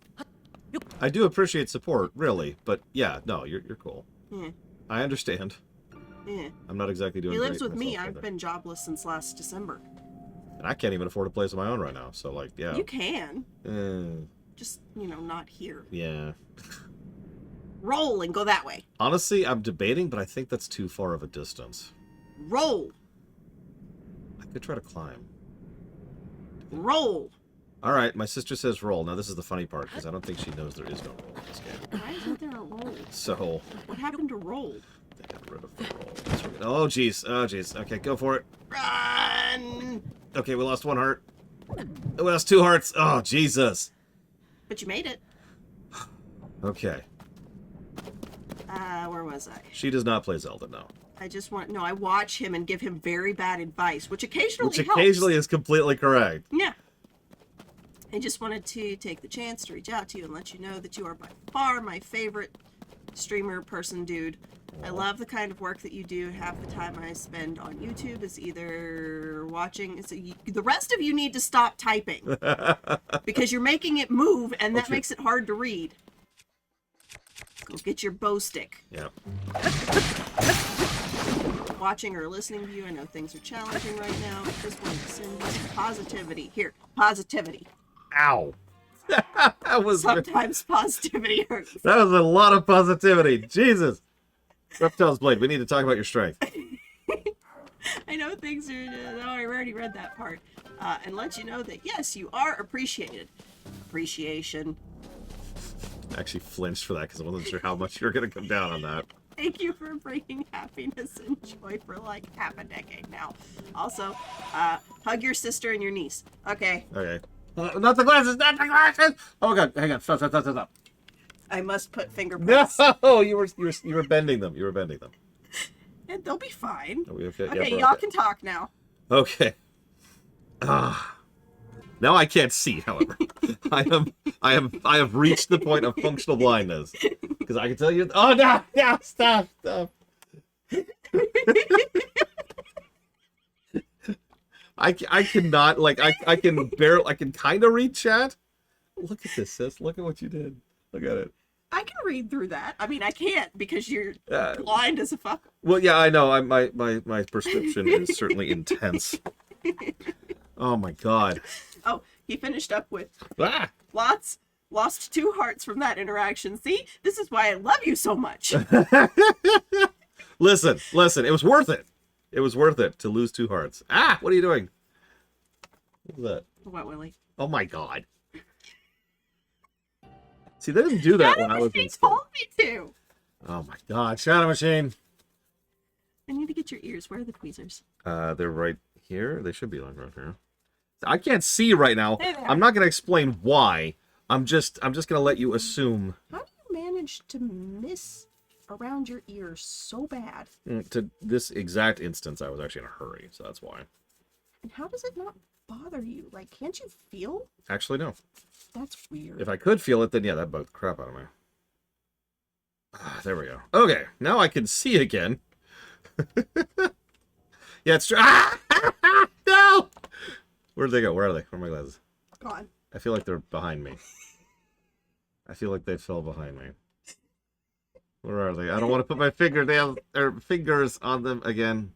I do appreciate support, really. But yeah, no, you're cool. Yeah. I understand. Yeah. I'm not exactly doing He lives great with me. myself I've either. been jobless since last December. And I can't even afford a place of my own right now. So, like, yeah. You can. Eh, Just, not here. yeah. Roll and go that way. Honestly, I'm debating, but I think that's too far of a distance. Roll. I could try to climb. Roll. All right, my sister says roll. Now, this is the funny part, because I don't think she knows there is no roll in this game. Why isn't there a roll? So, What happened to roll? they got rid of the roll. That's right. Oh, jeez. Oh, jeez. Okay, go for it. Run! Okay, we lost 1 heart. We lost 2 hearts. Oh, Jesus. But you made it. Okay. Where was I? She does not play Zelda, no. I watch him and give him very bad advice, which occasionally Which helps. occasionally is completely correct. Yeah. I just wanted to take the chance to reach out to you and let you know that you are by far my favorite streamer person, dude. I love the kind of work that you do. Half the time I spend on YouTube is either watching... the rest of you need to stop typing. Because you're making it move, and that Okay. makes it hard to read. Go get your bow stick. Yep. Watching or listening to you, I know things are challenging right now. Just wanted to send you some positivity. Here, positivity. Ow. that was Sometimes positivity hurts. a lot of positivity. Jesus. Reptile's Blade, we need to talk about your strength. I know things are... oh, I already read that part. And let you know that, yes, you are appreciated. Appreciation. I actually flinched for that because I wasn't sure how much you were going to come down on that. Thank you for bringing happiness and joy for like half a decade now. Also, hug your sister and your niece. Okay. Okay. Not the glasses! Not the glasses! Oh, God. Hang on. Stop. I must put fingerprints. No! You were bending them. You were bending them. And they'll be fine. Are we okay? Okay, Yeah, we're y'all okay. can talk now. Okay. Now I can't see, however. I have reached the point of functional blindness. Because I can tell you... Oh, no! Stop! I cannot, like, I can kind of read chat. Look at this, sis. Look at what you did. Look at it. I can read through that. I mean, I can't because you're Uh, blind as a fuck. Well, yeah, I know. My prescription is certainly intense. Oh, my God. Oh, he finished up with Ah! lost 2 hearts from that interaction. See? This is why I love you so much. Listen. It was worth it. It was worth it to lose 2 hearts. Ah! What are you doing? What was that? What, Willie? Oh, my God. See, they didn't do that when I was She in school. told me to. Oh, my God. Shadow Machine. I need to get your ears. Where are the tweezers? They're right here. They should be like right here. I can't see right now. There they are. I'm not going to explain why. I'm just going to let you assume. How do you manage to miss around your ears so bad? To this exact instance, I was actually in a hurry, so that's why. And how does it not bother you? Like, can't you feel? Actually, no. That's weird. If I could feel it, then yeah, that'd bug the crap out of me. There we go. Okay, now I can see again. Yeah, it's true. No! Where'd they go? Where are they? Where are my glasses? Gone. I feel like they're behind me. I feel like they fell behind me. Where are they? I don't want to put my fingers on them again.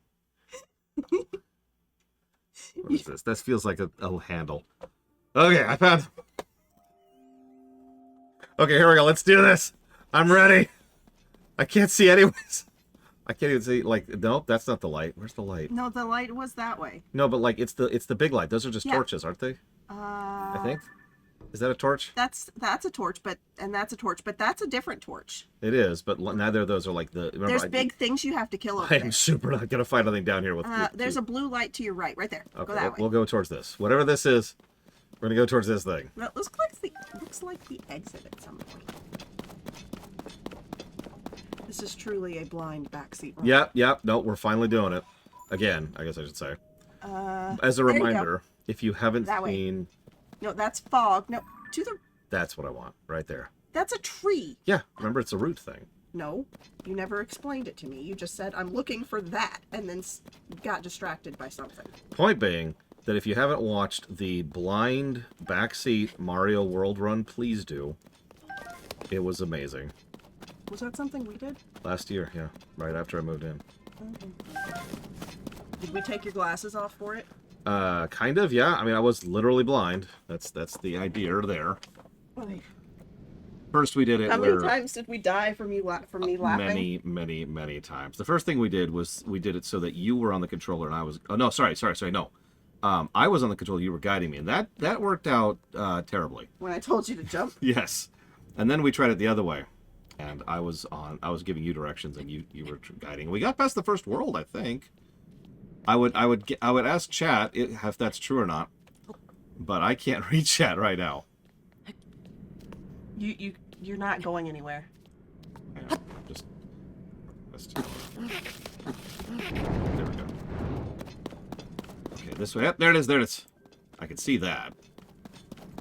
What is this? This feels like a handle. Okay, I found. Okay, here we go. Let's do this. I'm ready. I can't see anyways. I can't even see. Like, nope, that's not the light. Where's the light? No, the light was that way. No, but like it's the big light. Those are just Yeah. torches, aren't they? I think. Is that a torch? That's a torch, but that's a torch, but that's a different torch. It is, but neither of those are like the. Remember, There's big things you have to kill over I there. am super not gonna find anything down here with. There's a blue light to your right there. Okay, Go that way. we'll go towards this. Whatever this is, we're gonna go towards this thing. That looks like the exit at some point. This is truly a blind backseat run. Yep. No, we're finally doing it. Again, I guess I should say. As a there you go. reminder, if you haven't That way. seen, No, that's fog. No, to the. that's what I want right there. That's a tree. Yeah, remember it's a root thing. No, you never explained it to me. You just said, I'm looking for that, and then got distracted by something. Point being that if you haven't watched the blind backseat Mario World run, please do. It was amazing. Was that something we did? Last year, yeah. Right after I moved in. Did we take your glasses off for it? Kind of, yeah. I mean, I was literally blind. That's the idea there. Like, First, we did it how where... many times did we die from me laughing? Many times. The first thing we did was we did it so that you were on the controller and I was... Oh, no, sorry, no. I was on the controller, you were guiding me, and that worked out terribly. When I told you to jump? Yes. And then we tried it the other way. And I was giving you directions and you were guiding. We got past the first world, I think. I would ask chat if that's true or not. But I can't read chat right now. You're not going anywhere. Yeah, just there we go. Okay, this way. Yep, there it is. There it is. I can see that.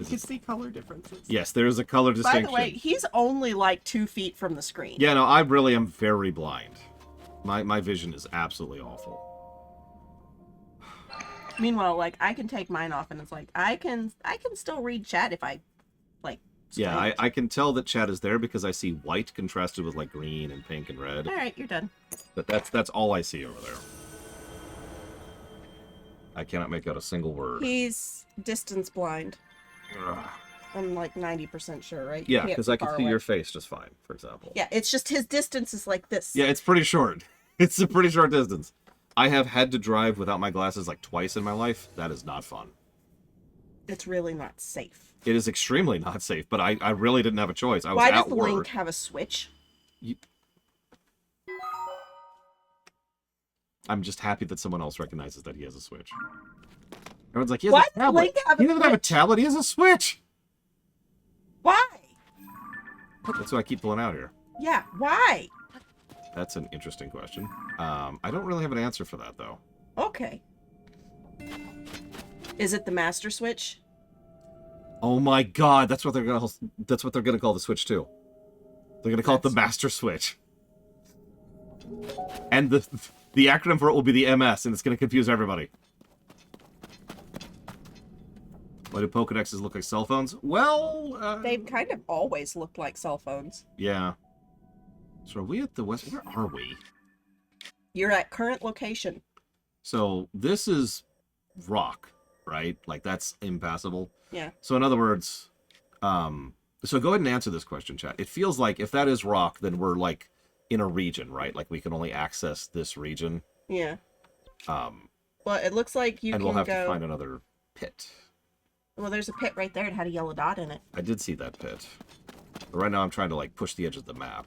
You can see color differences. Yes, there is a color By distinction. the way, he's only like 2 feet from the screen. Yeah, no, I really am very blind. My vision is absolutely awful. Meanwhile, like, I can take mine off and it's like, I can still read chat if I, like, Yeah, squint. I can tell that chat is there because I see white contrasted with like green and pink and red. Alright, you're done. But that's all I see over there. I cannot make out a single word. He's distance blind. Ugh. I'm like 90% sure, right? Yeah, He can't because I can far see away. your face just fine, for example. Yeah, it's just his distance is like this. Yeah, it's pretty short. It's a pretty short distance. I have had to drive without my glasses like twice in my life. That is not fun. It's really not safe. It is extremely not safe, but I really didn't have a choice. I was Why at does work. Link have a switch? I'm just happy that someone else recognizes that he has a Switch. Everyone's like, he has Why a does tablet. Link have a He doesn't have a Switch? tablet, he has a Switch! Why? That's what I keep pulling out here. Yeah, why? That's an interesting question. I don't really have an answer for that, though. Okay. Is it the Master Switch? Oh my god, that's what they're gonna call the Switch too. They're gonna call it the Master Switch. And the acronym for it will be the MS, and it's gonna confuse everybody. Why do Pokedexes look like cell phones? Well, They've kind of always looked like cell phones. yeah. So are we at the west? Where are we? You're at current location. So this is rock, right? Like that's impassable. Yeah. So in other words, so go ahead and answer this question, chat. It feels like if that is rock, then we're like in a region, right? Like we can only access this region. Yeah. Well, Well, it looks like you and can we'll have go... to find another pit. Well, there's a pit right there. It had a yellow dot in it. I did see that pit. But right now I'm trying to like push the edge of the map.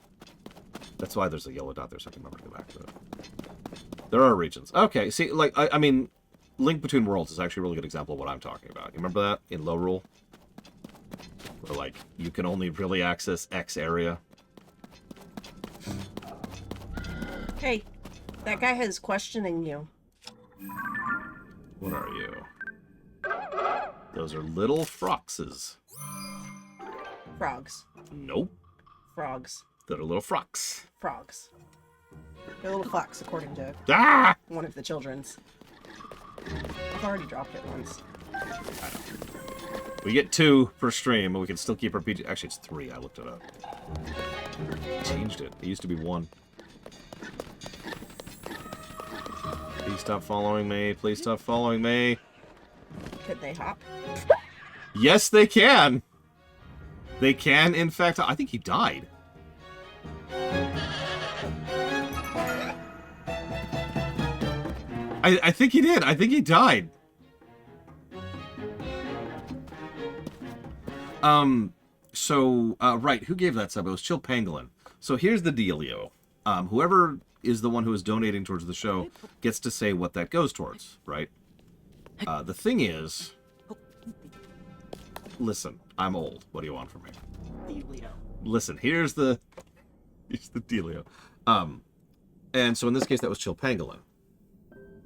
That's why there's a yellow dot there, so I can remember to go back to it. There are regions. Okay, see, like, I mean, Link Between Worlds is actually a really good example of what I'm talking about. You remember that in Low Rule? Where, like, you can only really access X area. Hey, that guy is questioning you. What are you? Those are little froxes. Frogs. Nope. Frogs. They're little frogs. Frogs. They're little fox, according to Ah! one of the children's. I've already dropped it once. We get 2 per stream, but we can still keep our PG. Actually, it's 3. I looked it up. Changed it. It used to be 1. Please stop following me. Please stop following me. Could they hop? Yes, they can. They can, in fact. I think he died. I think he did. I think he died. Right, who gave that sub? It was Chill Pangolin. So here's the dealio. Whoever is the one who is donating towards the show gets to say what that goes towards, right? The thing is, listen, I'm old. What do you want from me? Leo. Listen, here's the dealio. And so in this case, that was Chill Pangolin.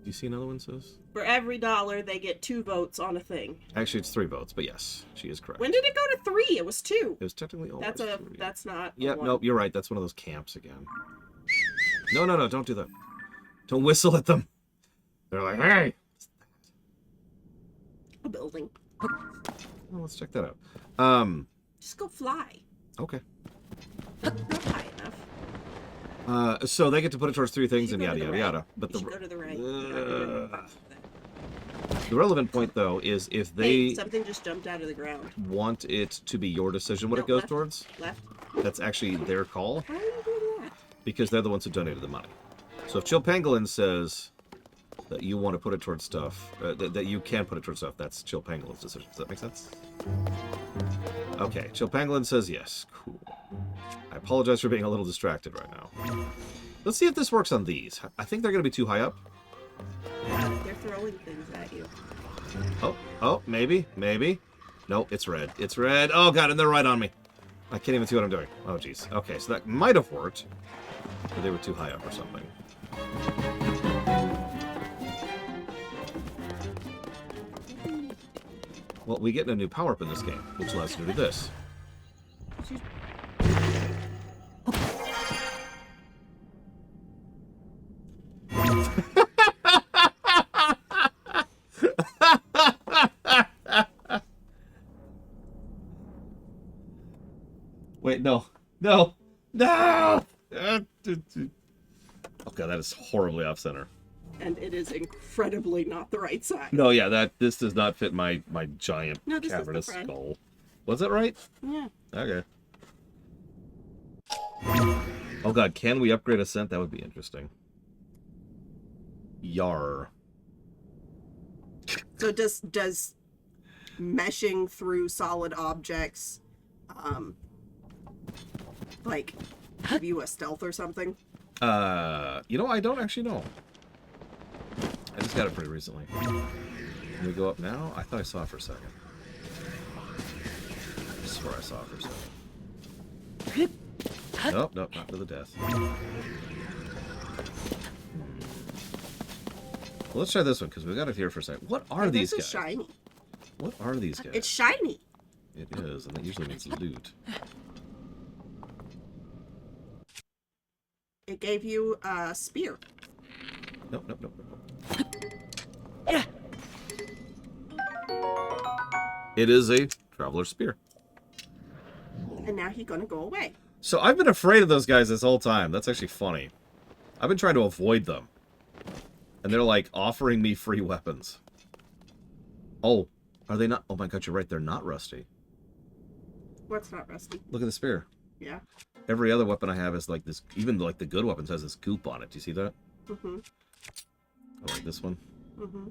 Do you see another one, sis? For every $1, they get 2 votes on a thing. Actually, it's 3 votes, but yes, she is correct. When did it go to 3? It was 2. It was technically always That's 3. That's not. Yep, one. nope, you're right. That's one of those camps again. No, no, no, don't do that. Don't whistle at them. They're like, hey! A building. Well, let's check that out. Just go fly. Okay. Not high enough. So they get to put it towards 3 things You and should yada, go to yada, the yada. But You should go to the right. the relevant point, though, is if Hey, they something just jumped out of the ground. want it to be your decision what No, it goes left. towards, Left. that's actually their call, How are you doing that? because they're the ones who donated the money. So if Chill Pangolin says that you want to put it towards stuff, that you can put it towards stuff, that's Chill Pangolin's decision. Does that make sense? Okay, Chill Pangolin says yes. Cool. I apologize for being a little distracted right now. Let's see if this works on these. I think they're going to be too high up. They're throwing things at you. Oh, maybe. No, it's red. It's red. Oh, God, and they're right on me. I can't even see what I'm doing. Oh, jeez. Okay, so that might have worked. But they were too high up or something. Well, we get a new power-up in this game, which allows you to do this. Wait, no. No! No! Oh, God, that is horribly off-center. And it is incredibly not the right size. No, yeah, this does not fit my giant No, this is the cavernous front. skull. Was that right? Yeah. Okay. Oh God, can we upgrade Ascent? That would be interesting. Yar. So does meshing through solid objects, like give you a stealth or something? You know, I don't actually know. I just got it pretty recently. Can we go up now? I thought I saw it for a second. I swear I saw it for a second. Nope, nope, not to the death. Well, let's try this one, because we got it here for a second. What are these This guys? is shiny. What are these guys? It's shiny. It is, and that usually means loot. It gave you a spear. Nope, nope, nope, nope. It is a traveler spear. And now he's gonna go away. So I've been afraid of those guys this whole time. That's actually funny. I've been trying to avoid them. And they're like offering me free weapons. Oh, are they not? Oh my God, you're right. They're not rusty. What's not rusty? Look at the spear. Yeah. Every other weapon I have is like this. Even like the good weapons has this goop on it. Do you see that? Mm-hmm. I like this one. Mm-hmm.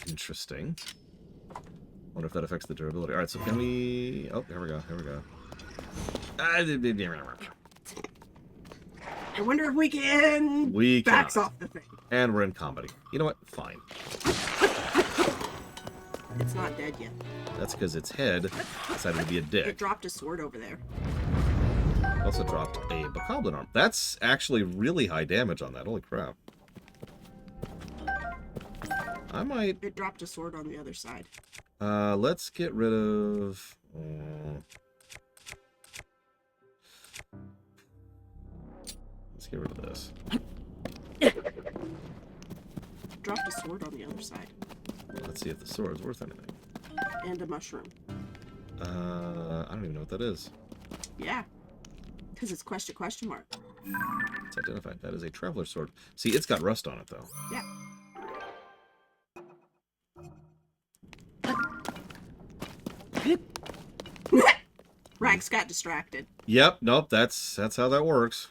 Interesting. Wonder if that affects the durability. All right, so can we? Oh, here we go. Here we go. I wonder if we can. We backs cannot. off the thing. And we're in comedy. You know what? Fine. It's not dead yet. That's because its head decided to be a It dick. dropped a sword over there. Also dropped a bokoblin arm. That's actually really high damage on that. Holy crap. I might... It dropped a sword on the other side. Let's get rid of... let's get rid of this. Dropped a sword on the other side. Let's see if the sword's worth anything. And a mushroom. I don't even know what that is. Yeah. Because it's question mark. It's identified. That is a traveler sword. See, it's got rust on it, though. Yeah. Rags got distracted. Yep, nope, that's how that works.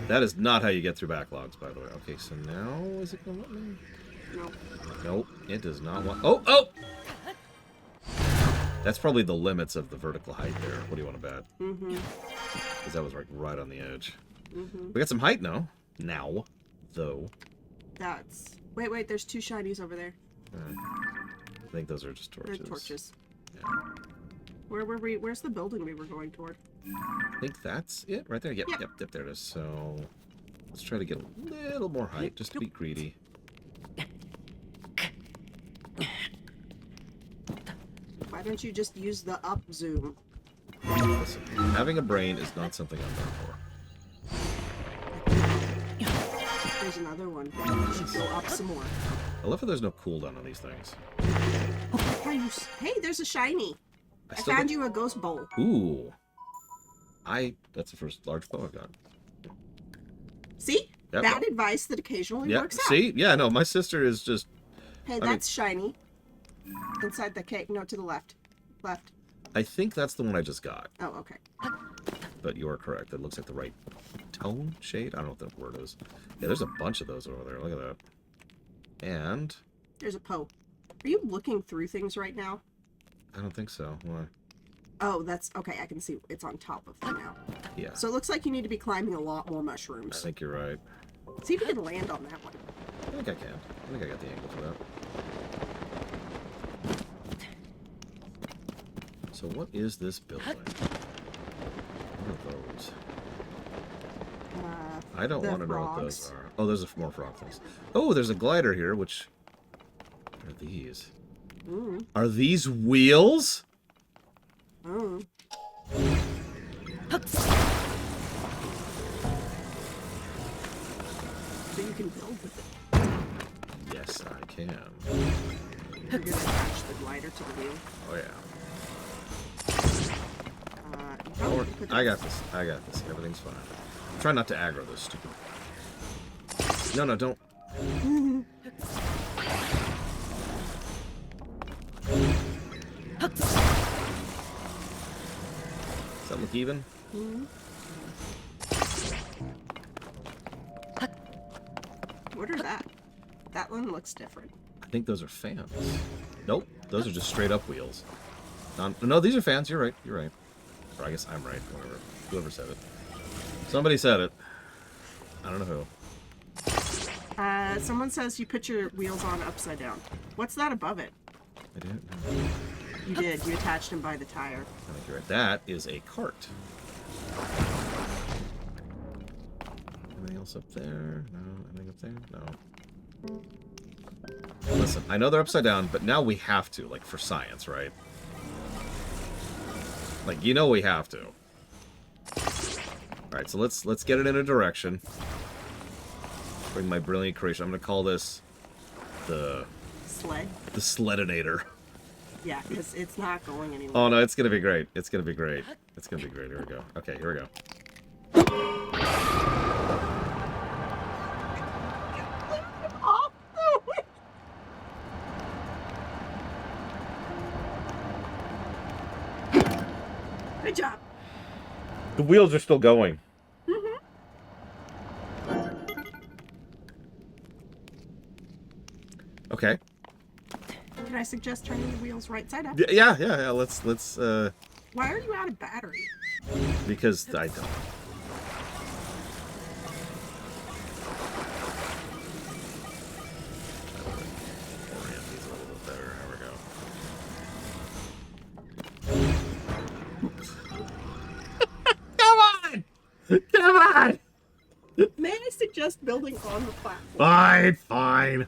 That is not how you get through backlogs, by the way. Okay, so now is it gonna let me? No. Nope, it does not want. Oh, oh! That's probably the limits of the vertical height there. What do you want to bet? Mm-hmm. Because that was like right on the edge. Mm-hmm. We got some height now. Now, though. That's... Wait, there's 2 shinies over there. I think those are just torches. They're torches. Yeah. Where were we? Where's the building we were going toward? I think that's it right there. Yep, Yeah. yep, there it is. So, Let's try to get a little more height, just to be greedy. Why don't you just use the up zoom? Listen, having a brain is not something I'm known for. There's another one. You should go up some more. I love how there's no cooldown on these things. Hey, there's a shiny. I still found don't- you a ghost bowl. Ooh. That's the first large bow I've got. See? Yep. Bad advice that occasionally Yeah, works out. see? Yeah, no, my sister is just... Hey, mean- that's shiny. Inside the cake. No, to the left. Left. I think that's the one I just got. Oh, okay. But you are correct. That looks like the right tone, shade? I don't know what that word is. Yeah, there's a bunch of those over there. Look at that. And... There's a Poe. Are you looking through things right now? I don't think so. Why? Oh, that's... Okay, I can see it's on top of them now. Yeah. So it looks like you need to be climbing a lot more I mushrooms. think you're right. See if you can land on that one. I think I can. I think I got the angle for that. So what is this building? What are those? I don't The want to know what frogs. those are. Oh, there's more frog things. Oh, there's a glider here, which... What are these? Mm. Are these wheels? Mm. So you can build with it. Yes, I can. You're gonna attach the glider to the wheel. Oh, yeah. You probably can put I got this. I got this. Everything's fine. Try not to aggro this stupid... No, no, don't. Does that look even? What are that? That one looks different. I think those are fans. Nope. Those are just straight up wheels. No, these are fans. You're right. You're right. Or I guess I'm right. Whatever. Whoever said it. Somebody said it. I don't know who. Someone says you put your wheels on upside down. What's that above it? I didn't. You did. You attached them by the tire. I think you're right. That is a cart. Anything else up there? No. Anything up there? No. Listen, I know they're upside down, but now we have to, like, for science, right? Like, you know we have to. Alright, so let's get it in a direction. Bring my brilliant creation. I'm gonna call this the Sled? Sledinator. Yeah, because it's not going anywhere. Oh no, it's gonna be great. It's gonna be great. It's gonna be great. Here we go. Okay, here we go. Good job. The wheels are still going. Okay. Can I suggest turning the wheels right side up? Yeah. Let's Why are you out of battery? because I don't. Orient these a little bit better. There we go. Come on! Come on! May I suggest building on the platform? Fine.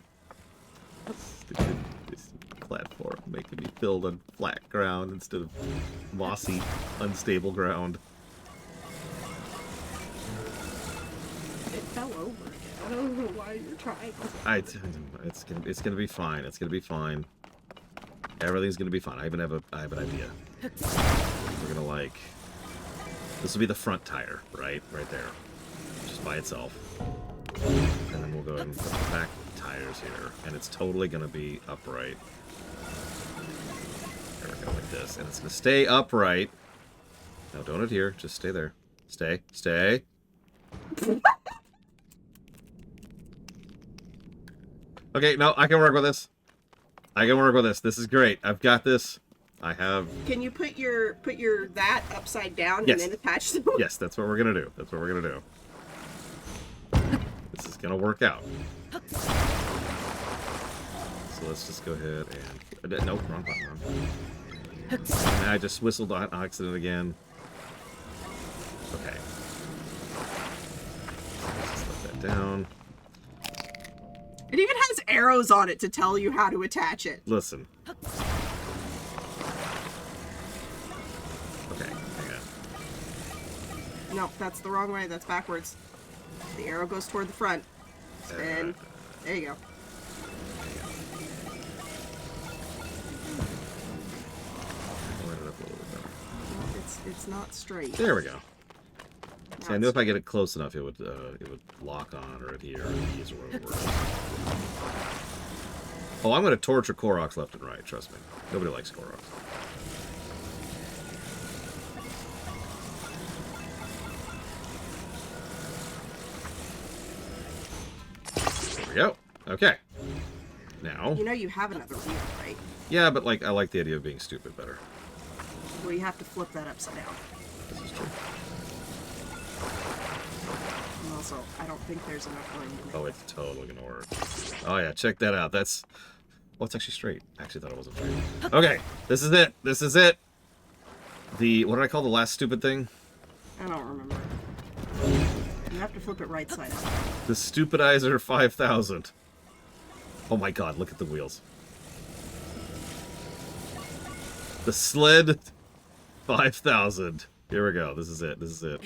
This platform making me build on flat ground instead of mossy, unstable ground. It fell over again. I don't know why you're trying. It's gonna be fine. It's gonna be fine. Everything's gonna be fine. I have an idea. We're gonna like. This will be the front tire, right there, just by itself. And then we'll go ahead and put the back tires here, and it's totally gonna be upright. There we go, like this, and it's gonna stay upright. No, don't adhere. Just stay there. Stay. Okay, no, I can work with this. This is great. I've got this. I have. Can you put your that upside down Yes. and then attach them? Yes, that's what we're gonna do. This is gonna work out. So let's just go ahead and. Nope, wrong button. And I just whistled on accident again. Okay. Let's just let that down. It even has arrows on it to tell you how to attach it. Listen. Okay, hang on. No, that's the wrong way. That's backwards. The arrow goes toward the front. Spin. There you go. Line it up a little bit better. It's not straight. There we go. See, I knew if Not I get it close enough, it would lock on or adhere or ease or whatever. Oh, I'm gonna torture Koroks left and right. Trust me. Nobody likes Koroks. There we go. Okay. Now. You know you have another wheel, right? Yeah, but like I like the idea of being stupid better. Well, you have to flip that upside down. This is true. And also, I don't think there's enough room to make Oh, it's totally gonna work. Oh yeah, check that out. That's... Oh, it's actually straight. I actually thought it wasn't straight. Okay, this is it. This is it. The... What did I call the last stupid thing? I don't remember. You have to flip it right side up. The Stupidizer 5000. Oh my god, look at the wheels. The Sled 5000. Here we go. This is it. This is it.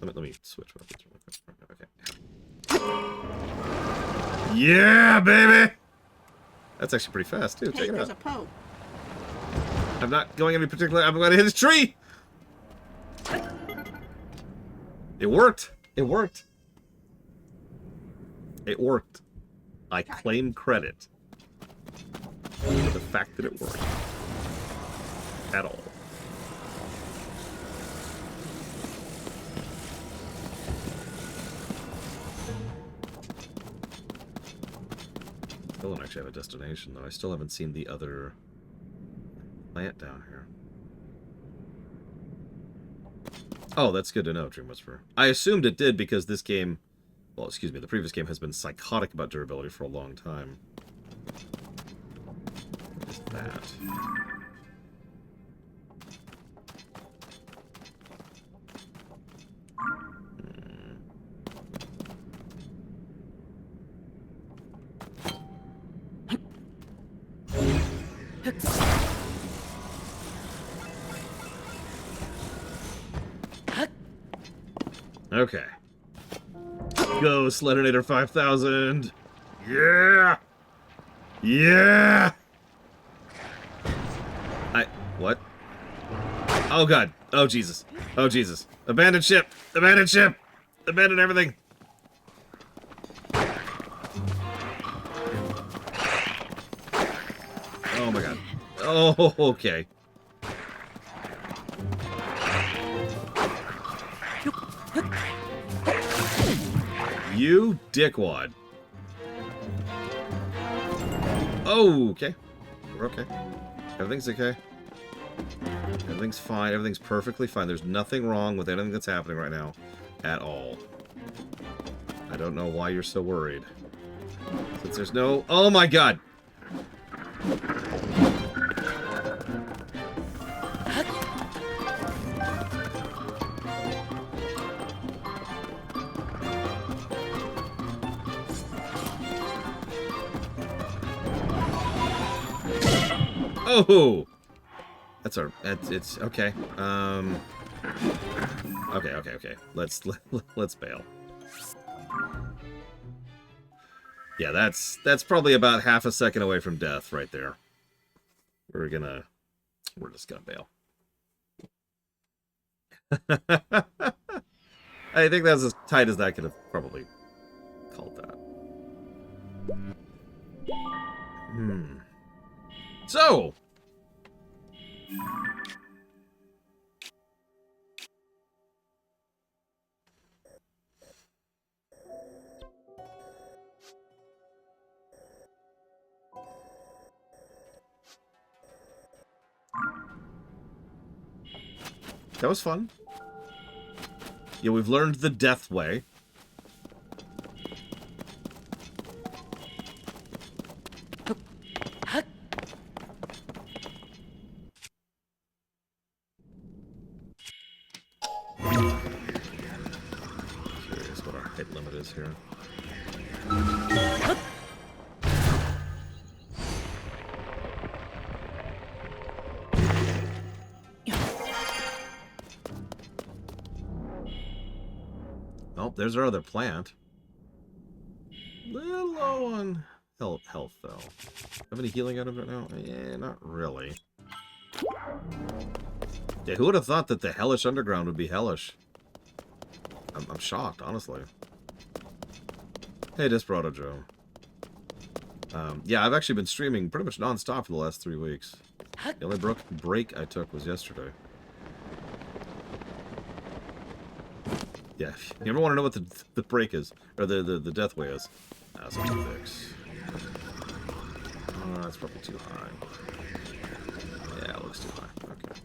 Let me switch weapons real quick. Okay. Yeah, baby! That's actually pretty fast, too. Hey, Check it there's out. a Poe. I'm not going any particular... I'm going to hit this tree! It worked! It worked! It worked. I claim credit for the fact that it worked. At all. Still don't actually have a destination, though. I still haven't seen the other plant down here. Oh, that's good to know, Dream Whisperer. I assumed it did because this game... Well, excuse me, the previous game has been psychotic about durability for a long time. What is that? Okay. Go, Sleddernator 5000! Yeah! Yeah! What? Oh god. Oh Jesus. Oh Jesus. Abandon ship! Abandon ship! Abandon everything! Oh my god. Oh, okay. You dickwad. Oh, okay. We're okay. Everything's okay. Everything's fine. Everything's perfectly fine. There's nothing wrong with anything that's happening right now. At all. I don't know why you're so worried. Since there's no... Oh my god! Oh! That's our... It's... Okay. Okay. Let's bail. Yeah, that's probably about half a second away from death right there. We're just gonna bail. I think that's as tight as I could have probably called that. So... That was fun. Yeah, we've learned the death way. hit limit is here. Oh, there's our other plant. Little low on health, though. Have any healing items right now? Yeah, not really. Yeah, who would have thought that the hellish underground would be hellish? I'm shocked, honestly. Hey, Desperado Joe. Yeah, I've actually been streaming pretty much non-stop for the last 3 weeks. The only break I took was yesterday. Yeah, if you ever want to know what the break is, or the deathway is, that's a 2 fix. Oh, that's probably too high. Yeah, it looks too high. Okay.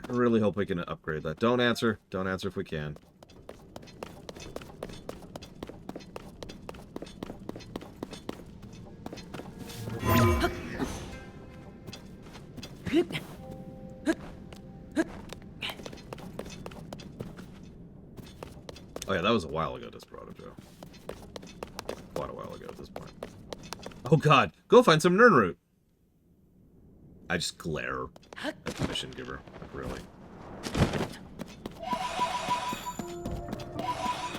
I really hope we can upgrade that. Don't answer. Don't answer if we can. Oh yeah, that was a while ago, Desperado Joe. Quite a while ago at this point. Oh god, go find some Nernroot! I just glare at the mission giver. Like, really.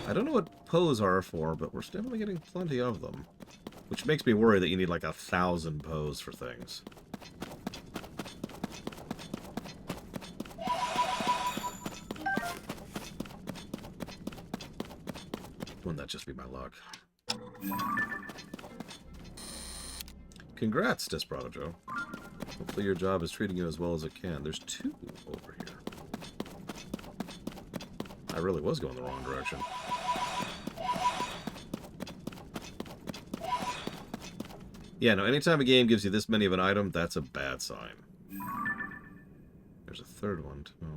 I don't know what Poes are for, but we're definitely getting plenty of them. Which makes me worry that you need like 1,000 Poes for things. Wouldn't that just be my luck? Congrats, Desperado Joe. Hopefully your job is treating you as well as it can. There's 2 over here. I really was going the wrong direction. Yeah, no, anytime a game gives you this many of an item, that's a bad sign. There's a 3rd one, too.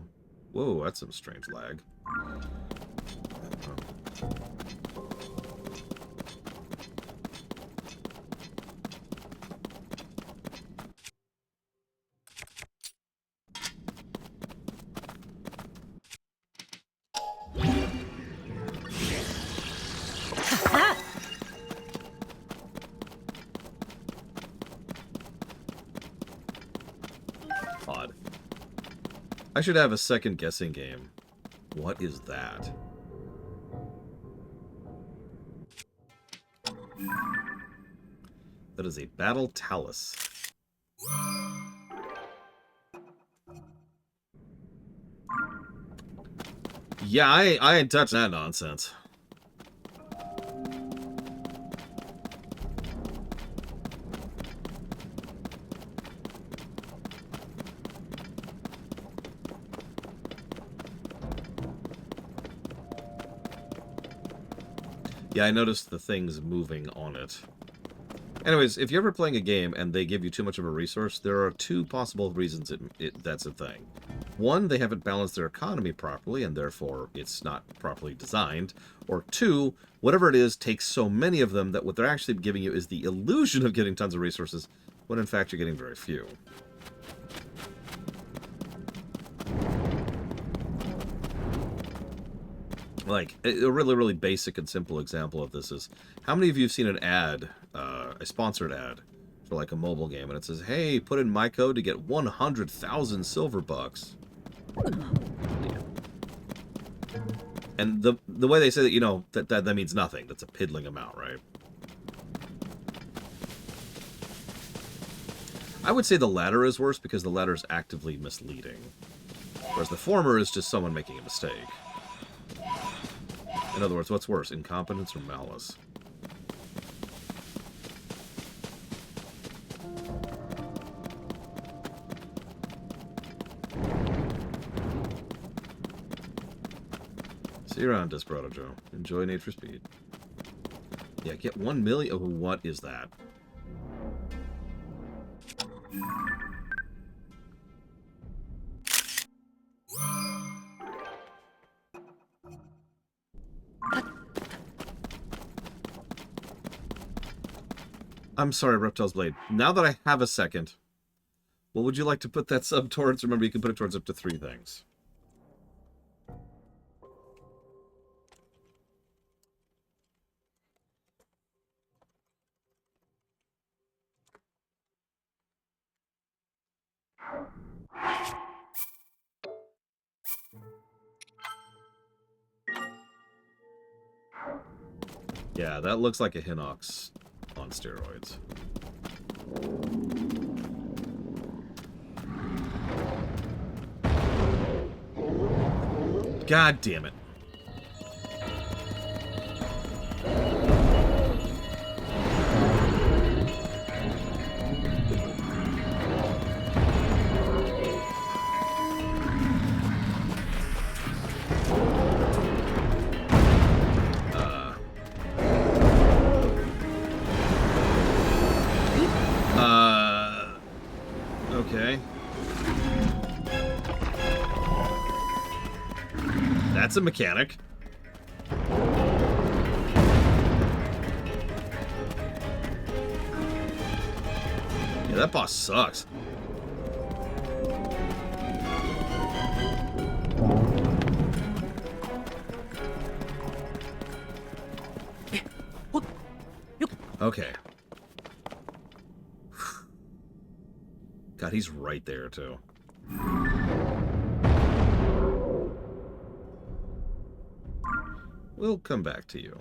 Whoa, that's some strange lag. Odd. I should have a second guessing game. What is that? That is a Battle Talus. Yeah, I ain't touching that nonsense. Yeah, I noticed the things moving on it. Anyways, if you're ever playing a game and they give you too much of a resource, there are 2 possible reasons that's a thing. 1, they haven't balanced their economy properly, and therefore it's not properly designed. Or 2, whatever it is takes so many of them that what they're actually giving you is the illusion of getting tons of resources, when in fact you're getting very few. Like, a really, really basic and simple example of this is, how many of you have seen an ad, a sponsored ad, for like a mobile game, and it says, hey, put in my code to get 100,000 silver bucks. Yeah. And the way they say that, you know, that means nothing. That's a piddling amount, right? I would say the latter is worse because the latter is actively misleading. Whereas the former is just someone making a mistake. In other words, what's worse, incompetence or malice? See you around, Desperado Joe. Enjoy Need for Speed. Yeah, get 1 million. Oh, what is that? I'm sorry, Reptile's Blade. Now that I have a second, what would you like to put that sub towards? Remember, you can put it towards up to 3 things. Yeah, that looks like a Hinox on steroids. God damn it. Okay. That's a mechanic. Yeah, that boss sucks. Okay. God, he's right there, too. We'll come back to you.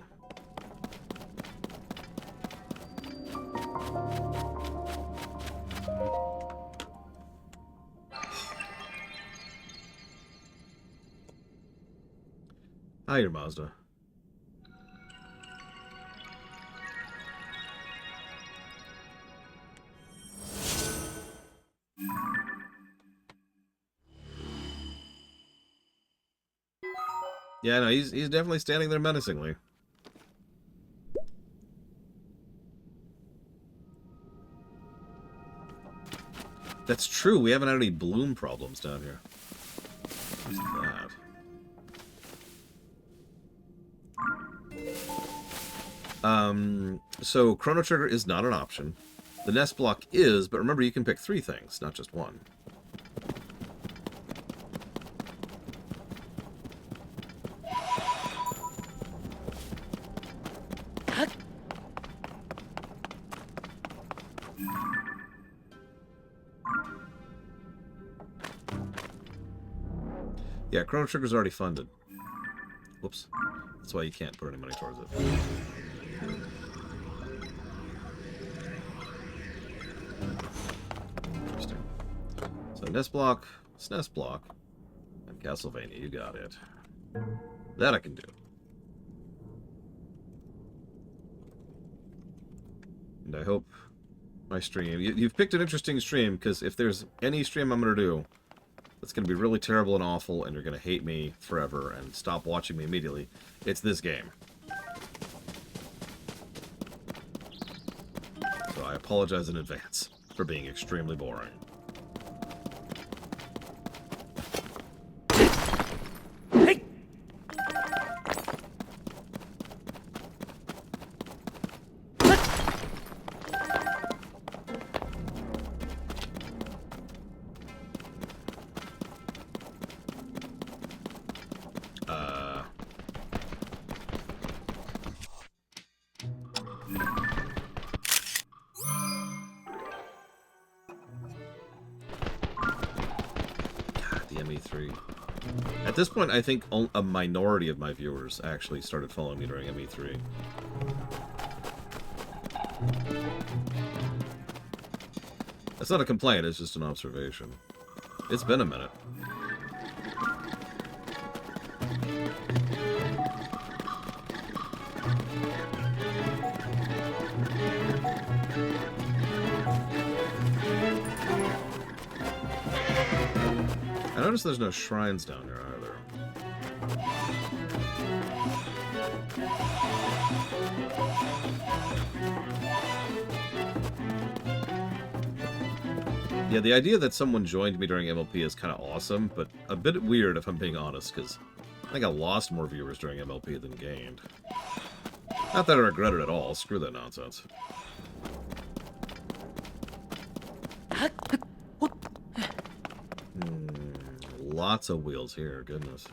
Hi, your Mazda. Yeah, no, he's definitely standing there menacingly. That's true. We haven't had any bloom problems down here. What's that? So Chrono Trigger is not an option. The nest block is, but remember you can pick 3 things, not just one. Yeah, Chrono Trigger's already funded. Whoops. That's why you can't put any money towards it. Interesting. So nest block, SNES block, and Castlevania. You got it. That I can do. And I hope my stream... You've picked an interesting stream, because if there's any stream I'm going to do that's going to be really terrible and awful, and you're going to hate me forever and stop watching me immediately, it's this game. So I apologize in advance for being extremely boring. At this point, I think a minority of my viewers actually started following me during ME3. That's not a complaint, it's just an observation. It's been a minute. I notice there's no shrines down here either. Yeah, the idea that someone joined me during MLP is kind of awesome, but a bit weird if I'm being honest, because I think I lost more viewers during MLP than gained. Not that I regret it at all, screw that nonsense. Lots of wheels here, goodness.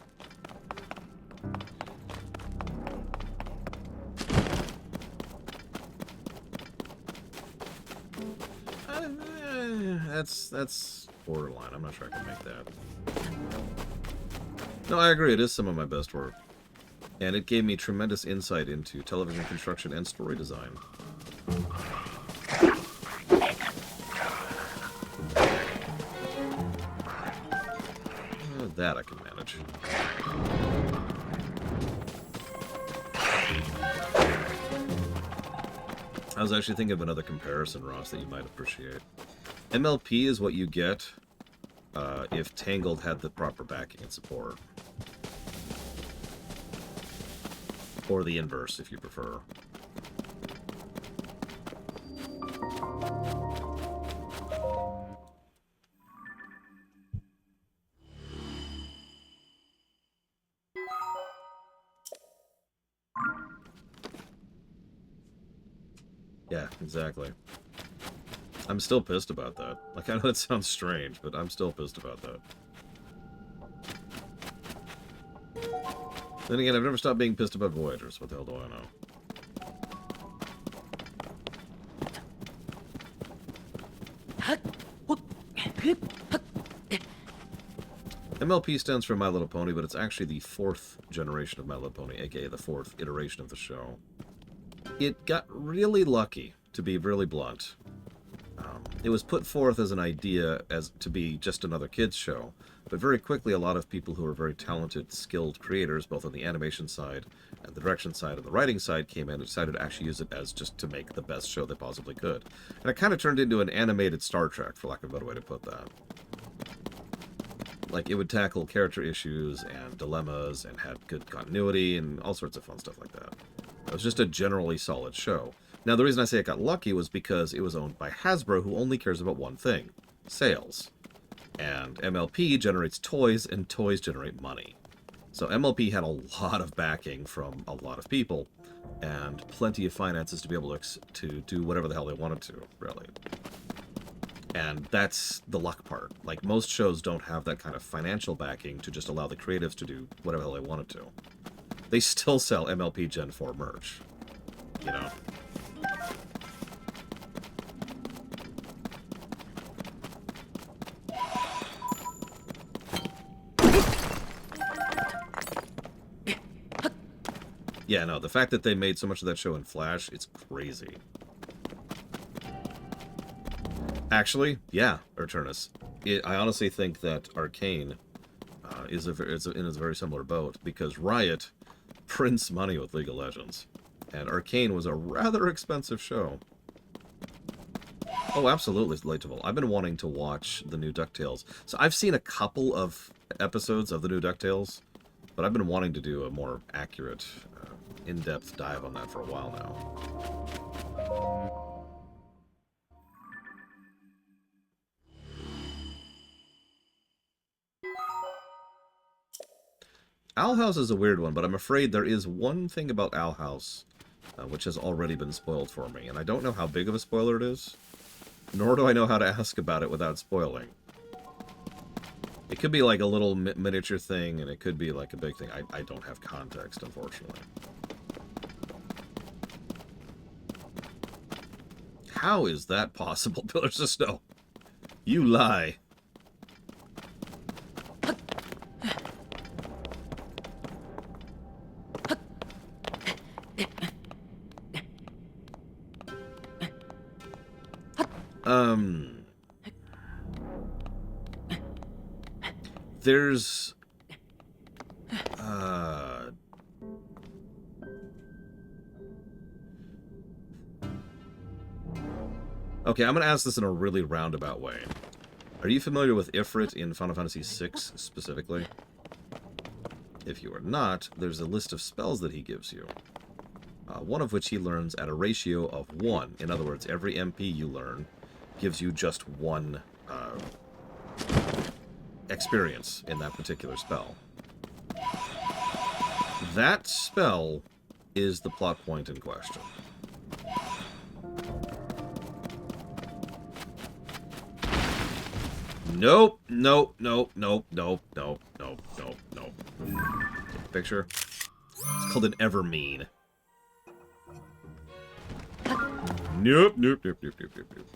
That's borderline. I'm not sure I can make that. No, I agree. It is some of my best work. And it gave me tremendous insight into television construction and story design. That I can manage. I was actually thinking of another comparison, Ross, that you might appreciate. MLP is what you get if Tangled had the proper backing and support. Or the inverse, if you prefer. Yeah, exactly. I'm still pissed about that. Like, I know it sounds strange, but I'm still pissed about that. Then again, I've never stopped being pissed about Voyagers. What the hell do I know? MLP stands for My Little Pony, but it's actually the 4th generation of My Little Pony, aka the 4th iteration of the show. It got really lucky, to be really blunt. It was put forth as an idea as to be just another kids show, but very quickly a lot of people who are very talented, skilled creators, both on the animation side and the direction side and the writing side, came in and decided to actually use it as just to make the best show they possibly could. And it kind of turned into an animated Star Trek, for lack of a better way to put that. Like, it would tackle character issues and dilemmas and had good continuity and all sorts of fun stuff like that. It was just a generally solid show. Now, the reason I say it got lucky was because it was owned by Hasbro, who only cares about one thing: sales. And MLP generates toys, and toys generate money. So MLP had a lot of backing from a lot of people, and plenty of finances to be able to do whatever the hell they wanted to, really. And that's the luck part. Like, most shows don't have that kind of financial backing to just allow the creatives to do whatever the hell they wanted to. They still sell MLP Gen 4 merch, you know? Yeah, no, the fact that they made so much of that show in Flash, it's crazy. Actually, yeah, Eternus. I honestly think that Arcane is in a very similar boat, because Riot prints money with League of Legends, and Arcane was a rather expensive show. Oh, absolutely relatable. I've been wanting to watch the new DuckTales. So I've seen a couple of episodes of the new DuckTales, but I've been wanting to do a more accurate, in-depth dive on that for a while now. Owl House is a weird one, but I'm afraid there is one thing about Owl House which has already been spoiled for me, and I don't know how big of a spoiler it is, nor do I know how to ask about it without spoiling. It could be like a little miniature thing, and it could be like a big thing. I don't have context, unfortunately. How is that possible, Pillars of Snow? You lie. There's okay, I'm gonna ask this in a really roundabout way. Are you familiar with Ifrit in Final Fantasy VI specifically? If you are not, there's a list of spells that he gives you. One of which he learns at a ratio of 1. In other words, every MP you learn gives you just 1 experience in that particular spell. That spell is the plot point in question. Nope, nope, nope, nope, nope, nope, nope, nope, nope. Picture? It's called an Evermean. Nope, nope, nope, nope, nope, nope, nope.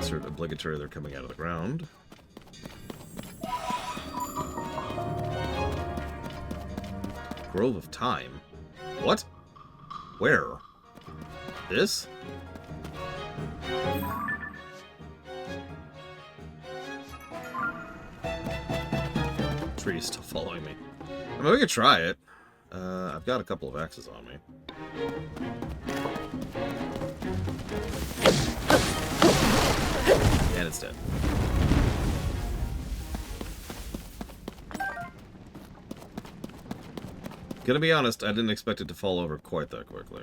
insert obligatory, they're coming out of the ground. Grove of Time? What? Where? This? Tree's still following me. I mean, we could try it. I've got a couple of axes on me. And it's dead. Gonna be honest, I didn't expect it to fall over quite that quickly.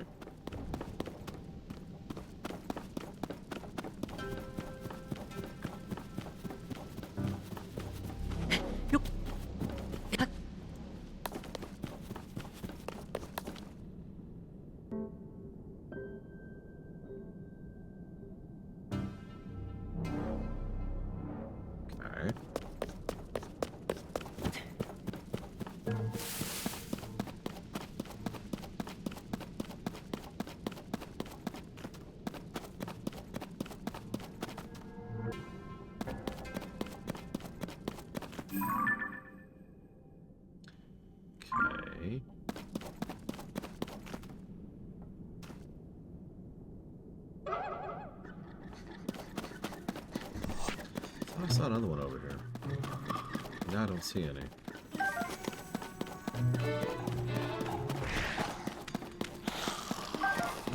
Okay. Okay. I saw another one over here. No, I don't see any.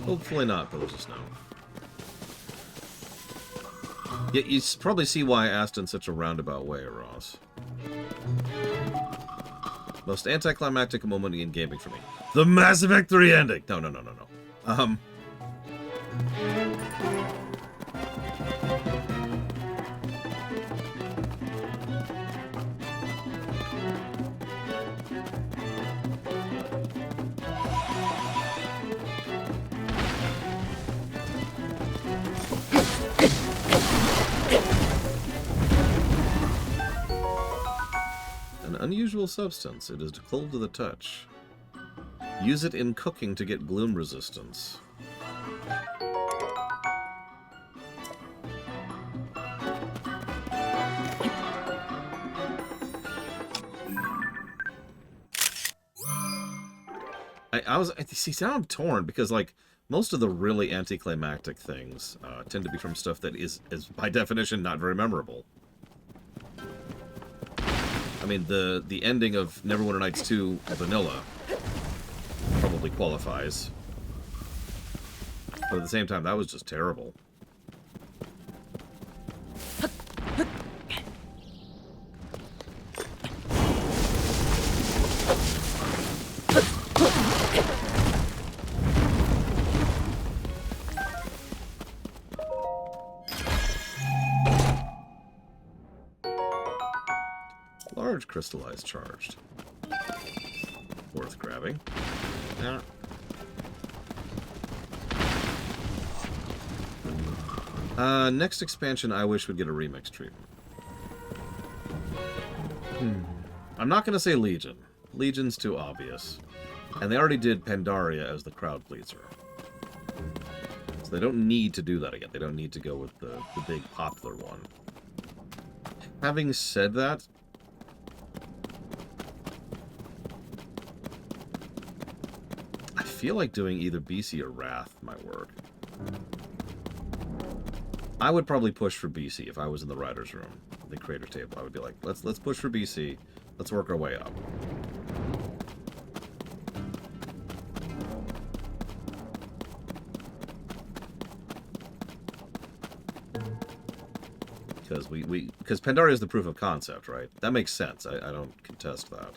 Hopefully not, but we'll just know. Yeah, you probably see why I asked in such a roundabout way, Ross. Most anticlimactic moment in gaming for me. The Mass Effect 3 ending! No. An unusual substance. It is cold to the touch. Use it in cooking to get gloom resistance. Now I'm torn because, like, most of the really anticlimactic things tend to be from stuff that is by definition not very memorable. I mean, the ending of Neverwinter Nights 2 Vanilla probably qualifies. But at the same time, that was just terrible. Large crystallized charged. Worth grabbing. Yeah. Next expansion, I wish would get a remix treatment. I'm not going to say Legion. Legion's too obvious. And they already did Pandaria as the crowd pleaser. So they don't need to do that again. They don't need to go with the big popular one. Having said that, I feel like doing either BC or Wrath might work. I would probably push for BC if I was in the writer's room, the creator table. I would be like, let's push for BC. Let's work our way up. Because Pandaria is the proof of concept, right? That makes sense. I don't contest that.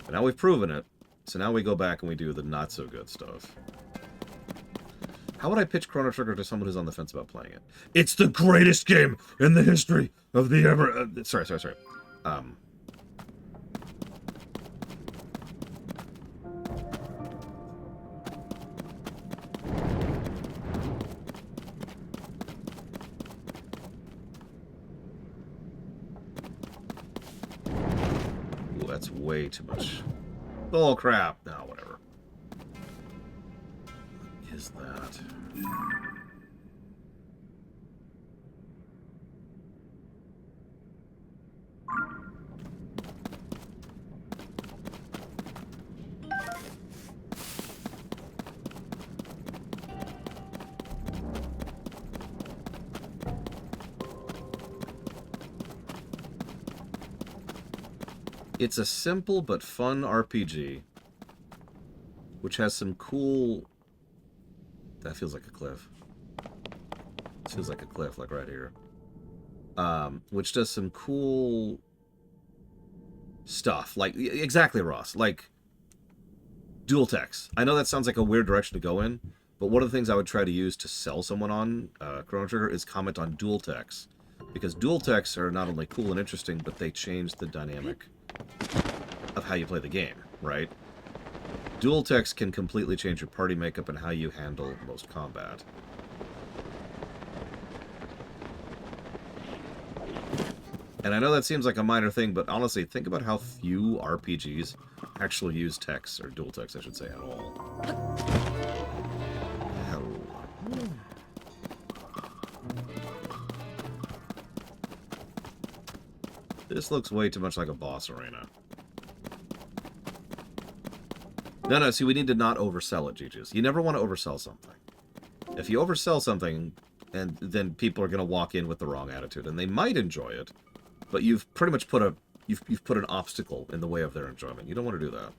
But now we've proven it, so now we go back and we do the not so good stuff. How would I pitch Chrono Trigger to someone who's on the fence about playing it? It's the greatest game in the history of the ever... sorry. Ooh, that's way too much. Oh, crap. No, whatever. What is that? It's a simple but fun RPG, which has some cool... That feels like a cliff. This feels like a cliff, like right here. Which does some cool stuff. Like, exactly, Ross. Like, dual text. I know that sounds like a weird direction to go in, but one of the things I would try to use to sell someone on Chrono Trigger is comment on dual texts. Because dual texts are not only cool and interesting, but they change the dynamic of how you play the game, right? Dual text can completely change your party makeup and how you handle most combat. And I know that seems like a minor thing, but honestly, think about how few RPGs actually use text, or dual text, I should say, at all. Hell. This looks way too much like a boss arena. No, see, we need to not oversell it, Gigi's. You never want to oversell something. If you oversell something, and then people are going to walk in with the wrong attitude, and they might enjoy it, but you've pretty much put you've put an obstacle in the way of their enjoyment. You don't want to do that.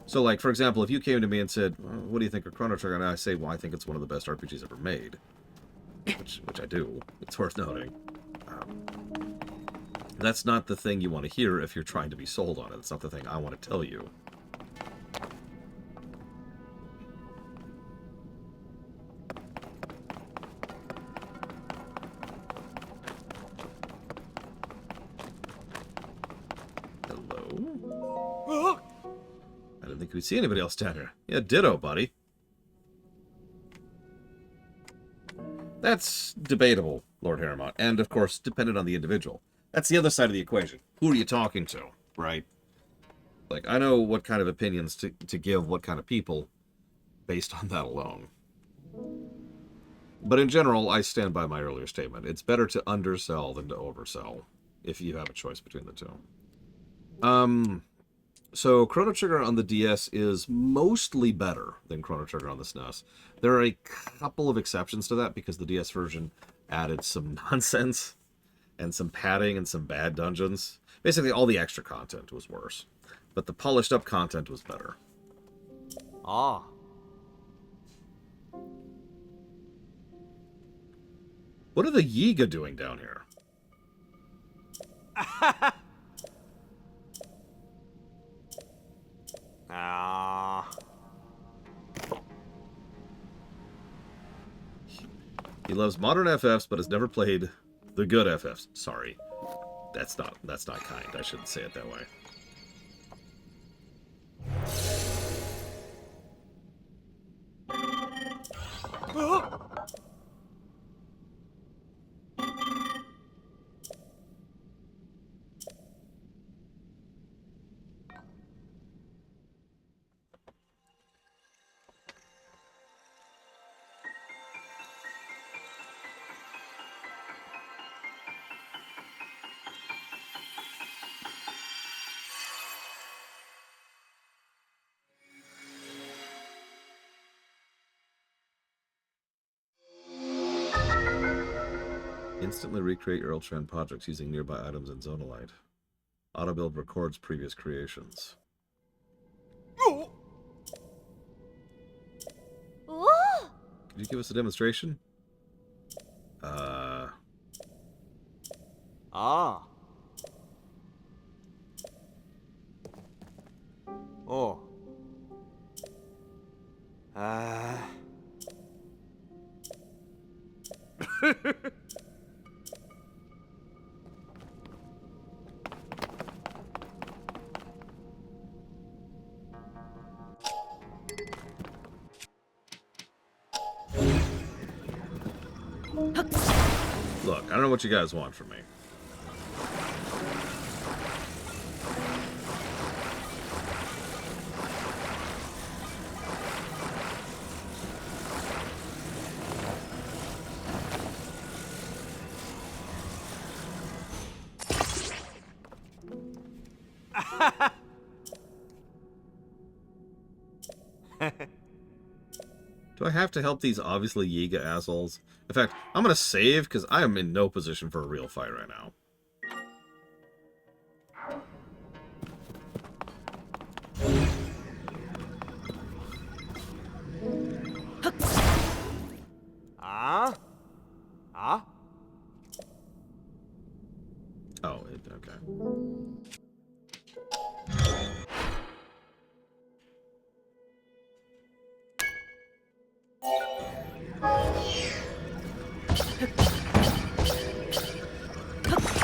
So, like, for example, if you came to me and said, well, what do you think of Chrono Trigger? And I say, well, I think it's one of the best RPGs ever made. Which I do. It's worth noting. That's not the thing you want to hear if you're trying to be sold on it. It's not the thing I want to tell you. Hello? I didn't think we'd see anybody else down here. Yeah, ditto, buddy. That's debatable, Lord Harrimont, and of course, dependent on the individual. That's the other side of the equation. Who are you talking to, right? Like, I know what kind of opinions to give what kind of people based on that alone. But in general, I stand by my earlier statement. It's better to undersell than to oversell, if you have a choice between the two. So Chrono Trigger on the DS is mostly better than Chrono Trigger on the SNES. There are a couple of exceptions to that because the DS version added some nonsense and some padding and some bad dungeons. Basically, all the extra content was worse. But the polished up content was better. Ah. What are the Yiga doing down here? Ah. He loves modern FFs, but has never played the good FFs. Sorry. That's not kind. I shouldn't say it that way. Instantly recreate your Ultron projects using nearby items in Zonalite. Autobuild records previous creations. Ooh! Could you give us a demonstration? Ah. Oh. Look, I don't know what you guys want from me. Do I have to help these obviously Yiga assholes? In fact, I'm gonna save, because I am in no position for a real fight right now. Ah? Ah? Oh, okay.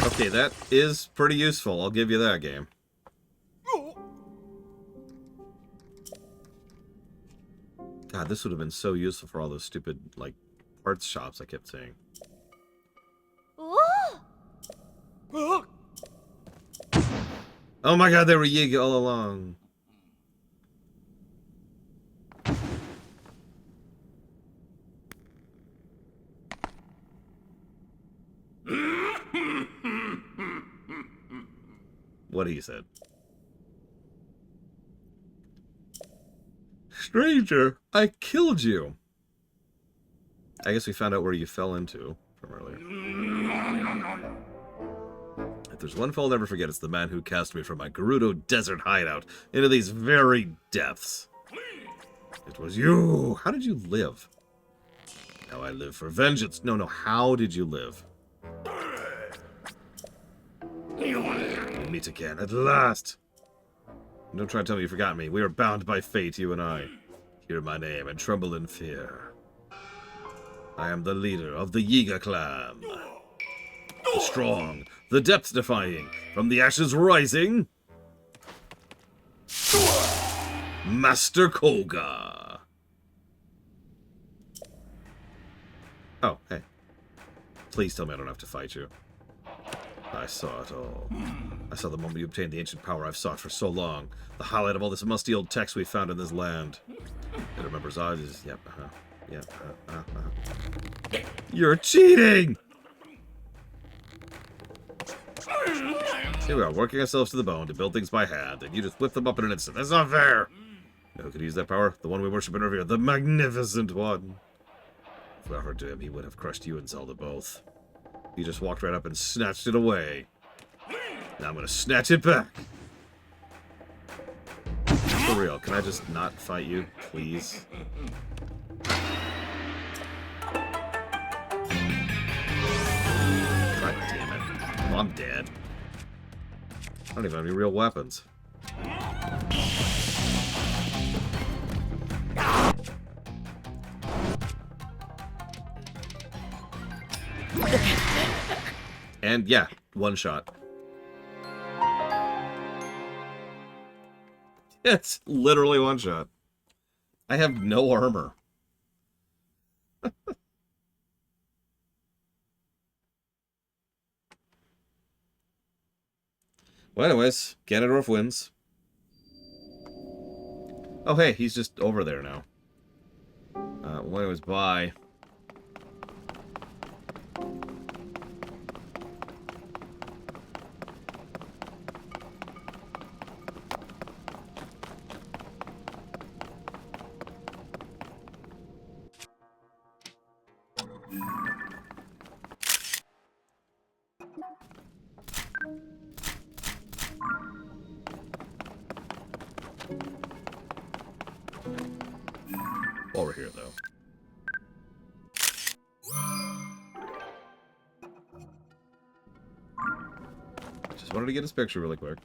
Okay, that is pretty useful. I'll give you that, game. God, this would have been so useful for all those stupid, like, parts shops I kept seeing. Oh my god, they were Yiga all along. What he said. Stranger, I killed you. I guess we found out where you fell into from earlier. If there's one foe I'll never forget, it's the man who cast me from my Gerudo desert hideout into these very depths. It was you. How did you live? Now I live for vengeance. No, how did you live? We meet again at last. Don't try to tell me you forgot me. We are bound by fate, you and I. Hear my name and tremble in fear. I am the leader of the Yiga clan. The strong, the depth-defying, from the ashes rising, Master Koga. Oh, hey. Please tell me I don't have to fight you. I saw it all. I saw the moment you obtained the ancient power I've sought for so long. The highlight of all this musty old text we found in this land. It remembers eyes. Yep, You're cheating! Here we are, working ourselves to the bone to build things by hand, and you just whip them up in an instant. That's not fair! No one could use that power. The one we worship and revere. The magnificent one. If we offered to him, he would have crushed you and Zelda both. He just walked right up and snatched it away. Now I'm gonna snatch it back. For real, can I just not fight you, please? God damn it. Well, I'm dead. I don't even have any real weapons. And yeah, one shot. It's literally one shot. I have no armor. Well, anyways, Ganondorf wins. Oh, hey, he's just over there now. Well, anyways, bye. Over here, though. Just wanted to get his picture really quick.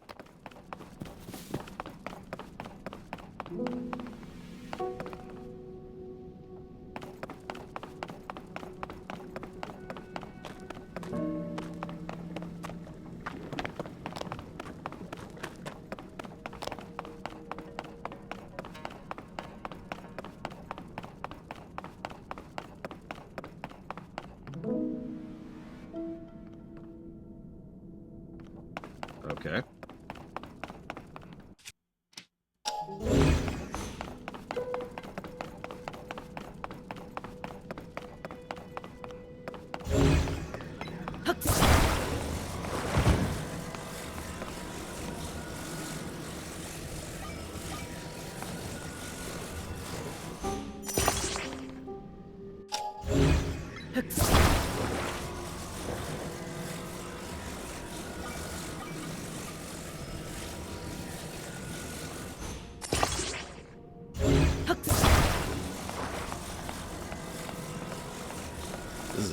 Okay.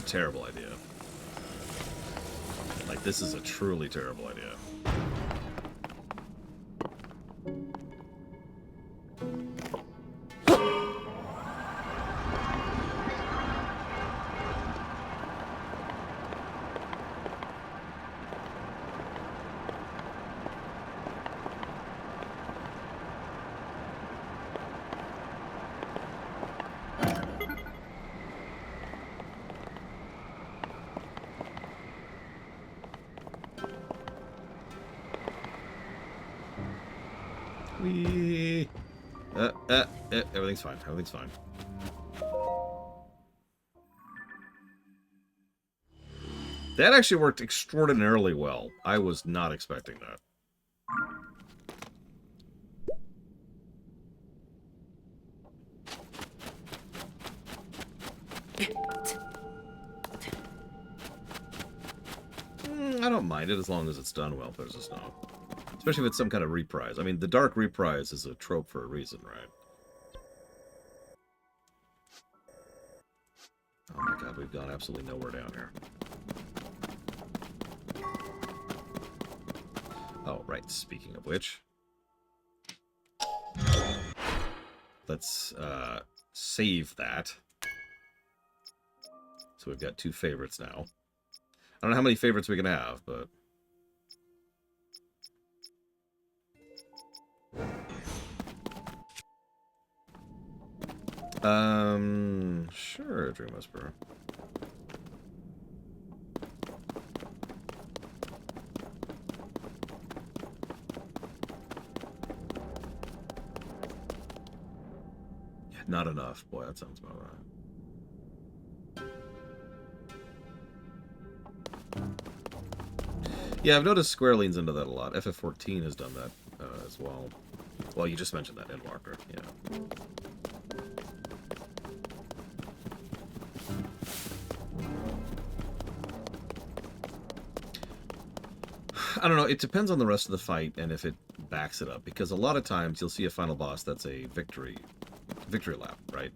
terrible idea. Like, this is a truly terrible idea. Whee! Everything's fine. Everything's fine. That actually worked extraordinarily well. I was not expecting that. I don't mind it as long as it's done well, if there's a snow. Especially if it's some kind of reprise. I mean, the dark reprise is a trope for a reason, right? Oh my god, we've gone absolutely nowhere down here. Oh, right, speaking of which. Let's save that. So we've got 2 favorites now. I don't know how many favorites we can have, but... Sure, Dream Whisperer. Not enough. Boy, that sounds about right. Yeah, I've noticed Square leans into that a lot. FF14 has done that as well. Well, you just mentioned that, Endwalker. Yeah. I don't know. It depends on the rest of the fight and if it backs it up. Because a lot of times you'll see a final boss that's a victory lap, right?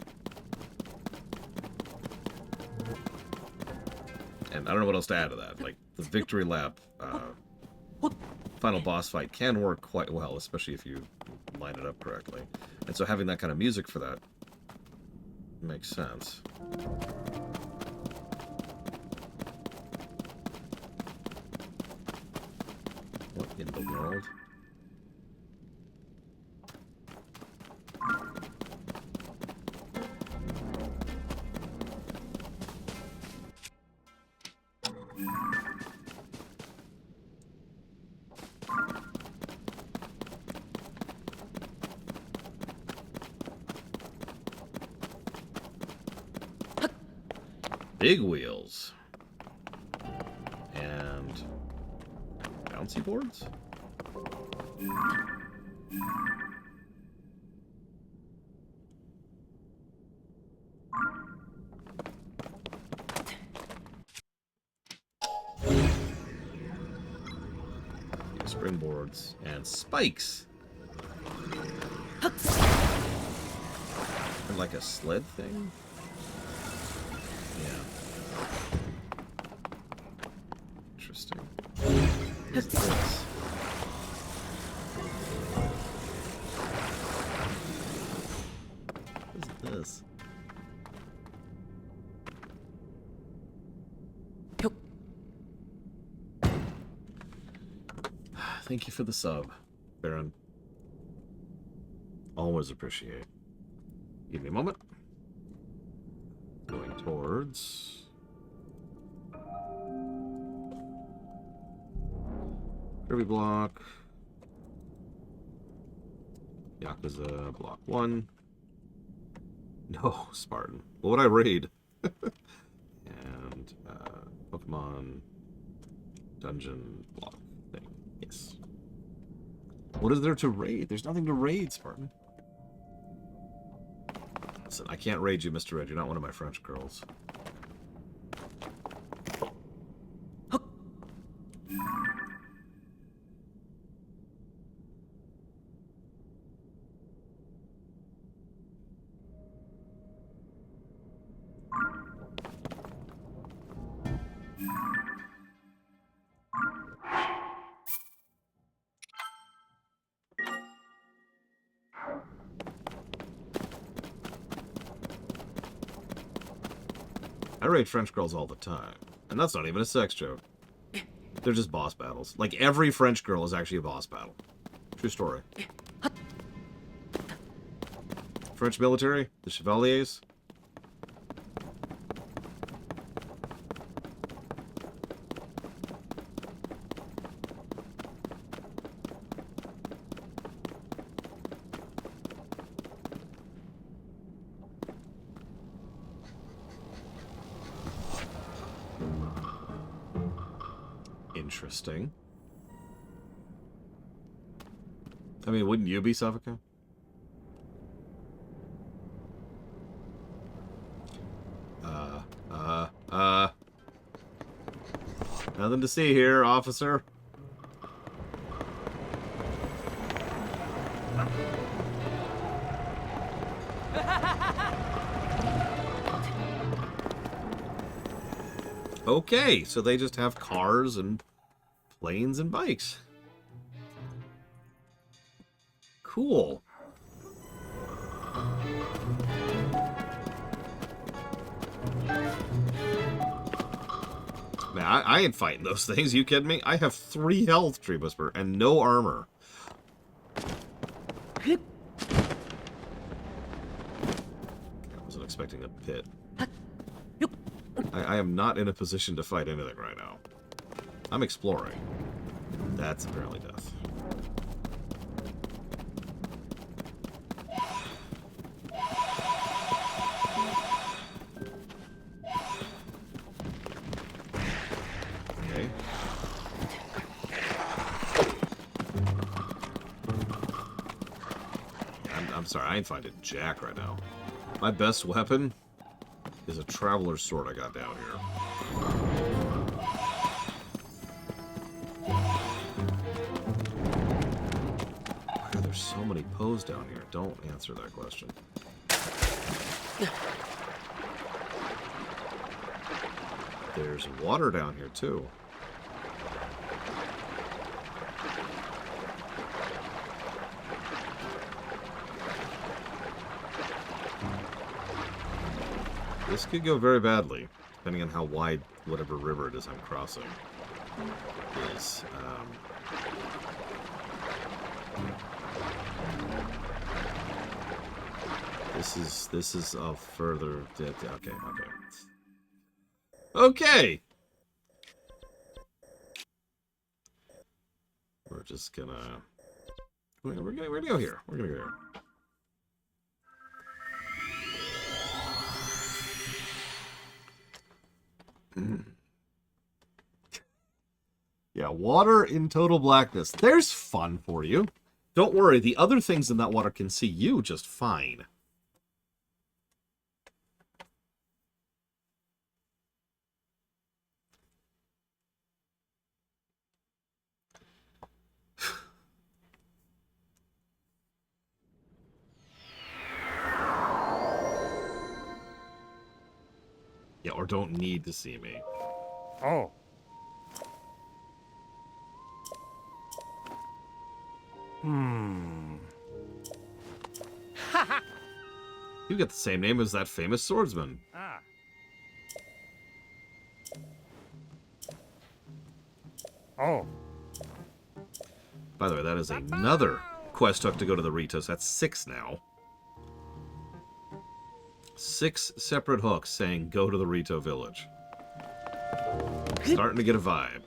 And I don't know what else to add to that. Like, the victory lap final boss fight can work quite well, especially if you line it up correctly. And so having that kind of music for that makes sense. What in the world? Big wheels. And bouncy boards? Springboards and spikes. And like a sled thing? Yeah. Interesting. What is this? What is this? Thank you for the sub, Baron. Always appreciate. Give me a moment. Going towards Kirby block. Yakuza block 1. No, Spartan. What would I raid? And Pokemon dungeon block thing. Yes. What is there to raid? There's nothing to raid, Spartan. Listen, I can't raid you, Mr. Red. You're not one of my French girls. I raid French girls all the time. And that's not even a sex joke. They're just boss battles. Like, every French girl is actually a boss battle. True story. French military? The Chevaliers? Interesting. I mean, wouldn't you be, Suffolka? Nothing to see here, officer. Okay, so they just have cars and planes and bikes. Cool. Man, I ain't fighting those things. You kidding me? I have 3 health, Tree Whisper, and no armor. I wasn't expecting a pit. I am not in a position to fight anything right now. I'm exploring. That's apparently death. Okay. I'm sorry, I ain't finding jack right now. My best weapon is a traveler's sword I got down here. Why are there so many Poes down here? Don't answer that question. There's water down here, too. This could go very badly, depending on how wide whatever river it is I'm crossing is. This is a further. Okay. Okay. We're just gonna. We're gonna go here. We're gonna go here. Yeah, water in total blackness. There's fun for you. Don't worry, the other things in that water can see you just fine. Yeah, or don't need to see me. Oh. You get the same name as that famous swordsman. Ah. Oh. By the way, that is another quest hook to go to the Ritos. That's 6 now. 6 separate hooks saying go to the Rito village. Starting to get a vibe.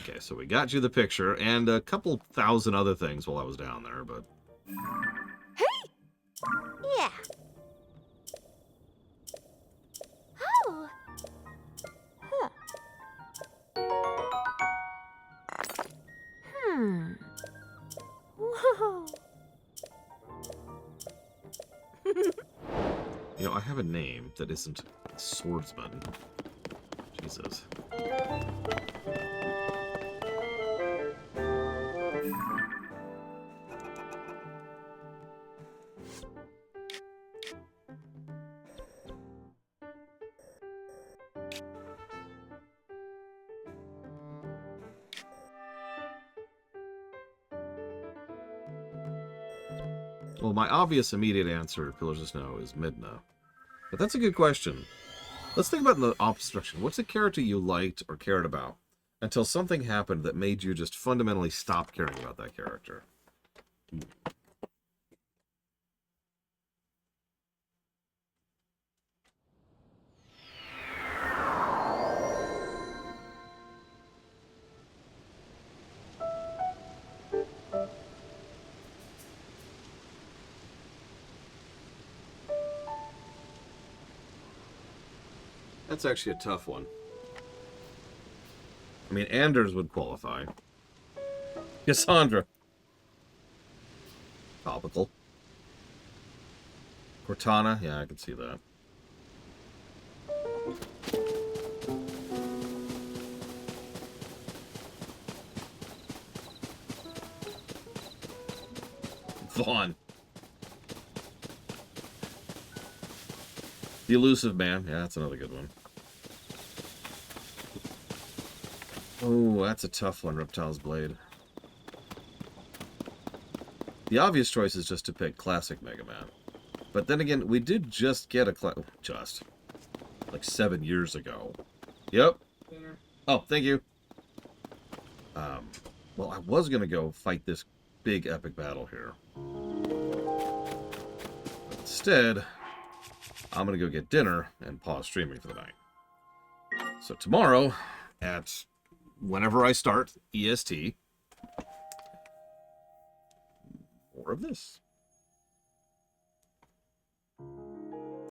Okay, so we got you the picture and a couple thousand other things while I was down there, but... Yeah. Oh. Huh. Whoa. You know, I have a name that isn't swordsman. Jesus. Well, my obvious immediate answer to Pillars of Snow is Midna. But that's a good question. Let's think about the opposite direction. What's a character you liked or cared about until something happened that made you just fundamentally stop caring about that character? That's actually a tough one. I mean, Anders would qualify. Cassandra. Topical. Cortana, yeah, I can see that. Vaughn. The Elusive Man, yeah, that's another good one. Oh, that's a tough one, Reptile's Blade. The obvious choice is just to pick classic Mega Man. But then again, we did just get a like 7 years ago. Yep. Oh, thank you. Well, I was going to go fight this big epic battle here. But instead, I'm going to go get dinner and pause streaming for the night. So tomorrow, at whenever I start EST, more of this.